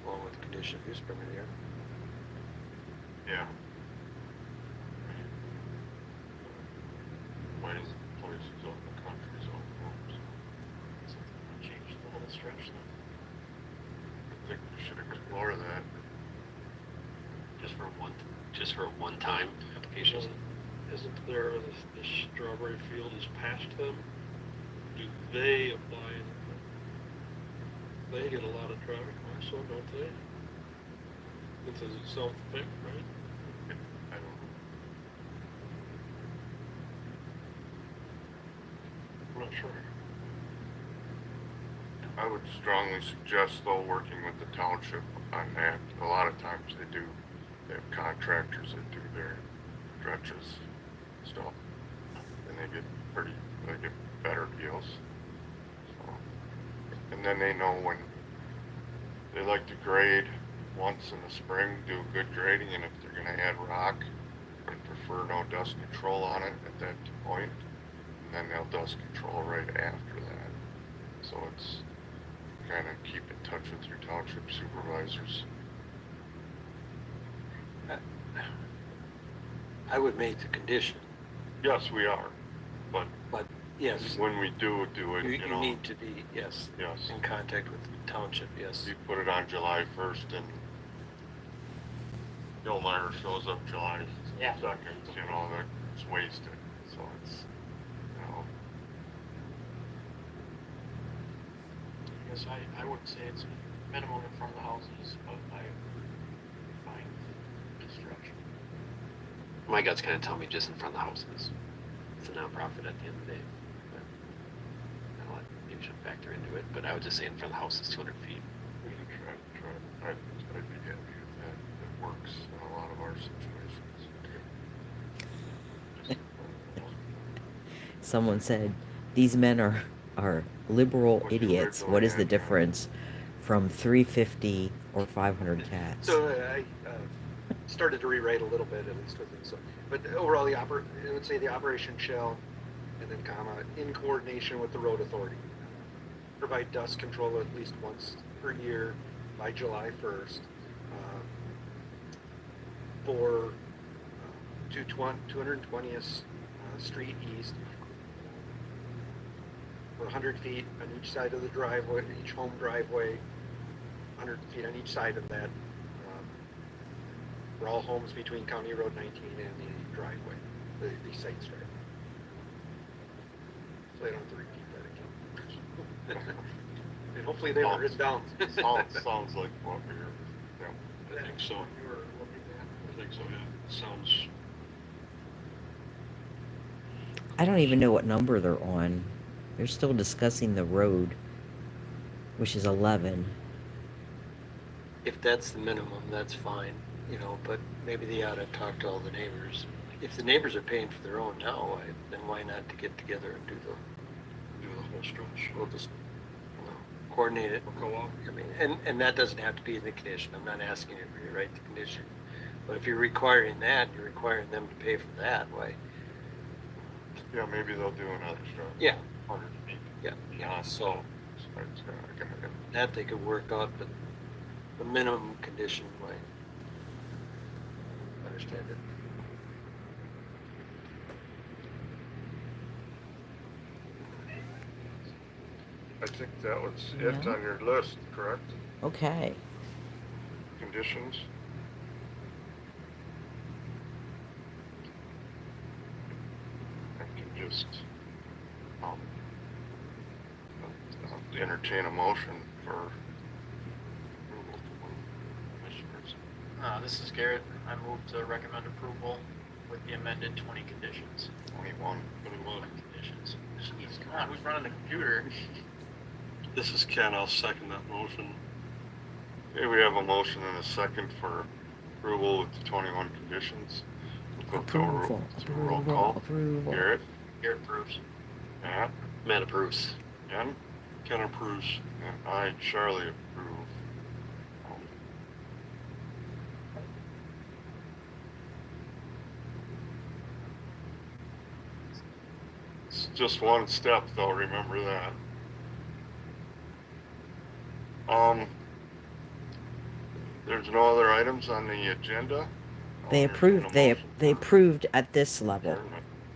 along with the conditional use permit here. Yeah. Ways, places on the country zone homes. Change the whole stretch then. I think we should explore that. Just for a one-time application. Isn't there, the strawberry field is past them? Do they apply? They get a lot of traffic also, don't they? It's a self-pick, right? I don't know. I'm not sure. I would strongly suggest, though, working with the township on that. A lot of times they have contractors that do their stretches stuff, and they get better deals. So, and then they know when they like to grade once in the spring, do good grading, and if they're going to add rock, they prefer no dust control on it at that point, and then they'll dust control right after that. So it's kind of keep in touch with your township supervisors. I would make the condition. Yes, we are, but yes, when we do it, you you know, need to be, yes, in contact with the township, yes. you put it on July 1st, and Bill Meyer shows up July 2nd, you know, it's wasted. So it's, you know. I guess I wouldn't say it's minimum in front of the houses, but I find construction. My guts kind of tell me just in front of the houses. It's a nonprofit at the end of the day. But I don't know, maybe should factor into it, but I would just say in front of the house is 200 feet. We can try. I'd be happy with that. It works in a lot of our situations. Someone said, these men are liberal What you idiots. originally What is the had, yeah. difference from 350 or 500 cats? So I started to rewrite a little bit, at least with it. So, but overall, it would say the operation shall, and then comma, in coordination with the road authority, provide dust control at least once per year by July 1st for 220th Street East, for 100 feet on each side of the driveway, each home driveway, 100 feet on each side of that, for all homes between County Road 19 and the driveway, the site stripe. So I don't have to repeat that again. And hopefully they were written down. Sounds like what we were, I think so. I think so, yeah. Sounds. I don't even know what number they're on. They're still discussing the road, which is 11. If that's the minimum, that's fine, you know, but maybe they ought to talk to all the neighbors. If the neighbors are paying for their own now, then why not to get together and do the whole stretch? We'll just, you know, coordinate it. We'll go up. I mean, and that doesn't have to be in the condition. I'm not asking you to rewrite the condition. But if you're requiring that, you're requiring them to pay for that, why? yeah, maybe they'll do another stretch. Yeah. 100 feet. Yeah, so that they could work out, but the minimum condition, why? Understand it. I think that was it on your list, correct? Okay. Conditions? I can just entertain a motion for approval to This is Garrett. I move to recommend approval with the amended 20 conditions. 21. 21 conditions. Jeez, come on, who's running the computer? This is Ken, I'll second that motion. Okay, we have a motion and a second for approval with the 21 conditions. We'll go through roll call. Approval. Garrett, Garrett approves. Matt, Matt approves. Ken, Ken approves. and I, Charlie, approve. It's just one step, though. Remember that. There's no other items on the agenda. They approved. They approved at this level.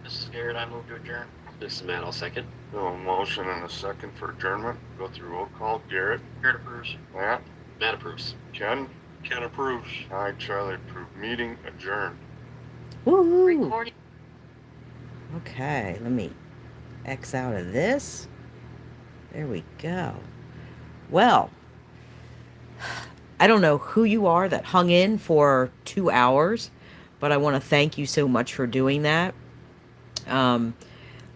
This is Garrett. I move to adjourn. This is Matt, I'll second. No motion and a second for adjournment. Go through roll call. Garrett, Garrett approves. Matt, Matt approves. Ken, Ken approves. I, Charlie, approve. Meeting adjourned. Woohoo! Recording. Okay, let me X out of this. There we go. Well, I don't know who you are that hung in for 2 hours, but I want to thank you so much for doing that.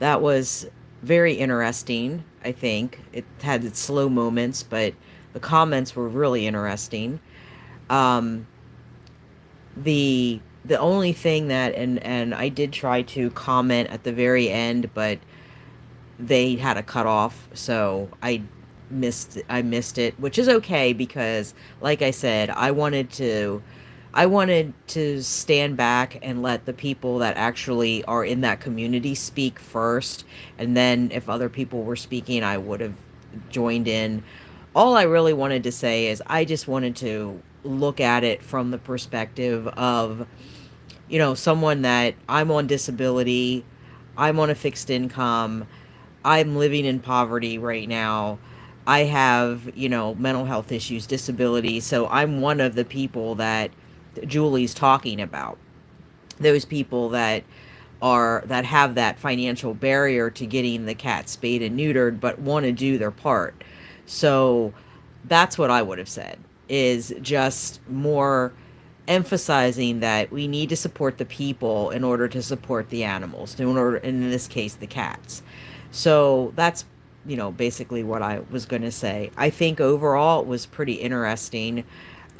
That was very interesting, I think. It had its slow moments, but the comments were really interesting. The only thing that, and I did try to comment at the very end, but they had a cutoff, so I missed it, which is okay because, like I said, I wanted to stand back and let the people that actually are in that community speak first, and then if other people were speaking, I would have joined in. All I really wanted to say is I just wanted to look at it from the perspective of, someone that I'm on disability, I'm on a fixed income, I'm living in poverty right now. I have, mental health issues, disability. So I'm one of the people that Julie's talking about. Those people that have that financial barrier to getting the cat spayed and neutered, but want to do their part. So that's what I would have said, is just more emphasizing that we need to support the people in order to support the animals, in this case, the cats. So that's, basically what I was going to say. I think overall it was pretty interesting.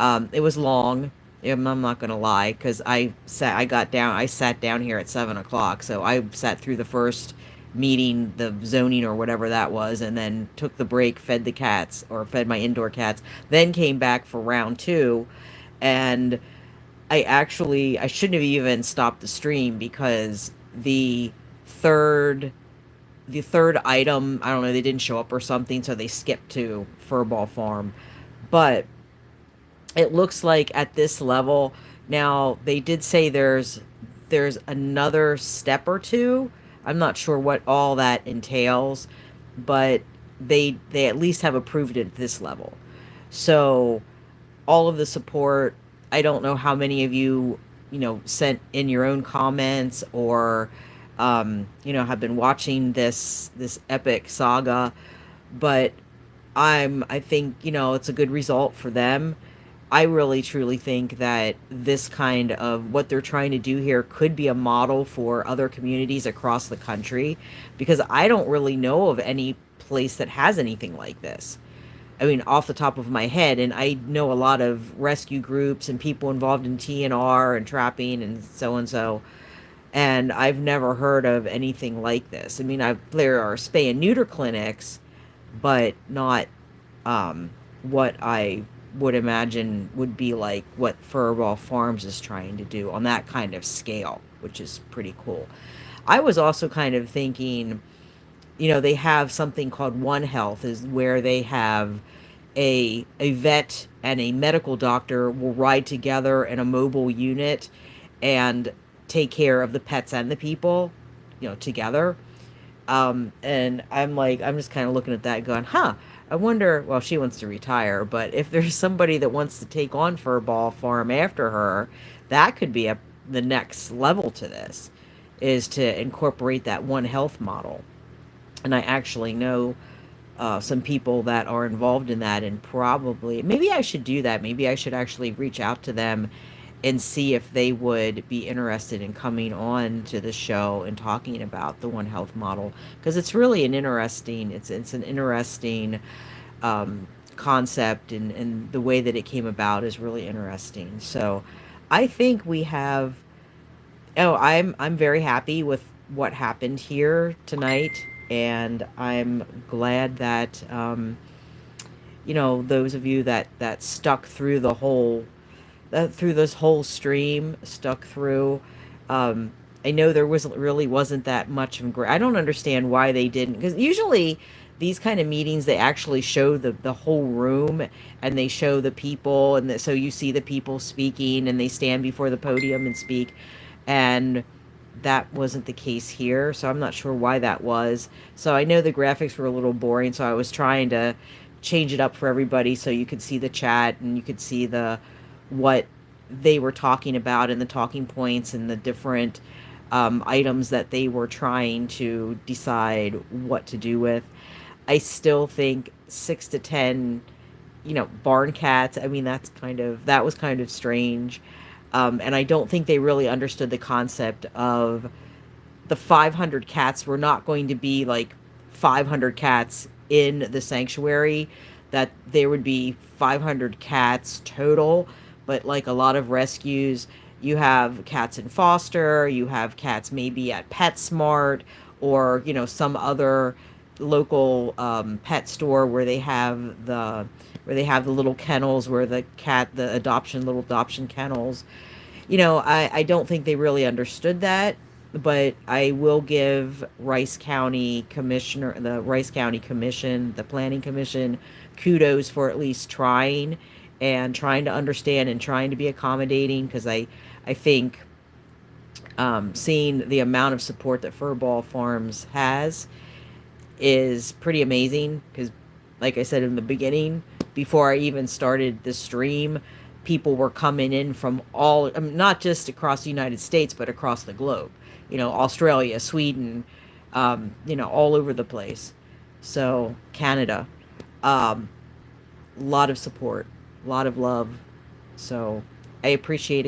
It was long. I'm not going to lie, because I sat down here at 7:00. So I sat through the first meeting, the zoning or whatever that was, and then took the break, fed the cats, or fed my indoor cats, then came back for round 2. And I shouldn't have even stopped the stream, because the third item, I don't know, they didn't show up or something, so they skipped to Furball Farm. But it looks like at this level, now they did say there's another step or two. I'm not sure what all that entails, but they at least have approved it at this level. So all of the support, I don't know how many of you, sent in your own comments or, have been watching this epic saga, but I think, it's a good result for them. I really truly think that this kind of what they're trying to do here could be a model for other communities across the country, because I don't really know of any place that has anything like this. I mean, off the top of my head, and I know a lot of rescue groups and people involved in TNR and trapping and so, and I've never heard of anything like this. I mean, there are spay and neuter clinics, but not what I would imagine would be like what Furball Farms is trying to do on that kind of scale, which is pretty cool. I was also kind of thinking, they have something called One Health, is where they have a vet and a medical doctor will ride together in a mobile unit and take care of the pets and the people, together. And I'm just kind of looking at that going, I wonder, well, she wants to retire, but if there's somebody that wants to take on Furball Farm after her, that could be the next level to this, is to incorporate that One Health model. And I actually know some people that are involved in that, and probably maybe I should do that. Maybe I should actually reach out to them and see if they would be interested in coming on to the show and talking about the One Health model, because it's really an interesting it's an interesting concept, and the way that it came about is really interesting. So I think we have I'm very happy with what happened here tonight, and I'm glad that those of you that stuck through the whole through this whole stream, stuck through. Um, I know there wasn't that much of I don't understand why they didn't, because usually these kind of meetings they actually show the whole room, and they show the people, and so you see the people speaking, and they stand before the podium and speak, and that wasn't the case here, so I'm not sure why that was. So I know the graphics were a little boring, so I was trying to change it up for everybody so you could see the chat and you could see the what they were talking about and the talking points and the different items that they were trying to decide what to do with. I still think 6 to 10, barn cats. I mean, that was kind of strange. And I don't think they really understood the concept of the 500 cats were not going to be like 500 cats in the sanctuary, that there would be 500 cats total. But like a lot of rescues, you have cats in foster, you have cats maybe at PetSmart, or some other local pet store where they have the little kennels, where the little adoption kennels. I don't think they really understood that, but I will give the Rice County Commission, the Planning Commission, kudos for at least trying and trying to understand and trying to be accommodating, because I think seeing the amount of support that Furball Farms has is pretty amazing, because like I said in the beginning, before I even started the stream, people were coming in from all, not just across the United States, but across the globe. Australia, Sweden, all over the place. So Canada, lot of support, a lot of love. So I appreciate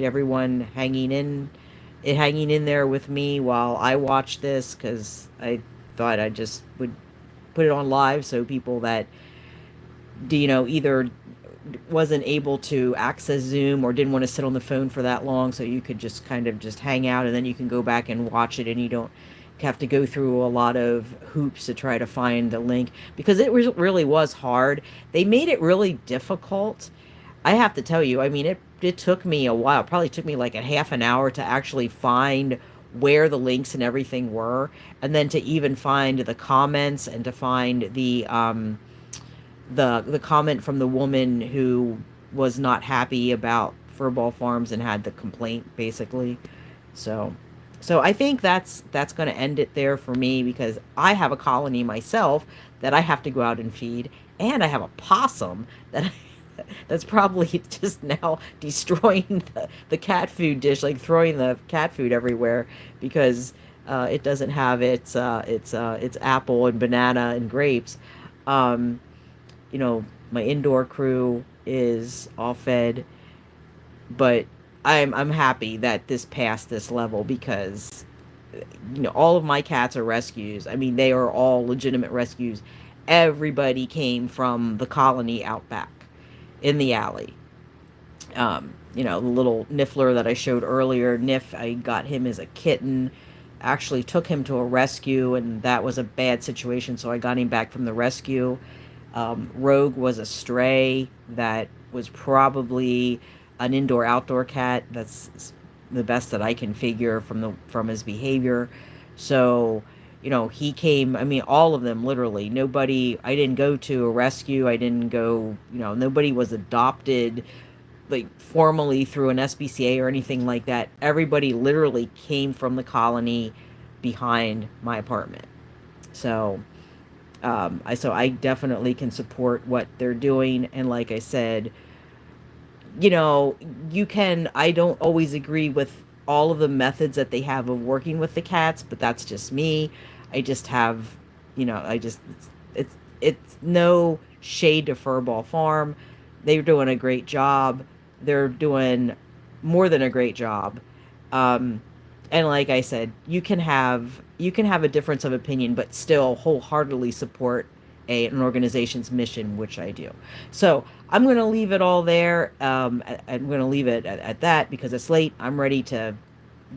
everyone hanging in there with me while I watch this, because I thought I just would put it on live so people that either wasn't able to access Zoom or didn't want to sit on the phone for that long, so you could just kind of just hang out, and then you can go back and watch it, and you don't have to go through a lot of hoops to try to find the link, because really was hard. They made it really difficult. I have to tell you, I mean, it took me a while. It probably took me like a half an hour to actually find where the links and everything were, and then to even find the comments, and to find the comment from the woman who was not happy about Furball Farms and had the complaint, basically. So I think that's going to end it there for me, because I have a colony myself that I have to go out and feed, and I have a possum that's probably just now destroying the cat food dish, like throwing the cat food everywhere, because it doesn't have its apple and banana and grapes. My indoor crew is all fed, but I'm happy that this passed this level, because all of my cats are rescues. I mean, they are all legitimate rescues. Everybody came from the colony out back in the alley. The little Niffler that I showed earlier, I got him as a kitten. Actually took him to a rescue, and that was a bad situation, so I got him back from the rescue. Rogue was a stray that was probably an indoor-outdoor cat. That's the best that I can figure from his behavior. So, he came, I mean, all of them, literally. Nobody, I didn't go to a rescue. I didn't go, nobody was adopted, like, formally through an SPCA or anything like that. Everybody literally came from the colony behind my apartment. So, I definitely can support what they're doing. And like I said, I don't always agree with all of the methods that they have of working with the cats, but that's just me. I just have, It's no shade to Furball Farm. They're doing a great job. They're doing more than a great job. Um, and like I said, you can have a difference of opinion, but still wholeheartedly support an organization's mission, which I do. So I'm going to leave it all there. I'm going to leave it at that because it's late. I'm ready to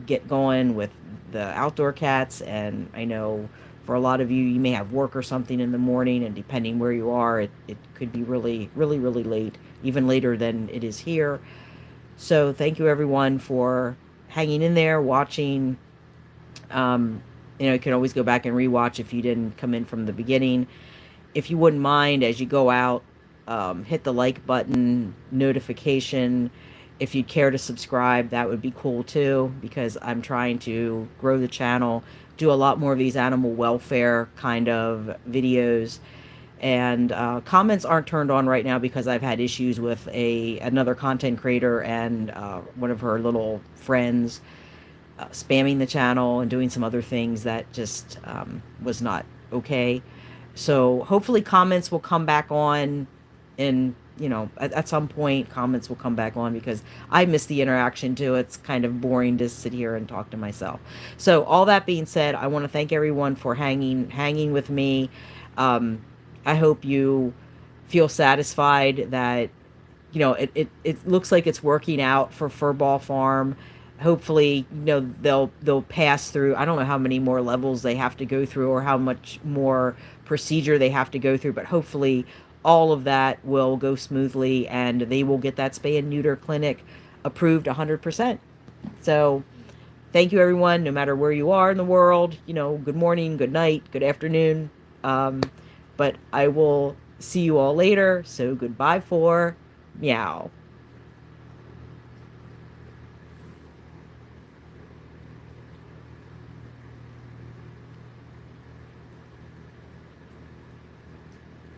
get going with the outdoor cats, and I know for a lot of you, you may have work or something in the morning, and depending where you are, it could be really late, even later than it is here. So thank you everyone for hanging in there, watching. You can always go back and rewatch if you didn't come in from the beginning. If you wouldn't mind, as you go out, hit the like button, notification. If you'd care to subscribe, that would be cool too, because I'm trying to grow the channel, do a lot more of these animal welfare kind of videos. And comments aren't turned on right now because I've had issues with another content creator and one of her little friends spamming the channel and doing some other things that just was not okay. So hopefully comments will come back on, and at some point comments will come back on because I miss the interaction too. It's kind of boring to sit here and talk to myself. So all that being said, I want to thank everyone for hanging with me. I hope you feel satisfied that it looks like it's working out for Furball Farm. Hopefully, they'll pass through. I don't know how many more levels they have to go through or how much more procedure they have to go through, but hopefully all of that will go smoothly and they will get that spay and neuter clinic approved 100%. So thank you everyone, no matter where you are in the world. Good morning, good night, good afternoon. But I will see you all later. So goodbye for meow.